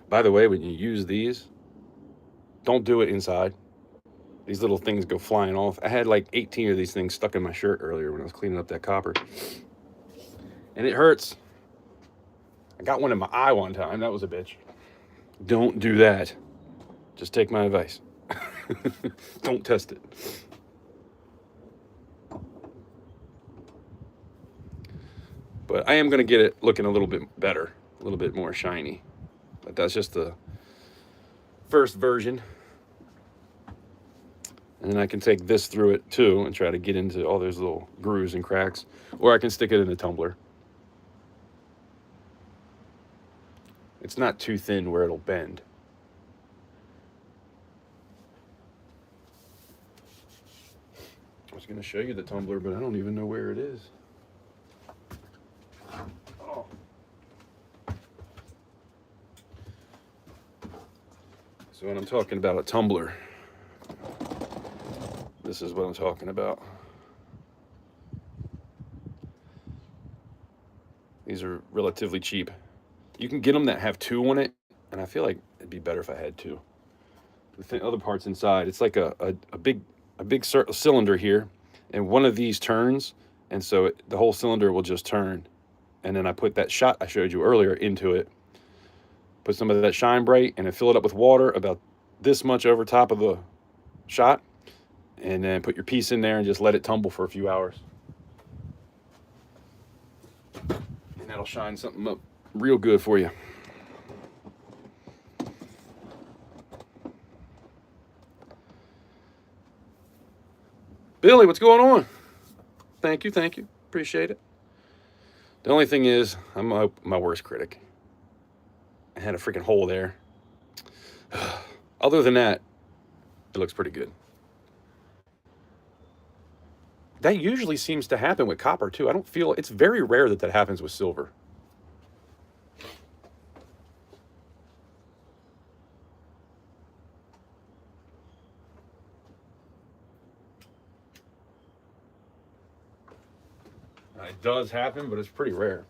By the way, when you use these, don't do it inside. These little things go flying off. I had like 18 of these things stuck in my shirt earlier when I was cleaning up that copper. And it hurts. I got one in my eye one time. That was a bitch. Don't do that. Just take my advice. Don't test it. But I am going to get it looking a little bit better, a little bit more shiny. But that's just the first version. And then I can take this through it too and try to get into all those little grooves and cracks. Or I can stick it in a tumbler. It's not too thin where it'll bend. I was going to show you the tumbler, but I don't even know where it is. Oh. So when I'm talking about a tumbler, this is what I'm talking about. These are relatively cheap. You can get them that have 2 on it, and I feel like it'd be better if I had 2. The other parts inside, it's like a big cylinder here, and one of these turns, and so the whole cylinder will just turn. And then I put that shot I showed you earlier into it, put some of that Shine Bright, and then fill it up with water about this much over top of the shot, and then put your piece in there and just let it tumble for a few hours. And that'll shine something up real good for you. Billy, what's going on? Thank you. Appreciate it. The only thing is, I'm my worst critic. I had a freaking hole there. Other than that, it looks pretty good. That usually seems to happen with copper too. I don't feel, it's very rare that happens with silver. It does happen, but it's pretty rare.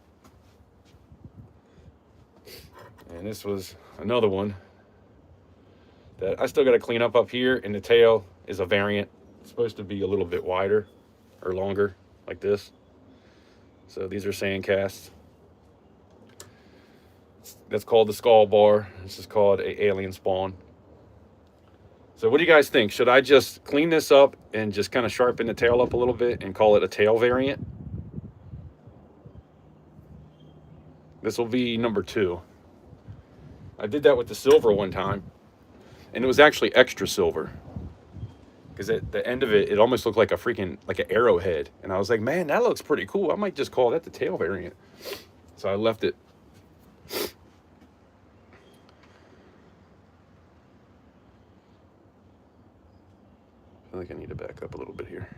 And this was another one that I still got to clean up here, and the tail is a variant. It's supposed to be a little bit wider or longer, like this. So these are sand casts. That's called the skull bar. This is called a alien spawn. So what do you guys think? Should I just clean this up and just kind of sharpen the tail up a little bit and call it a tail variant? This will be number 2. I did that with the silver one time, and it was actually extra silver, because at the end of it, it almost looked like an arrowhead. And I was like, man, that looks pretty cool. I might just call that the tail variant. So I left it. I feel like I need to back up a little bit here.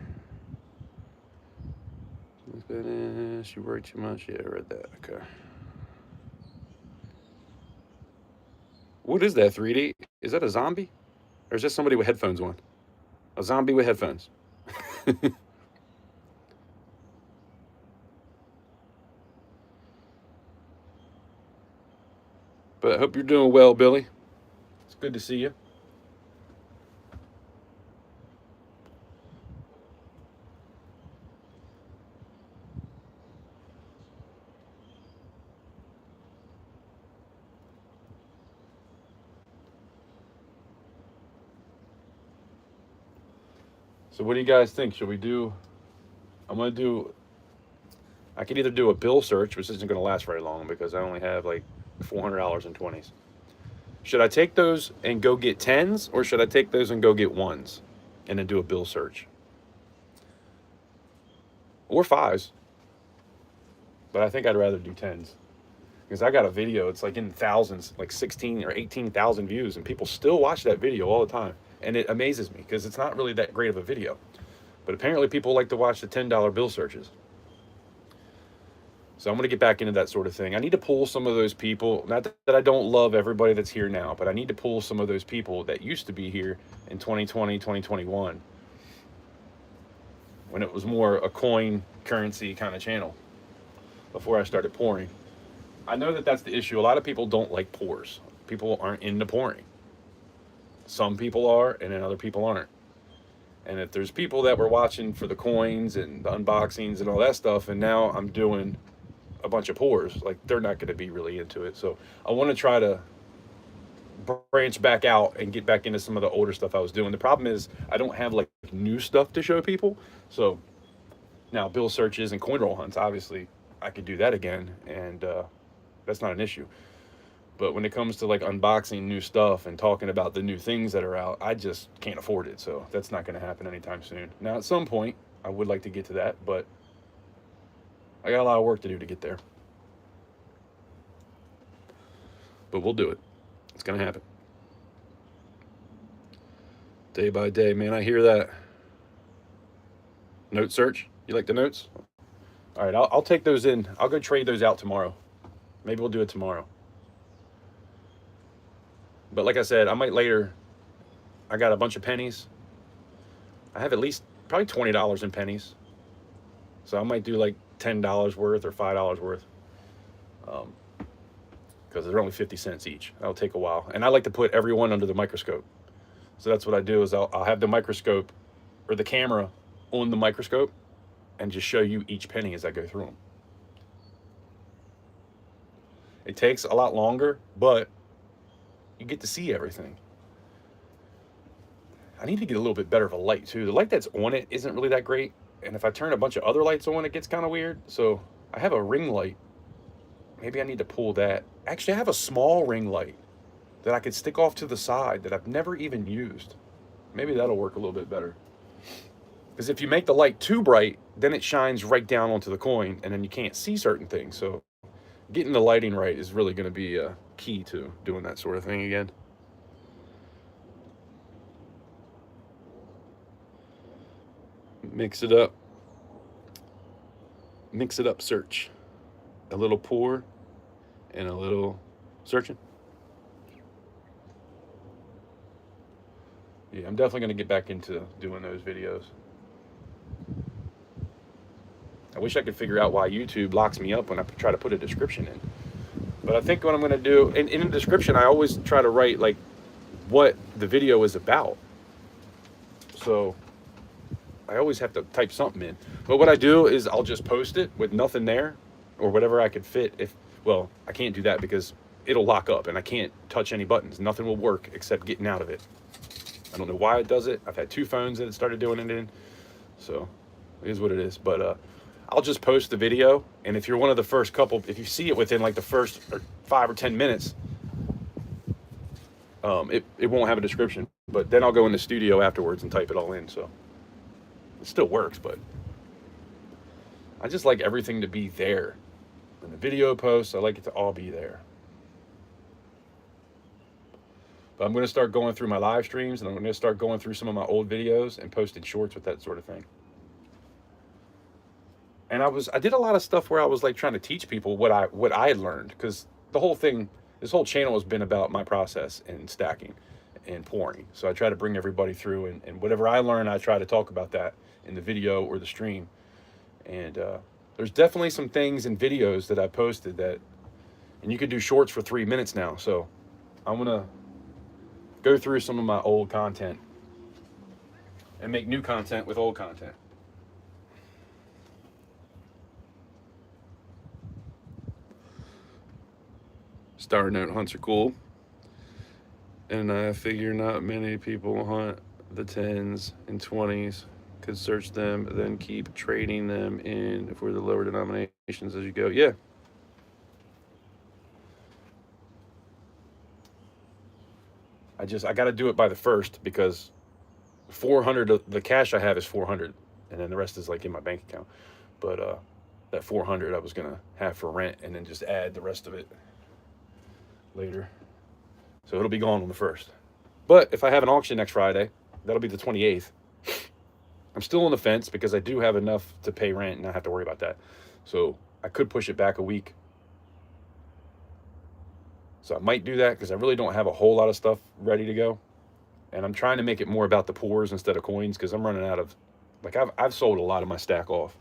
You worry too much. Yeah, I read that. Okay. What is that, 3D? Is that a zombie? Or is that somebody with headphones on? A zombie with headphones. But I hope you're doing well, Billy. It's good to see you. So what do you guys think? Should we do, I could either do a bill search, which isn't going to last very long because I only have like $400 in 20s. Should I take those and go get 10s, or should I take those and go get 1s and then do a bill search? Or 5s. But I think I'd rather do 10s. Because I got a video, it's like in thousands, like 16 or 18,000 views, and people still watch that video all the time. And it amazes me because it's not really that great of a video. But apparently people like to watch the $10 bill searches. So I'm going to get back into that sort of thing. I need to pull some of those people. Not that I don't love everybody that's here now, but I need to pull some of those people that used to be here in 2020, 2021. When it was more a coin currency kind of channel. Before I started pouring. I know that that's the issue. A lot of people don't like pours. People aren't into pouring. Some people are, and then other people aren't. And if there's people that were watching for the coins and the unboxings and all that stuff, and now I'm doing a bunch of pours, like, they're not going to be really into it. So I want to try to branch back out and get back into some of the older stuff I was doing. The problem is I don't have like new stuff to show people. So now bill searches and coin roll hunts, obviously I could do that again, and that's not an issue. But when it comes to like unboxing new stuff and talking about the new things that are out, I just can't afford it. So that's not going to happen anytime soon. Now, at some point, I would like to get to that, but I got a lot of work to do to get there. But we'll do it. It's going to happen. Day by day, man, I hear that. Note search? You like the notes? All right, I'll take those in. I'll go trade those out tomorrow. Maybe we'll do it tomorrow. But like I said, I might later. I got a bunch of pennies. I have at least probably $20 in pennies. So I might do like $10 worth or $5 worth. because they're only 50 cents each. That'll take a while. And I like to put everyone under the microscope. So that's what I do is I'll have the microscope or the camera on the microscope and just show you each penny as I go through them. It takes a lot longer, but you get to see everything. I need to get a little bit better of a light too. The light that's on it isn't really that great. And if I turn a bunch of other lights on, it gets kind of weird. So I have a ring light. Maybe I need to pull that. Actually, I have a small ring light that I could stick off to the side that I've never even used. Maybe that'll work a little bit better. Because if you make the light too bright, then it shines right down onto the coin and then you can't see certain things. So getting the lighting right is really going to be key to doing that sort of thing again. Mix it up. Mix it up, search. A little pour and a little searching. Yeah, I'm definitely going to get back into doing those videos. I wish I could figure out why YouTube locks me up when I try to put a description in. But I think what I'm going to do, in the description, I always try to write like what the video is about. So I always have to type something in. But what I do is I'll just post it with nothing there or whatever I could fit. Well, I can't do that because it'll lock up and I can't touch any buttons. Nothing will work except getting out of it. I don't know why it does it. I've had 2 phones that it started doing it in. So it is what it is. But I'll just post the video. And if you're one of the first couple, if you see it within like the first 5 or 10 minutes, it won't have a description. But then I'll go in the studio afterwards and type it all in. So it still works, but I just like everything to be there. And the video posts, I like it to all be there. But I'm going to start going through my live streams and I'm going to start going through some of my old videos and posting shorts with that sort of thing. And I did a lot of stuff where I was like trying to teach people what I learned, because the whole thing, this whole channel has been about my process in stacking and pouring. So I try to bring everybody through and whatever I learn, I try to talk about that in the video or the stream. And there's definitely some things in videos that I posted and you can do shorts for 3 minutes now. So I'm going to go through some of my old content and make new content with old content. Star note hunts are cool. And I figure not many people hunt the 10s and 20s. Could search them, then keep trading them in for the lower denominations as you go. Yeah. I got to do it by the first because 400, the cash I have is 400 and then the rest is like in my bank account. But that 400 I was going to have for rent and then just add the rest of it later. So it'll be gone on the 1st. But if I have an auction next Friday, that'll be the 28th. I'm still on the fence because I do have enough to pay rent and not have to worry about that. So I could push it back a week. So I might do that because I really don't have a whole lot of stuff ready to go. And I'm trying to make it more about the pours instead of coins because I'm running out of, like I've sold a lot of my stack off.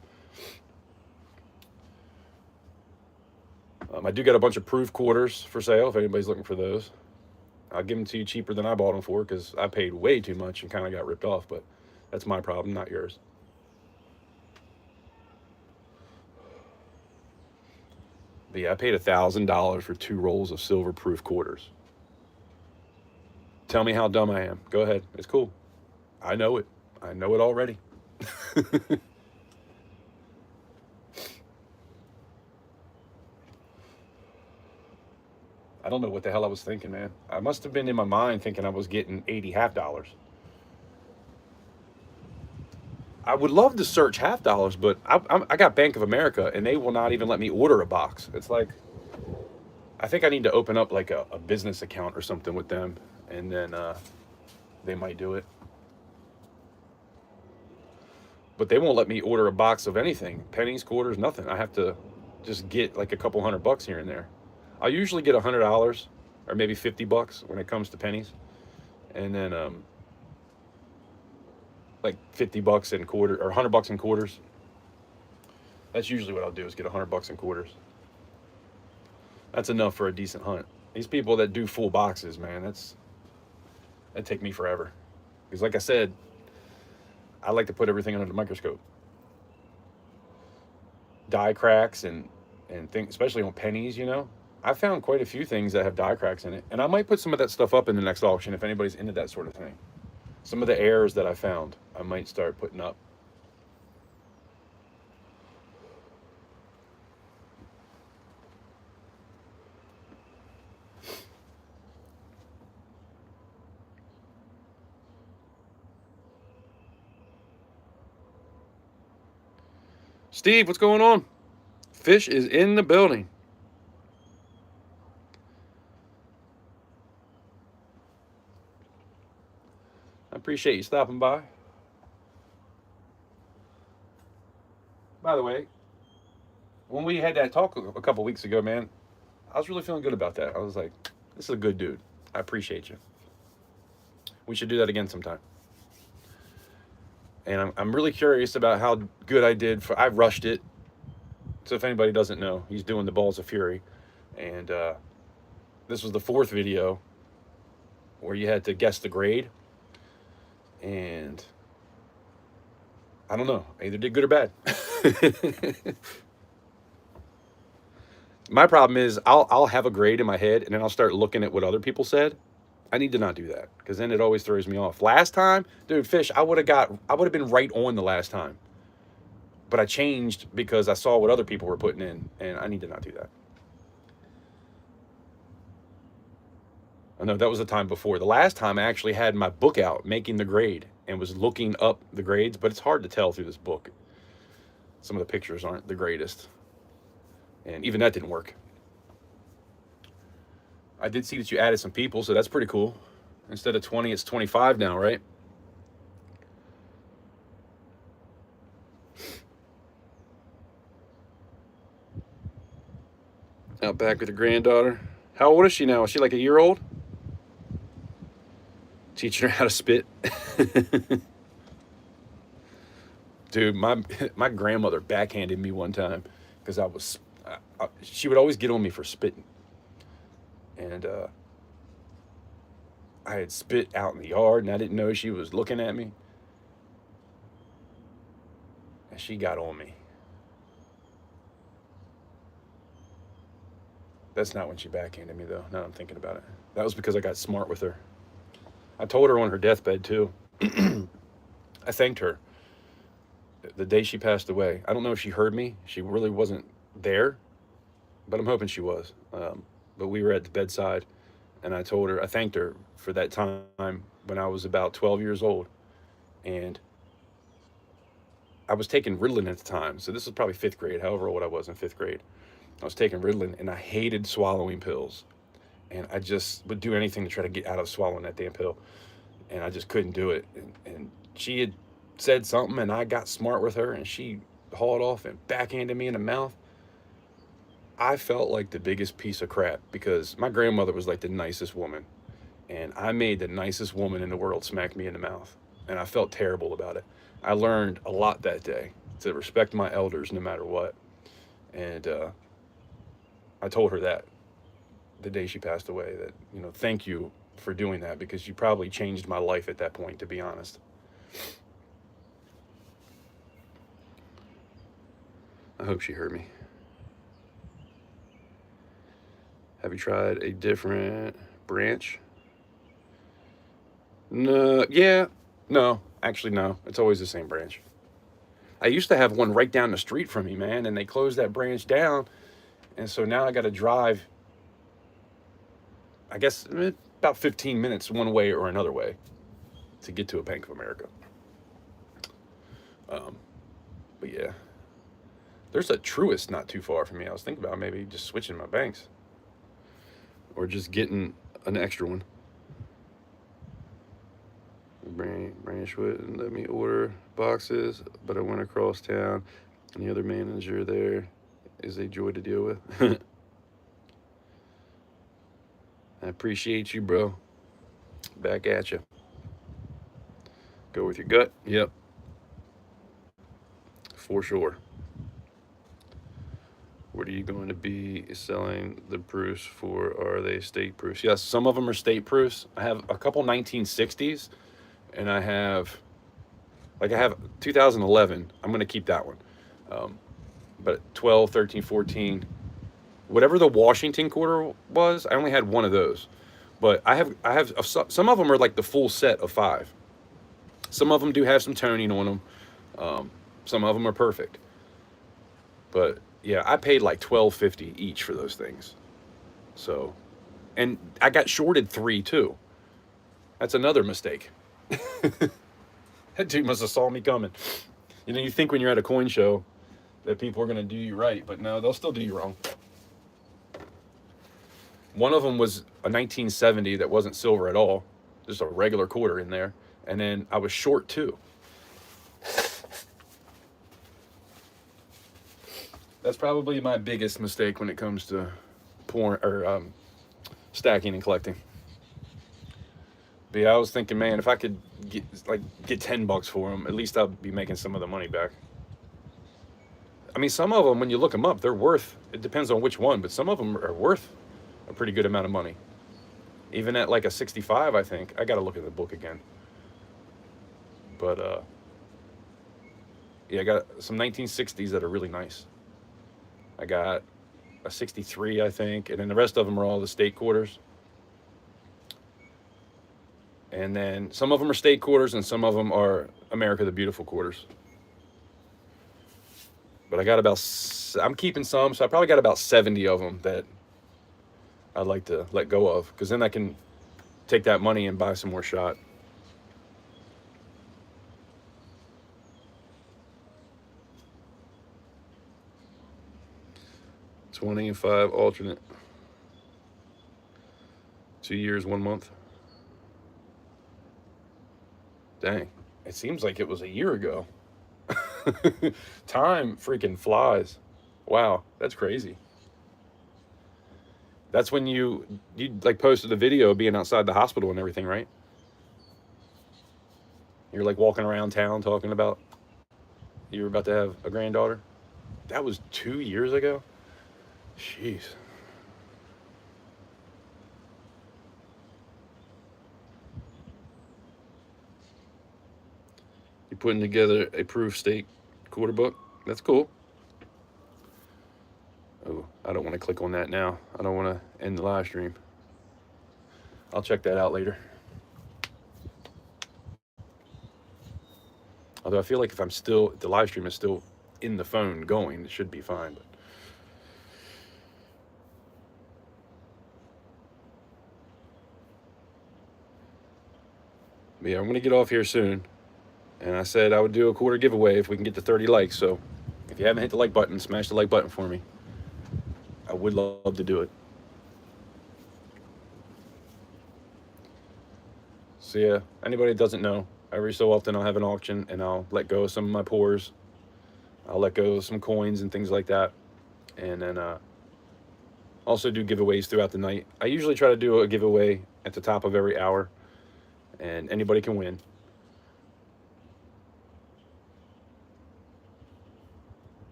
I do got a bunch of proof quarters for sale if anybody's looking for those. I'll give them to you cheaper than I bought them for because I paid way too much and kind of got ripped off, but that's my problem, not yours. But yeah, I paid $1,000 for 2 rolls of silver proof quarters. Tell me how dumb I am. Go ahead. It's cool. I know it. I know it already. I don't know what the hell I was thinking, man. I must have been in my mind thinking I was getting 80 half dollars. I would love to search half dollars, but I got Bank of America and they will not even let me order a box. It's like, I think I need to open up like a business account or something with them and then they might do it. But they won't let me order a box of anything. Pennies, quarters, nothing. I have to just get like a couple $100 here and there. I'll usually get $100 or maybe $50 when it comes to pennies. And then like $50 in quarter or $100 in quarters. That's usually what I'll do is get $100 in quarters. That's enough for a decent hunt. These people that do full boxes, man, that'd take me forever. Because like I said, I like to put everything under the microscope. Die cracks and things, especially on pennies, you know. I found quite a few things that have die cracks in it, and I might put some of that stuff up in the next auction if anybody's into that sort of thing. Some of the errors that I found, I might start putting up. Steve, what's going on? Fish is in the building. I appreciate you stopping by. By the way, when we had that talk a couple weeks ago, man, I was really feeling good about that. I was like, this is a good dude. I appreciate you. We should do that again sometime. And I'm really curious about how good I did. I rushed it. So if anybody doesn't know, he's doing the Balls of Fury. And this was the 4th video where you had to guess the grade. And I don't know. I either did good or bad. My problem is I'll have a grade in my head and then I'll start looking at what other people said. I need to not do that because then it always throws me off. Last time, dude, Fish, I would have been right on the last time. But I changed because I saw what other people were putting in, and I need to not do that. I know that was the time before. The last time I actually had my book out making the grade and was looking up the grades, but it's hard to tell through this book. Some of the pictures aren't the greatest. And even that didn't work. I did see that you added some people, so that's pretty cool. Instead of 20, it's 25 now, right? Out back with your granddaughter. How old is she now? Is she like a year old? Teaching her how to spit. Dude, my grandmother backhanded me one time because she would always get on me for spitting. And I had spit out in the yard and I didn't know she was looking at me. And she got on me. That's not when she backhanded me, though. Now I'm thinking about it. That was because I got smart with her. I told her on her deathbed, too. I thanked her the day she passed away. I don't know if she heard me. She really wasn't there, but I'm hoping she was. But we were at the bedside, and I told her, I thanked her for that time when I was about 12 years old. And I was taking Ritalin at the time. So this was probably 5th grade, however old I was in 5th grade. I was taking Ritalin, and I hated swallowing pills. And I just would do anything to try to get out of swallowing that damn pill. And I just couldn't do it. And she had said something, and I got smart with her, and she hauled off and backhanded me in the mouth. I felt like the biggest piece of crap because my grandmother was like the nicest woman. And I made the nicest woman in the world smack me in the mouth. And I felt terrible about it. I learned a lot that day to respect my elders no matter what. And I told her that the day she passed away, that, you know, thank you for doing that because you probably changed my life at that point, to be honest. I hope she heard me. Have you tried a different branch? No, yeah, no, actually, no. It's always the same branch. I used to have one right down the street from me, man, and they closed that branch down. And so now I got to drive, I guess, about 15 minutes one way or another way to get to a Bank of America. But yeah, there's a Truist not too far from me. I was thinking about maybe just switching my banks or just getting an extra one. Branch wouldn't let me order boxes, but I went across town and the other manager there is a joy to deal with. I appreciate you, bro. Back at you. Go with your gut. Yep. For sure. What are you going to be selling the proofs for? Are they state proofs? Yes, some of them are state proofs. I have a couple 1960s, and I have 2011. I'm going to keep that one. But 12, 13, 14, whatever the Washington quarter was, I only had one of those. But I have some of them are like the full set of 5. Some of them do have some toning on them. Some of them are perfect. But yeah, I paid like $12.50 each for those things. So, and I got shorted 3 too. That's another mistake. That dude must have saw me coming. You know, you think when you're at a coin show that people are going to do you right, but no, they'll still do you wrong. One of them was a 1970 that wasn't silver at all, just a regular quarter in there. And then I was short 2. That's probably my biggest mistake when it comes to stacking and collecting. But yeah, I was thinking, man, if I could get $10 for them, at least I'll be making some of the money back. I mean, some of them, when you look them up, they're worth, it depends on which one, but some of them are worth a pretty good amount of money. Even at like a 65, I think. I got to look at the book again. But yeah, I got some 1960s that are really nice. I got a 63, I think, and then the rest of them are all the state quarters. And then some of them are state quarters and some of them are America the Beautiful quarters. But I'm keeping some, so I probably got about 70 of them that I'd like to let go of, because then I can take that money and buy some more shot. $25 alternate. 2 years, 1 month. Dang, it seems like it was a year ago. Time freaking flies. Wow, that's crazy. That's when you like posted the video of being outside the hospital and everything, right? You're like walking around town talking about you were about to have a granddaughter. That was 2 years ago. Jeez. You're putting together a proof state quarter book. That's cool. Oh, I don't want to click on that now. I don't want to end the live stream. I'll check that out later. Although I feel like if the live stream is still in the phone going, it should be fine. But yeah, I'm going to get off here soon. And I said I would do a quarter giveaway if we can get to 30 likes. So if you haven't hit the like button, smash the like button for me. I would love to do it. So yeah, anybody that doesn't know, every so often I'll have an auction and I'll let go of some of my pours. I'll let go of some coins and things like that. And then also do giveaways throughout the night. I usually try to do a giveaway at the top of every hour, and anybody can win.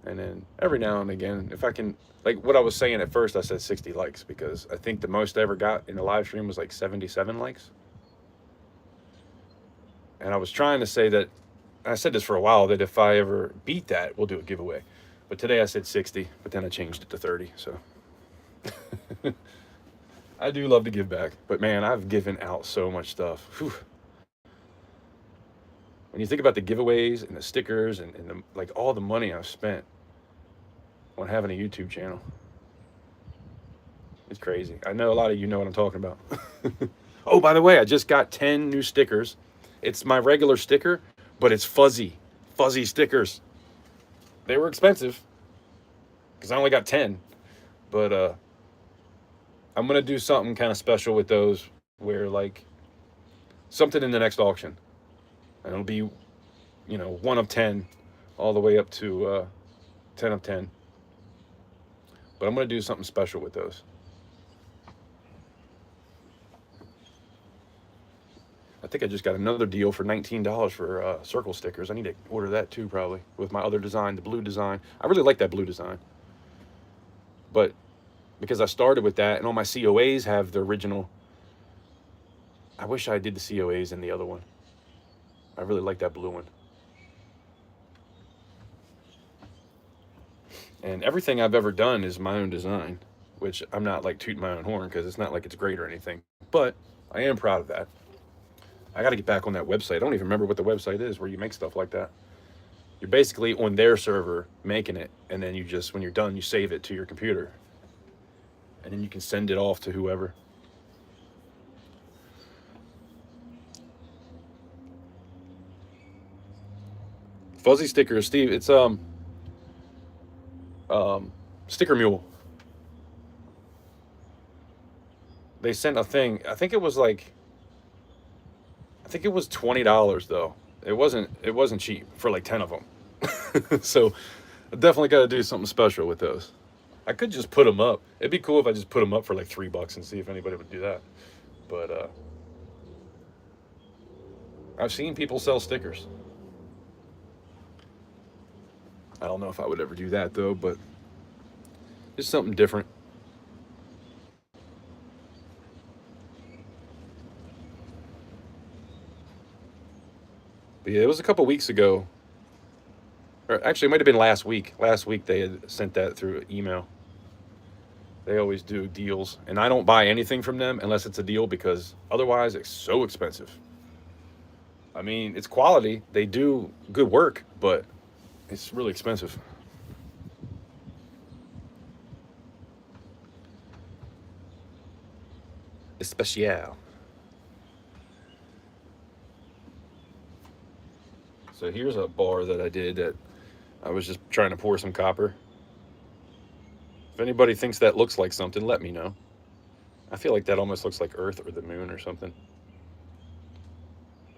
And then every now and again, if I can, like what I was saying at first, I said 60 likes because I think the most I ever got in a live stream was like 77 likes. And I was trying to say that, I said this for a while, that if I ever beat that, we'll do a giveaway. But today I said 60, but then I changed it to 30, so. I do love to give back, but man, I've given out so much stuff. Whew. When you think about the giveaways and the stickers and the, like all the money I've spent on having a YouTube channel, it's crazy. I know a lot of you know what I'm talking about. Oh, by the way, I just got 10 new stickers. It's my regular sticker, but it's fuzzy stickers. They were expensive because I only got 10, but I'm gonna do something kind of special with those, where like something in the next auction, and it'll be, 1 of 10 all the way up to 10 of 10. But I'm gonna do something special with those. I think I just got another deal for $19 for circle stickers. I need to order that too, probably, with my other design, the blue design. I really like that blue design. But because I started with that, and all my COAs have the original. I wish I did the COAs in the other one. I really like that blue one. And everything I've ever done is my own design, which I'm not like tooting my own horn because it's not like it's great or anything. But I am proud of that. I got to get back on that website. I don't even remember what the website is where you make stuff like that. You're basically on their server making it, and then you just, when you're done, you save it to your computer. And then you can send it off to whoever. Fuzzy stickers, Steve. It's Sticker Mule. They sent a thing. I think it was $20 though. It wasn't cheap for like 10 of them. So I definitely got to do something special with those. I could just put them up. It'd be cool if I just put them up for like $3 and see if anybody would do that. But I've seen people sell stickers. I don't know if I would ever do that though, but just something different. But yeah, it was a couple weeks ago. Or actually, it might have been last week. Last week they had sent that through email. They always do deals, and I don't buy anything from them unless it's a deal because otherwise it's so expensive. I mean, it's quality. They do good work, but it's really expensive. Especial. So here's a bar that I did that I was just trying to pour some copper. If anybody thinks that looks like something, let me know. I feel like that almost looks like Earth or the moon or something.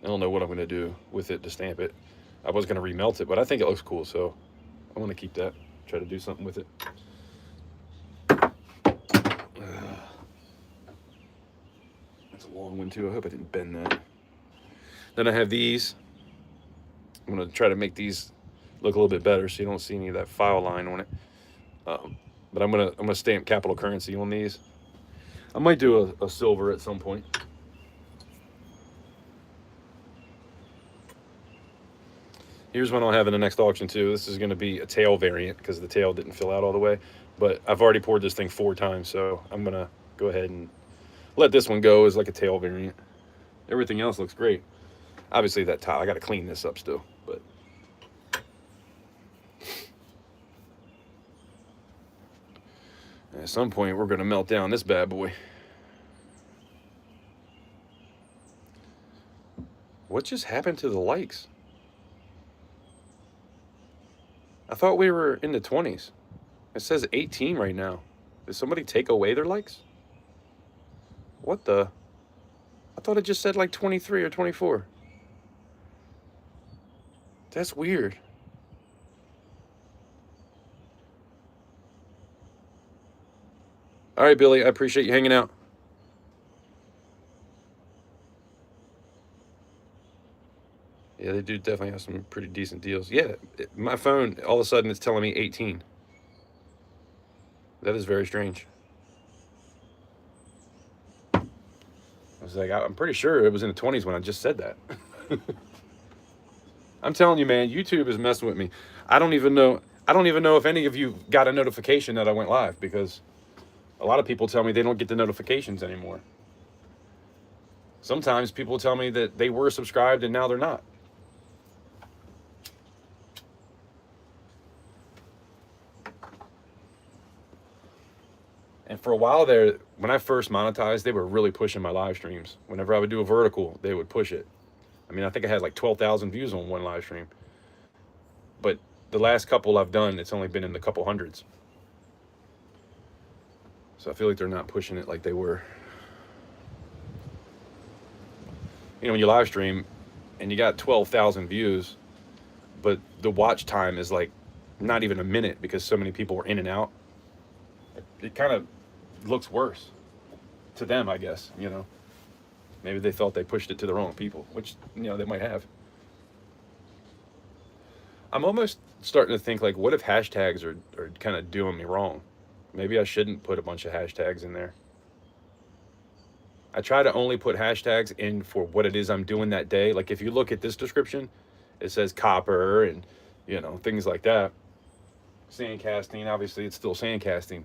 I don't know what I'm going to do with it to stamp it. I was going to remelt it, but I think it looks cool, so I want to keep that. Try to do something with it. That's a long one too. I hope I didn't bend that. Then I have these. I'm going to try to make these look a little bit better so you don't see any of that file line on it. But I'm gonna stamp capital currency on these. I might do a silver at some point. Here's one I'll have in the next auction too. This is going to be a tail variant because the tail didn't fill out all the way. But I've already poured this thing 4 times, so I'm going to go ahead and let this one go as like a tail variant. Everything else looks great. Obviously that tile, I got to clean this up still, but at some point we're going to melt down this bad boy. What just happened to the likes? I thought we were in the 20s. It says 18 right now. Did somebody take away their likes? What the? I thought it just said like 23 or 24. That's weird. All right, Billy, I appreciate you hanging out. Yeah, they do definitely have some pretty decent deals. Yeah, my phone, all of a sudden, it's telling me 18. That is very strange. I was like, I'm pretty sure it was in the 20s when I just said that. I'm telling you, man, YouTube is messing with me. I don't even know if any of you got a notification that I went live because a lot of people tell me they don't get the notifications anymore. Sometimes people tell me that they were subscribed and now they're not. And for a while there, when I first monetized, they were really pushing my live streams. Whenever I would do a vertical, they would push it. I mean, I think I had like 12,000 views on one live stream. But the last couple I've done, it's only been in the couple hundreds. So I feel like they're not pushing it like they were. You know, when you live stream and you got 12,000 views, but the watch time is like not even a minute because so many people are in and out, it kind of looks worse to them, I guess, you know. Maybe they thought they pushed it to the wrong people, which, they might have. I'm almost starting to think, like, what if hashtags are kind of doing me wrong? Maybe I shouldn't put a bunch of hashtags in there. I try to only put hashtags in for what it is I'm doing that day. Like, if you look at this description, it says copper and, things like that. Sandcasting, obviously it's still sandcasting.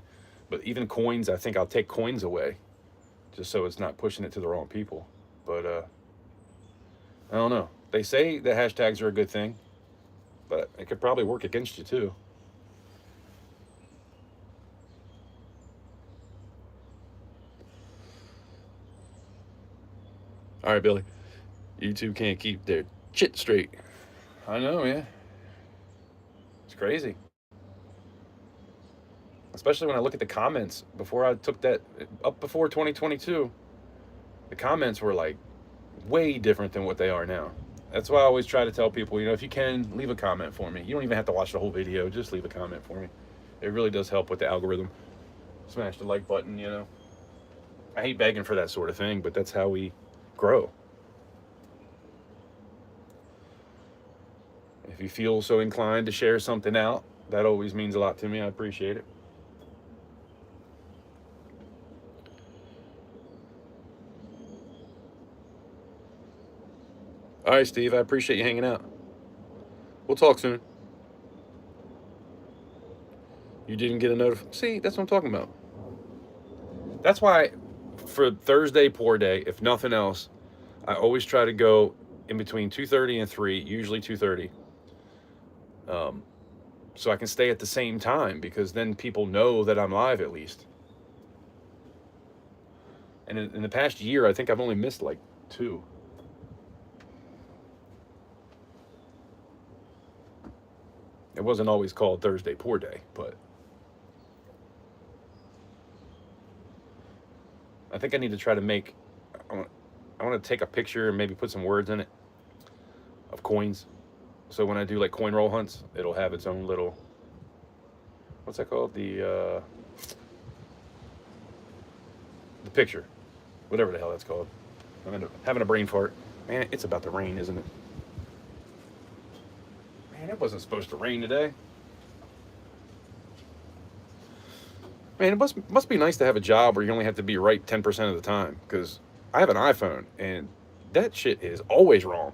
But even coins, I think I'll take coins away just so it's not pushing it to the wrong people. But I don't know. They say that hashtags are a good thing, but it could probably work against you too. All right, Billy. YouTube can't keep their shit straight. I know, man. It's crazy. Especially when I look at the comments before I took that up before 2022. The comments were like way different than what they are now. That's why I always try to tell people, if you can, leave a comment for me. You don't even have to watch the whole video. Just leave a comment for me. It really does help with the algorithm. Smash the like button, I hate begging for that sort of thing, but that's how we grow. If you feel so inclined to share something out, that always means a lot to me. I appreciate it. All right, Steve, I appreciate you hanging out. We'll talk soon. You didn't get a notification. See, that's what I'm talking about. That's why for Thursday pour day, if nothing else, I always try to go in between 2:30 and 3, usually 2:30. So I can stay at the same time, because then people know that I'm live at least. And in the past year, I think I've only missed like 2. It wasn't always called Thursday pour day, but I think I need to try to make, I want to take a picture and maybe put some words in it of coins. So when I do like coin roll hunts, it'll have its own little, what's that called? The picture, whatever the hell that's called. I'm having a brain fart. Man, it's about to rain, isn't it? Man, it wasn't supposed to rain today. Man, it must be nice to have a job where you only have to be right 10% of the time, because I have an iPhone and that shit is always wrong.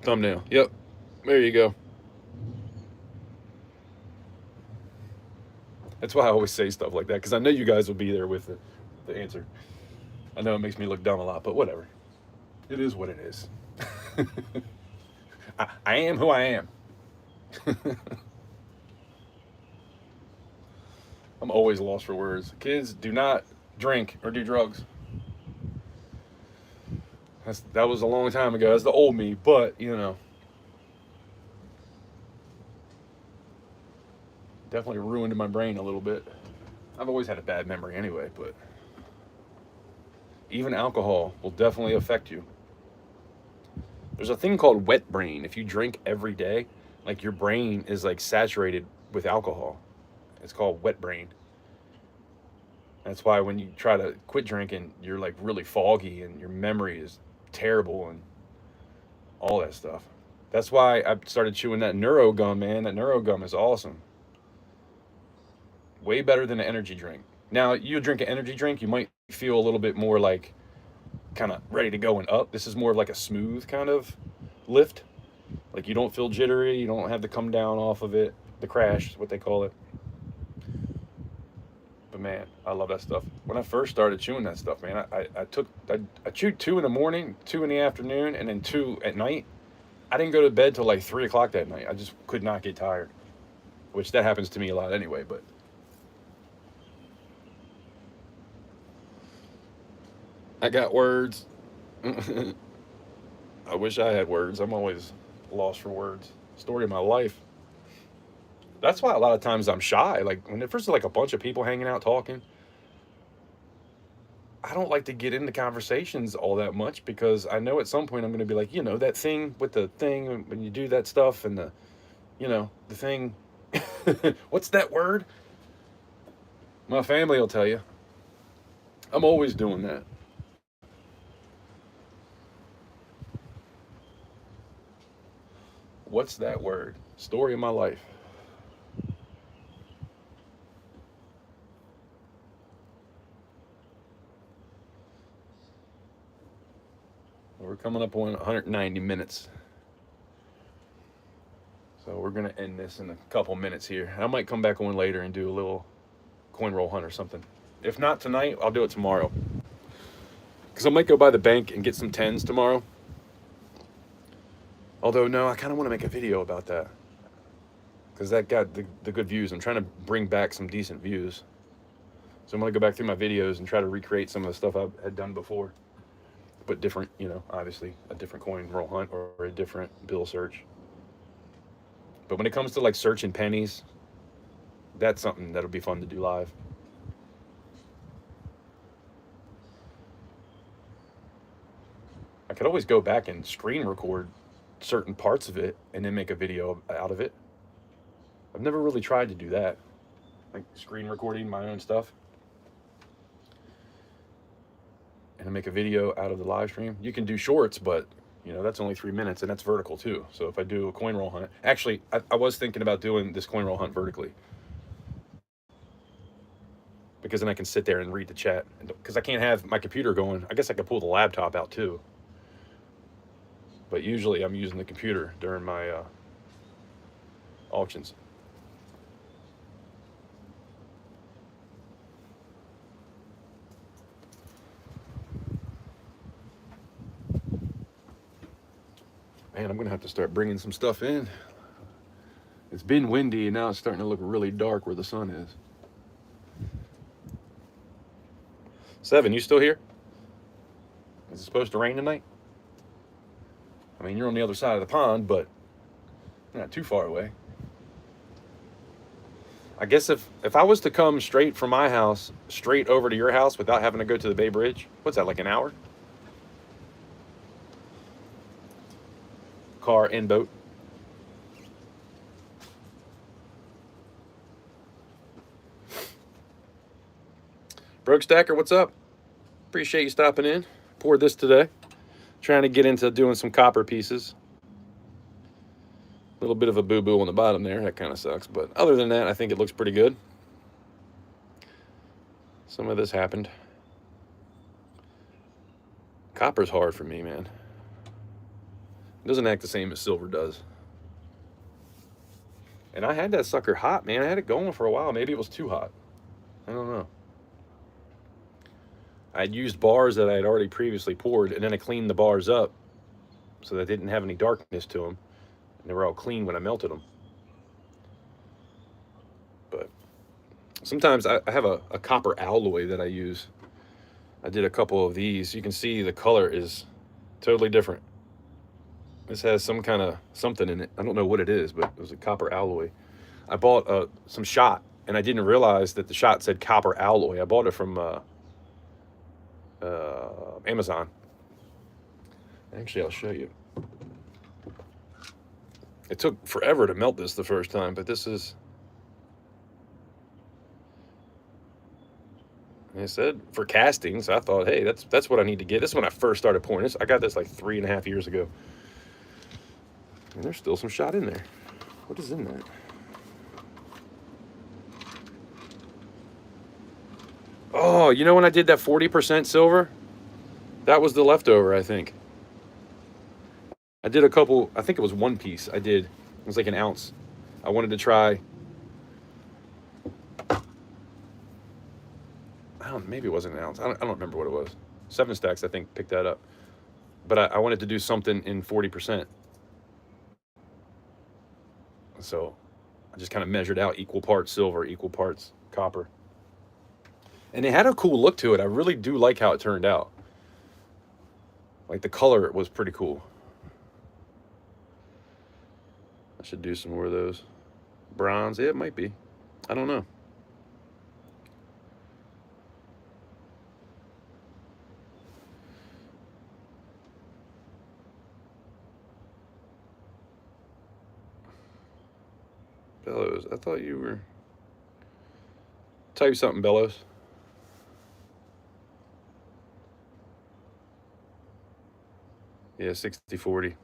Thumbnail. Yep. There you go. That's why I always say stuff like that, because I know you guys will be there with the answer. I know it makes me look dumb a lot, but whatever. It is what it is. I am who I am. I'm always lost for words. Kids, do not drink or do drugs. That was a long time ago. That's the old me, but, definitely ruined my brain a little bit. I've always had a bad memory anyway, but even alcohol will definitely affect you. There's a thing called wet brain. If you drink every day, like, your brain is like saturated with alcohol. It's called wet brain. That's why when you try to quit drinking, you're like really foggy and your memory is terrible and all that stuff. That's why I started chewing that neuro gum, man. That neuro gum is awesome. Way better than an energy drink. Now, you drink an energy drink, you might feel a little bit more like kind of ready to go and up. This is more of like a smooth kind of lift. Like, you don't feel jittery, you don't have to come down off of it. The crash is what they call it. But man, I love that stuff. When I first started chewing that stuff, man, I chewed 2 in the morning, 2 in the afternoon, and then 2 at night. I didn't go to bed till like 3 o'clock that night. I just could not get tired, which that happens to me a lot anyway, but I got words. I wish I had words. I'm always lost for words. Story of my life. That's why a lot of times I'm shy. Like, when there's like a bunch of people hanging out talking, I don't like to get into conversations all that much, because I know at some point I'm going to be like, that thing with the thing when you do that stuff and the thing. What's that word? My family will tell you. I'm always doing that. What's that word? Story of my life. We're coming up on 190 minutes. So we're going to end this in a couple minutes here. I might come back on later and do a little coin roll hunt or something. If not tonight, I'll do it tomorrow. Because I might go by the bank and get some tens tomorrow. Although, no, I kind of want to make a video about that. Because that got the good views. I'm trying to bring back some decent views. So I'm going to go back through my videos and try to recreate some of the stuff I had done before. But different, you know, obviously a different coin roll hunt or a different bill search. But when it comes to like searching pennies, that's something that'll be fun to do live. I could always go back and screen record certain parts of it and then make a video out of it. I've never really tried to do that, like screen recording my own stuff and then make a video out of the live stream. You can do shorts, but you know, that's only 3 minutes and that's vertical too. So if I do a coin roll hunt, actually, I was thinking about doing this coin roll hunt vertically because then I can sit there and read the chat. Because I can't have my computer going. I guess I could pull the laptop out too. But usually I'm using the computer during my auctions. Man, I'm going to have to start bringing some stuff in. It's been windy and now it's starting to look really dark where the sun is. 7, you still here? Is it supposed to rain tonight? I mean, you're on the other side of the pond, but you're not too far away. I guess if I was to come straight from my house, straight over to your house without having to go to the Bay Bridge, what's that, like an hour? Car and boat. Broke Stacker, what's up? Appreciate you stopping in. Poured this today. Trying to get into doing some copper pieces. A little bit of a boo-boo on the bottom there. That kind of sucks. But other than that, I think it looks pretty good. Some of this happened. Copper's hard for me, man. It doesn't act the same as silver does. And I had that sucker hot, man. I had it going for a while. Maybe it was too hot. I don't know. I'd used bars that I had already previously poured, and then I cleaned the bars up so that they didn't have any darkness to them. And they were all clean when I melted them. But sometimes I have a copper alloy that I use. I did a couple of these. You can see the color is totally different. This has some kind of something in it. I don't know what it is, but it was a copper alloy. I bought some shot, and I didn't realize that the shot said copper alloy. I bought it from Amazon. Actually, I'll show you. It took forever to melt this the first time, but this is... It said for casting, so I thought, hey, that's what I need to get. This is when I first started pouring this. I got this like 3.5 years ago. And there's still some shot in there. What is in that? Oh, you know when I did that 40% silver? That was the leftover, I think. I did a couple, I think it was one piece I did. It was like an ounce. I wanted to try... maybe it wasn't an ounce. I don't remember what it was. 7 Stacks, I think, picked that up. But I wanted to do something in 40%. So I just kind of measured out equal parts silver, equal parts copper. And it had a cool look to it. I really do like how it turned out. Like the color was pretty cool. I should do some more of those. Bronze, yeah, it might be. I don't know. Bellows, I thought you were... Type something, Bellows. Yeah, 60-40.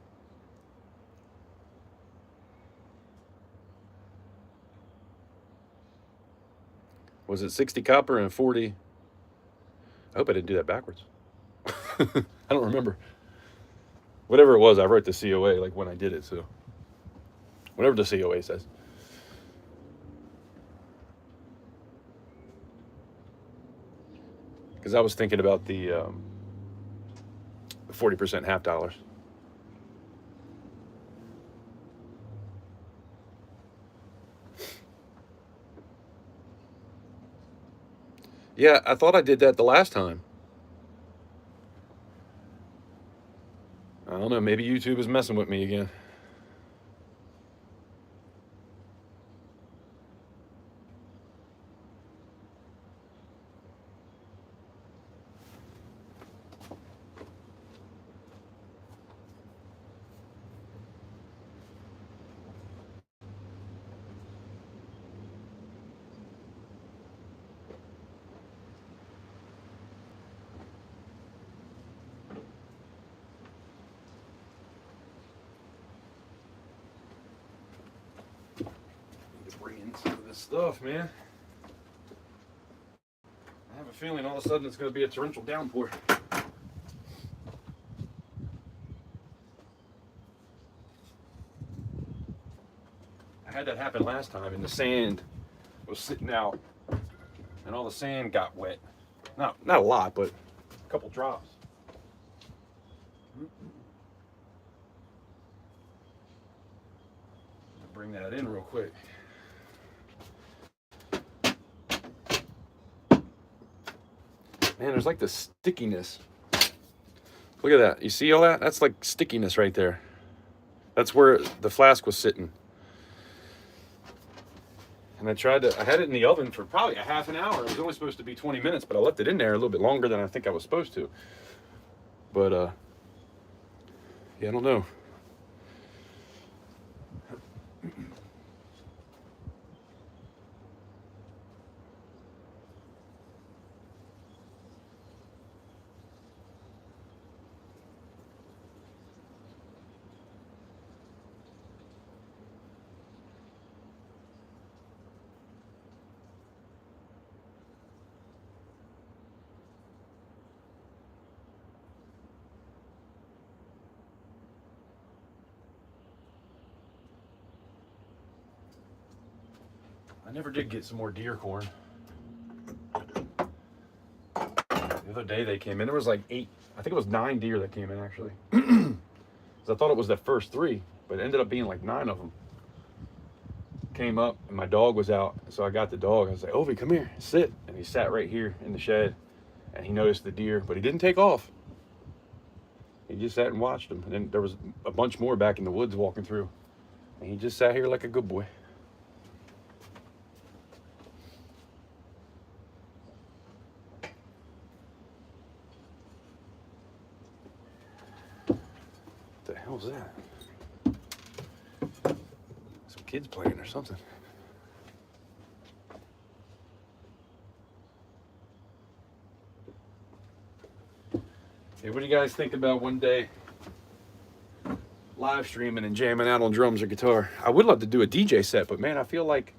Was it 60 copper and 40? I hope I didn't do that backwards. I don't remember. Whatever it was, I wrote the COA like when I did it, so whatever the COA says. Because I was thinking about the 40% half dollars. Yeah, I thought I did that the last time. I don't know, maybe YouTube is messing with me again. Bring in some of this stuff, man. I have a feeling all of a sudden it's going to be a torrential downpour. I had that happen last time, and the sand was sitting out, and all the sand got wet. Not a lot, but a couple drops. Bring that in real quick. Man, there's like the stickiness. Look at that. You see all that? That's like stickiness right there. That's where the flask was sitting. And I had it in the oven for probably a half an hour. It was only supposed to be 20 minutes, but I left it in there a little bit longer than I think I was supposed to. But, yeah, I don't know. I never did get some more deer corn. The other day they came in, there was like 8, I think it was 9 deer that came in actually. I thought it was the first 3, but it ended up being like 9 of them. Came up and my dog was out, so I got the dog. I was like, Ovi, come here, sit. And he sat right here in the shed, and he noticed the deer, but he didn't take off. He just sat and watched them. And then there was a bunch more back in the woods walking through, and he just sat here like a good boy. What the hell is that? Some kids playing or something. Hey, what do you guys think about one day live streaming and jamming out on drums or guitar? I would love to do a DJ set, but man, I feel like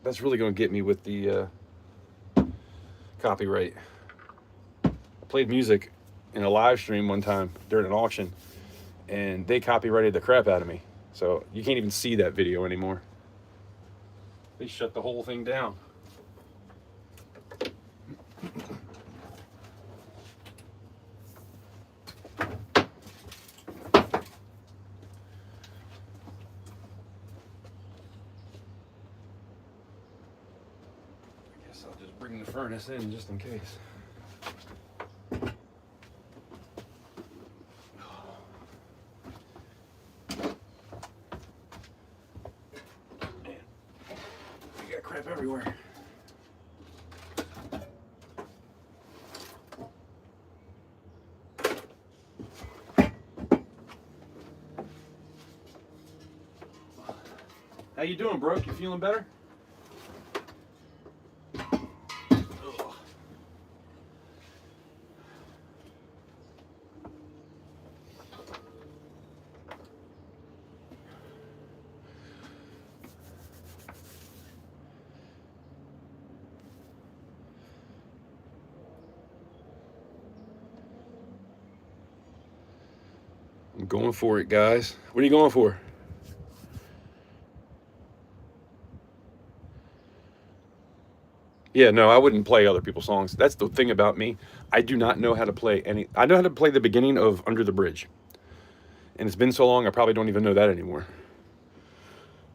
that's really going to get me with the copyright. I played music in a live stream one time during an auction, and they copyrighted the crap out of me. So you can't even see that video anymore. They shut the whole thing down. I'll just bring the furnace in just in case. Man, we got crap everywhere. How you doing, Brooke? You feeling better? I'm going for it, guys. What are you going for? Yeah, no, I wouldn't play other people's songs. That's the thing about me. I do not know how to play any. I know how to play the beginning of Under the Bridge. And it's been so long, I probably don't even know that anymore.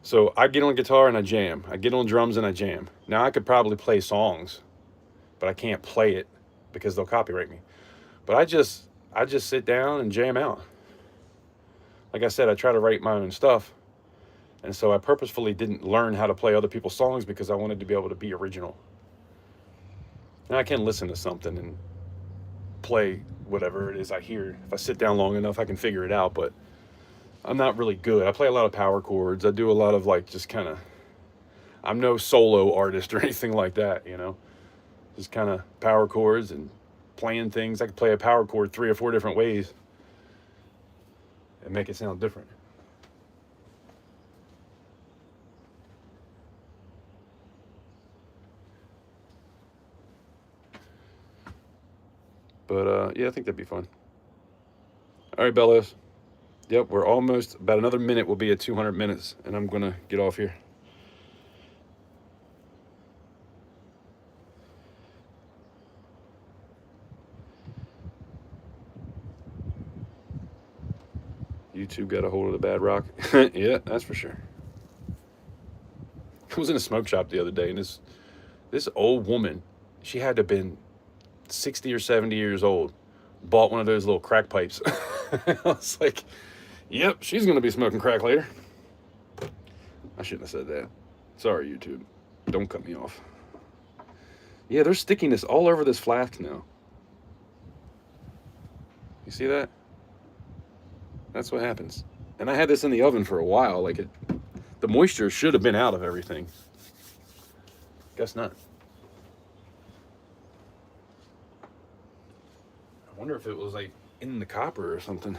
So I get on guitar and I jam. I get on drums and I jam. Now I could probably play songs, but I can't play it because they'll copyright me. But I just sit down and jam out. Like I said, I try to write my own stuff. And so I purposefully didn't learn how to play other people's songs because I wanted to be able to be original. Now I can listen to something and play whatever it is I hear. If I sit down long enough, I can figure it out, but I'm not really good. I play a lot of power chords. I do a lot of like just kind of, I'm no solo artist or anything like that, you know, just kind of power chords and playing things. I could play a power chord 3 or 4 different ways and make it sound different. But yeah, I think that'd be fun. All right, Bellows. Yep, we're almost, about another minute will be at 200 minutes, and I'm going to get off here. YouTube got a hold of the bad rock. Yeah, that's for sure. I was in a smoke shop the other day, and this old woman, she had to have been 60 or 70 years old, bought one of those little crack pipes. I was like, yep, she's going to be smoking crack later. I shouldn't have said that. Sorry, YouTube. Don't cut me off. Yeah, there's stickiness all over this flask now. You see that? That's what happens. And I had this in the oven for a while. Like the moisture should have been out of everything. Guess not. I wonder if it was like in the copper or something.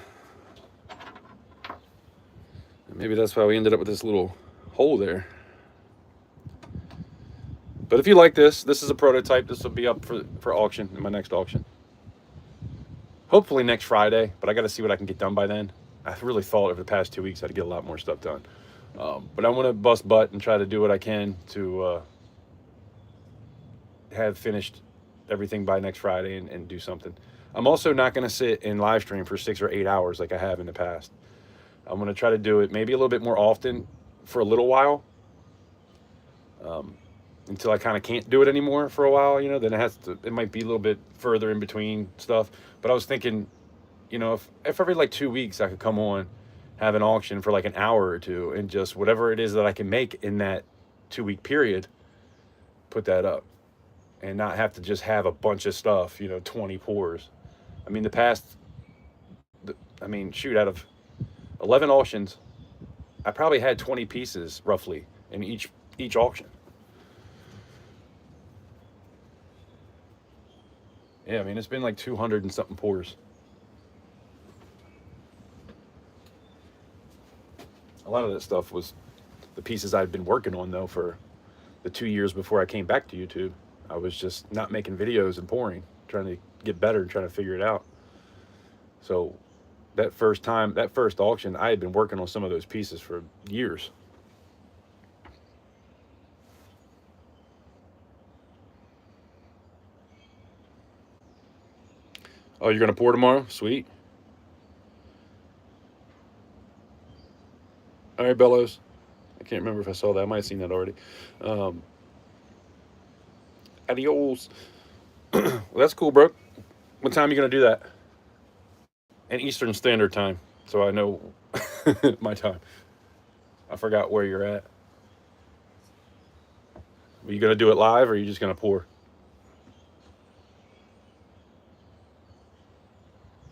Maybe that's why we ended up with this little hole there. But if you like this is a prototype. This will be up for auction in my next auction. Hopefully next Friday, but I got to see what I can get done by then. I really thought over the past 2 weeks I'd get a lot more stuff done. But I want to bust butt and try to do what I can to have finished everything by next Friday and do something. I'm also not going to sit and live stream for 6 or 8 hours like I have in the past. I'm going to try to do it maybe a little bit more often for a little while, until I kind of can't do it anymore for a while, you know, then it might be a little bit further in between stuff. But I was thinking, you know, if every like 2 weeks I could come on, have an auction for like an hour or two, and just whatever it is that I can make in that 2 week period, put that up, and not have to just have a bunch of stuff, you know, 20 pours. I mean, shoot, out of 11 auctions, I probably had 20 pieces roughly in each auction. Yeah, I mean, it's been like 200 and something pours. A lot of that stuff was the pieces I'd been working on, though, for the 2 years before I came back to YouTube. I was just not making videos and pouring, trying to get better and trying to figure it out. So that first auction, I had been working on some of those pieces for years. Oh, you're going to pour tomorrow? Sweet. All right, Bellows. I can't remember if I saw that. I might have seen that already. Adios. Well, that's cool, bro. What time are you going to do that? And Eastern Standard Time, so I know my time. I forgot where you're at. Are you going to do it live, or are you just going to pour?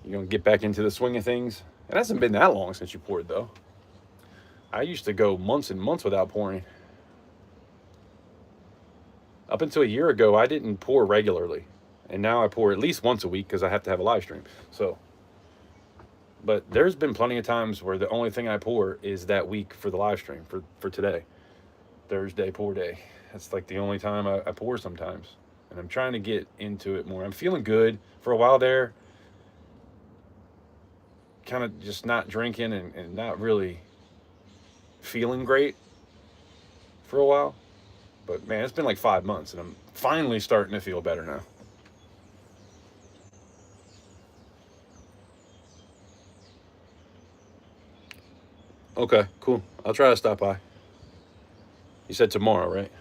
You going to get back into the swing of things? It hasn't been that long since you poured, though. I used to go months and months without pouring. Up until a year ago, I didn't pour regularly. And now I pour at least once a week because I have to have a live stream. So, but there's been plenty of times where the only thing I pour is that week for the live stream for today. Thursday pour day. That's like the only time I pour sometimes. And I'm trying to get into it more. I'm feeling good. For a while there, kind of just not drinking and not really feeling great for a while. But man, it's been like 5 months and I'm finally starting to feel better now. Okay, cool. I'll try to stop by. You said tomorrow, right?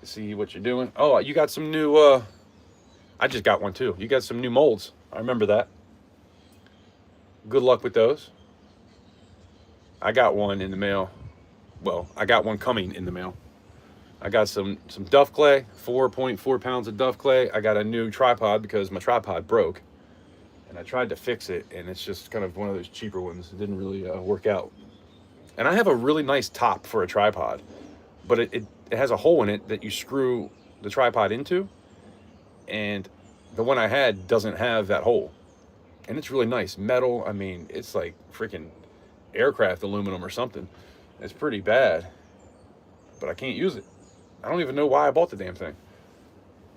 See what you're doing. Oh, you got some new I just got one too. You got some new molds. I remember that. Good luck with those. I got one in the mail. Well, I got one coming in the mail. I got some Duff clay, 4.4 pounds of Duff clay. I got a new tripod because my tripod broke. And I tried to fix it, and it's just kind of one of those cheaper ones. It didn't really work out. And I have a really nice top for a tripod, but it has a hole in it that you screw the tripod into, and the one I had doesn't have that hole. And it's really nice. Metal, I mean, it's like freaking aircraft aluminum or something. It's pretty bad, but I can't use it. I don't even know why I bought the damn thing.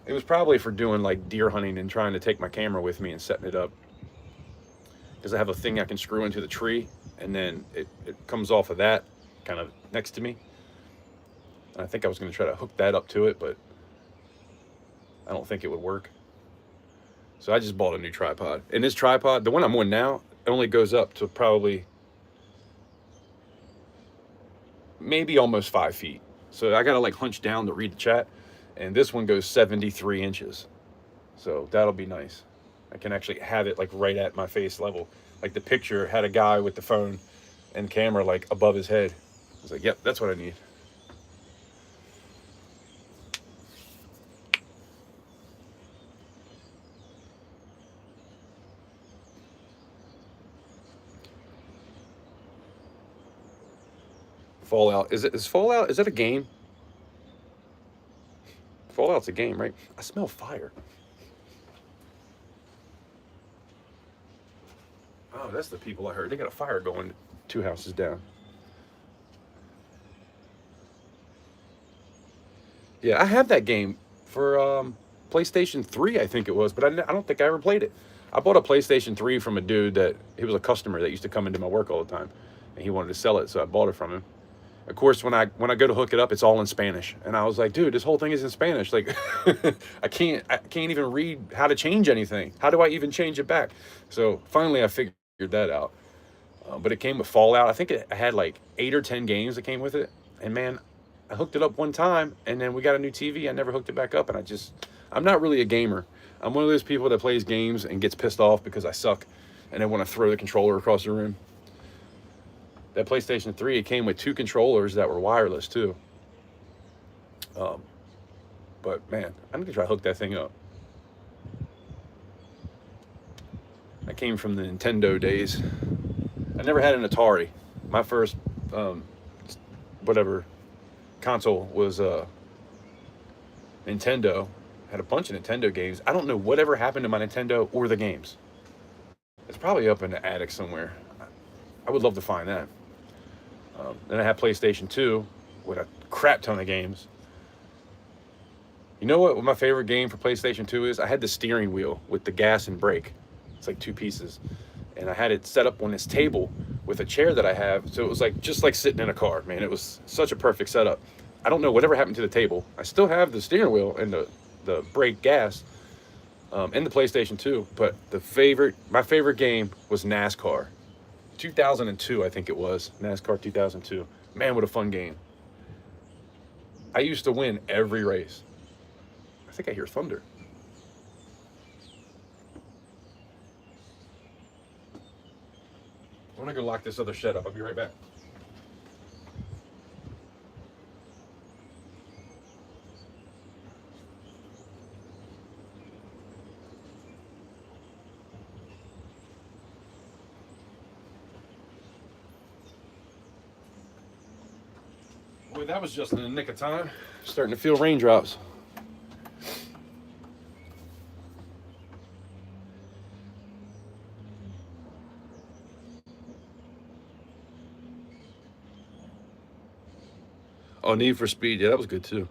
It was probably for doing like deer hunting and trying to take my camera with me and setting it up. Because I have a thing I can screw into the tree, and then it comes off of that kind of next to me. And I think I was going to try to hook that up to it, but I don't think it would work. So I just bought a new tripod. And this tripod, the one I'm on now, it only goes up to probably maybe almost 5 feet. So I got to like hunch down to read the chat. And this one goes 73 inches. So that'll be nice. I can actually have it like right at my face level. Like the picture had a guy with the phone and camera like above his head. I was like, yep, that's what I need. Fallout. Is Fallout, is that a game? Fallout's a game, right? I smell fire. Oh, that's the people I heard. They got a fire going 2 houses down. Yeah, I have that game for PlayStation 3, I think it was, but I don't think I ever played it. I bought a PlayStation 3 from a dude that, he was a customer that used to come into my work all the time, and he wanted to sell it, so I bought it from him. Of course, when I go to hook it up, it's all in Spanish, and I was like, dude, this whole thing is in Spanish. Like, I can't even read how to change anything. How do I even change it back? So finally, I figured that out. But it came with Fallout. I think it had like 8 or 10 games that came with it, and man, I hooked it up one time, and then we got a new TV. I never hooked it back up, and I'm not really a gamer. I'm one of those people that plays games and gets pissed off because I suck, and then want to throw the controller across the room. That PlayStation 3, it came with 2 controllers that were wireless too. But man, I need to try to hook that thing up. I came from the Nintendo days. I never had an Atari. My first, whatever, console was Nintendo. Had a bunch of Nintendo games. I don't know whatever happened to my Nintendo or the games. It's probably up in the attic somewhere. I would love to find that. Then I had PlayStation 2 with a crap ton of games. You know what my favorite game for PlayStation 2 is? I had the steering wheel with the gas and brake. It's like 2 pieces. And I had it set up on this table with a chair that I have. So it was like just like sitting in a car, man. It was such a perfect setup. I don't know whatever happened to the table. I still have the steering wheel and the brake gas and the PlayStation 2. But my favorite game was NASCAR. 2002, I think it was. NASCAR 2002. Man, what a fun game. I used to win every race. I think I hear thunder. I'm gonna go lock this other shed up. I'll be right back. Boy, that was just in the nick of time. Starting to feel raindrops. Oh, Need for Speed. Yeah, that was good too.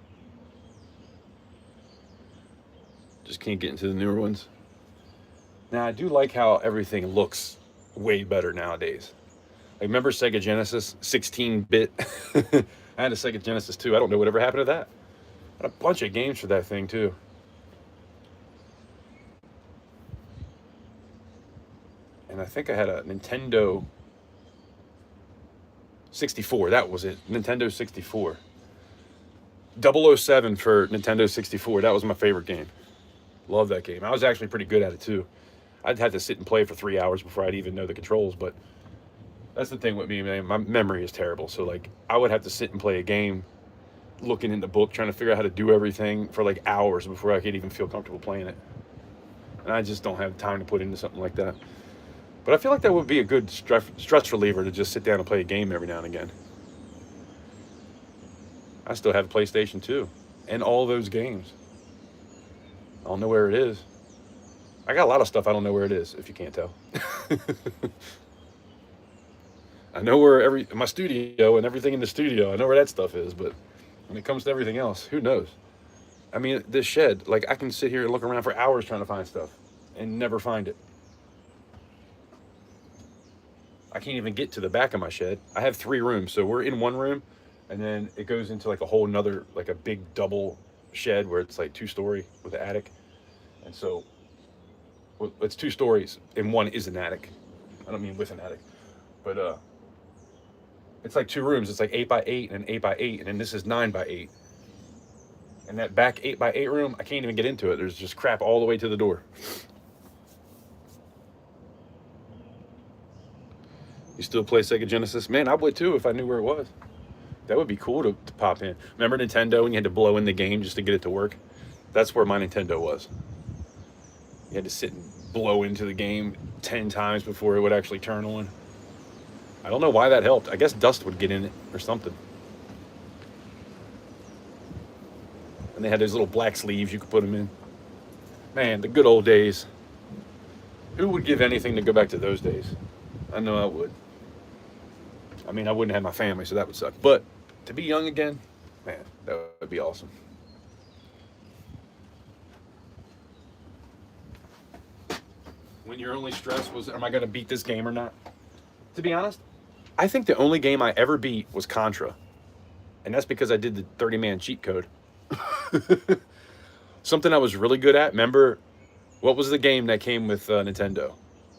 Just can't get into the newer ones. Now, I do like how everything looks way better nowadays. Like, remember Sega Genesis, 16-bit? I had a Sega Genesis too. I don't know whatever happened to that. I had a bunch of games for that thing too. And I think I had a Nintendo 64. That was it. Nintendo 64. 007 for Nintendo 64. That was my favorite game. Love that game. I was actually pretty good at it too. I'd have to sit and play for 3 hours before I'd even know the controls, but that's the thing with me, man. My memory is terrible. So, like, I would have to sit and play a game looking in the book, trying to figure out how to do everything for like hours before I could even feel comfortable playing it. And I just don't have time to put into something like that. But I feel like that would be a good stress reliever to just sit down and play a game every now and again. I still have a PlayStation 2 and all those games. I don't know where it is. I got a lot of stuff I don't know where it is, if you can't tell. I know where my studio and everything in the studio, I know where that stuff is, but when it comes to everything else, who knows? I mean, this shed, like, I can sit here and look around for hours trying to find stuff and never find it. I can't even get to the back of my shed. I have 3 rooms, so we're in one room, and then it goes into like a whole nother, like a big double shed where it's like 2-story with an attic. And so it's 2 stories and one is an attic. I don't mean with an attic, but it's like 2 rooms. It's like 8x8 and 8x8, and then this is 9x8. And that back 8x8 room, I can't even get into it. There's just crap all the way to the door. You still play Sega Genesis? Man, I would too if I knew where it was. That would be cool to pop in. Remember Nintendo when you had to blow in the game just to get it to work? That's where my Nintendo was. You had to sit and blow into the game 10 times before it would actually turn on. I don't know why that helped. I guess dust would get in it or something. And they had those little black sleeves you could put them in. Man, the good old days. Who would give anything to go back to those days? I know I would. I mean, I wouldn't have my family, so that would suck. But to be young again, man, that would be awesome. When your only stress was, am I going to beat this game or not? To be honest, I think the only game I ever beat was Contra. And that's because I did the 30-man cheat code. Something I was really good at. Remember, what was the game that came with Nintendo?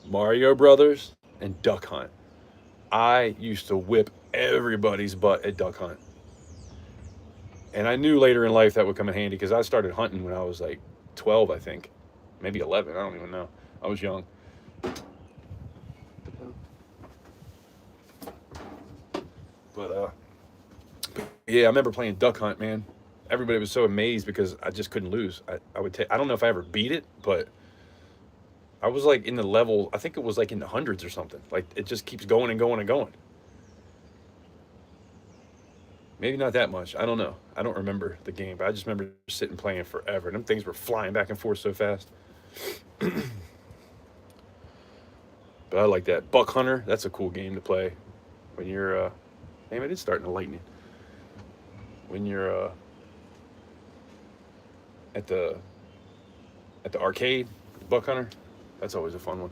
Mario Brothers and Duck Hunt. I used to whip everybody's butt at Duck Hunt. And I knew later in life that would come in handy because I started hunting when I was like 12, I think. Maybe 11, I don't even know. I was young. But yeah, I remember playing Duck Hunt, man. Everybody was so amazed because I just couldn't lose. I don't know if I ever beat it, but I was like in the level, I think it was like in the hundreds or something. Like it just keeps going and going and going. Maybe not that much. I don't know. I don't remember the game, but I just remember sitting playing forever. And them things were flying back and forth so fast. But I like that. Buck Hunter, that's a cool game to play when you're, damn, it is starting to lightning. When you're at the arcade, Buck Hunter, that's always a fun one.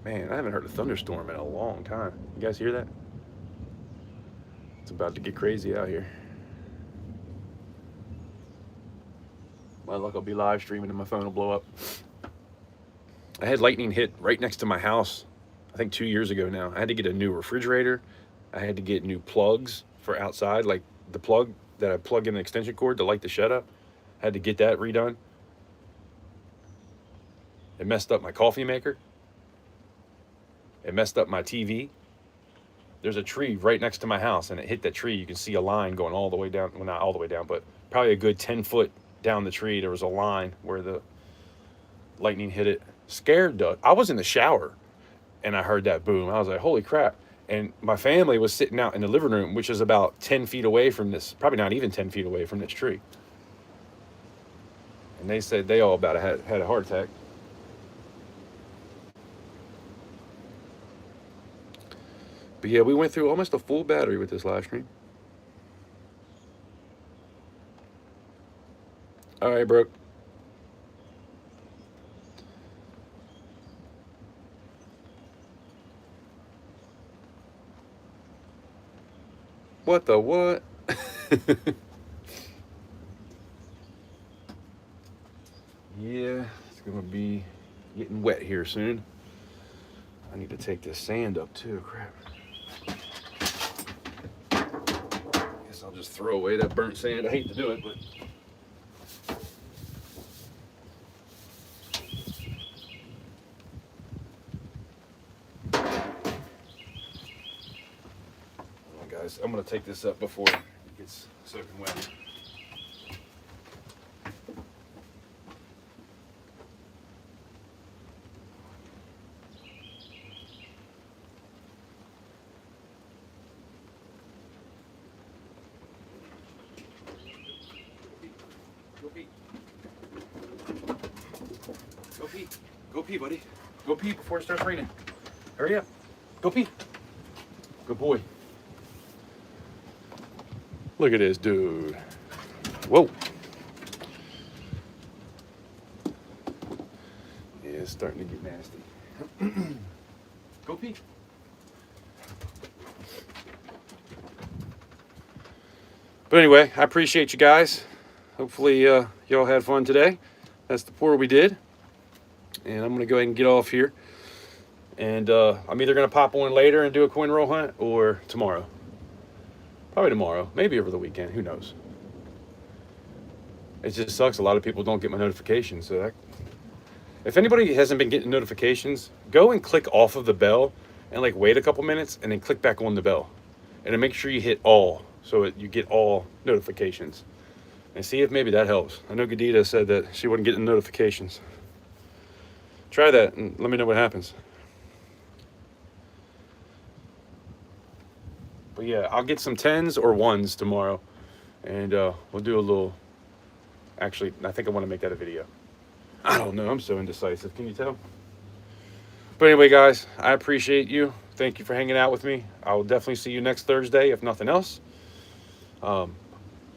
Man, I haven't heard a thunderstorm in a long time. You guys hear that? It's about to get crazy out here. My luck, I'll be live streaming and my phone will blow up. I had lightning hit right next to my house, I think 2 years ago now. I had to get a new refrigerator. I had to get new plugs for outside, like the plug that I plug in the extension cord to light the shed up. I had to get that redone. It messed up my coffee maker. It messed up my TV. There's a tree right next to my house, and it hit that tree. You can see a line going all the way down. Well, not all the way down, but probably a good 10 foot down the tree. There was a line where the lightning hit it. Scared Doug. I was in the shower, and I heard that boom. I was like, holy crap. And my family was sitting out in the living room, which is about 10 feet away from this, probably not even 10 feet away from this tree. And they said they all about had a heart attack. But yeah, we went through almost a full battery with this live stream. All right, bro. What the what? Yeah, it's gonna be getting wet here soon. I need to take this sand up too. Crap. Guess I'll just throw away that burnt sand. I hate to do it, but guys, I'm gonna take this up before it gets soaking wet. Go pee. Go pee. Go pee, buddy. Go pee before it starts raining. Hurry up. Go pee. Good boy. Look at this dude. Whoa. Yeah, it's starting to get nasty. Go pee. But anyway, I appreciate you guys. Hopefully y'all had fun today. That's the pour we did. And I'm going to go ahead and get off here. And I'm either going to pop on later and do a coin roll hunt or tomorrow. Probably tomorrow. Maybe over the weekend. Who knows? It just sucks. A lot of people don't get my notifications. So if anybody hasn't been getting notifications, go and click off of the bell and like wait a couple minutes and then click back on the bell. And then make sure you hit all so you get all notifications. And see if maybe that helps. I know Gadita said that she wasn't getting notifications. Try that and let me know what happens. But yeah, I'll get some 10s or 1s tomorrow. And we'll do a little... Actually, I think I want to make that a video. I don't know. I'm so indecisive. Can you tell? But anyway, guys, I appreciate you. Thank you for hanging out with me. I will definitely see you next Thursday, if nothing else.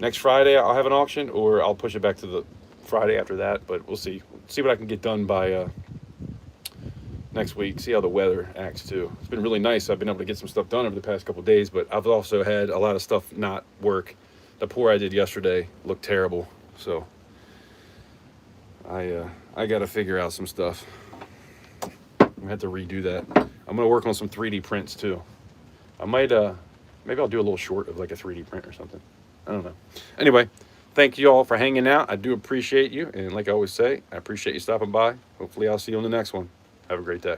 Next Friday, I'll have an auction, or I'll push it back to the Friday after that. But we'll see. See what I can get done by next week. See how the weather acts, too. It's been really nice. I've been able to get some stuff done over the past couple of days, but I've also had a lot of stuff not work. The pour I did yesterday looked terrible. So I got to figure out some stuff. I'm gonna have to redo that. I'm gonna work on some 3D prints too. I might maybe I'll do a little short of like a 3D print or something. I don't know. Anyway, thank you all for hanging out. I do appreciate you, and like I always say, I appreciate you stopping by. Hopefully I'll see you on the next one. Have a great day.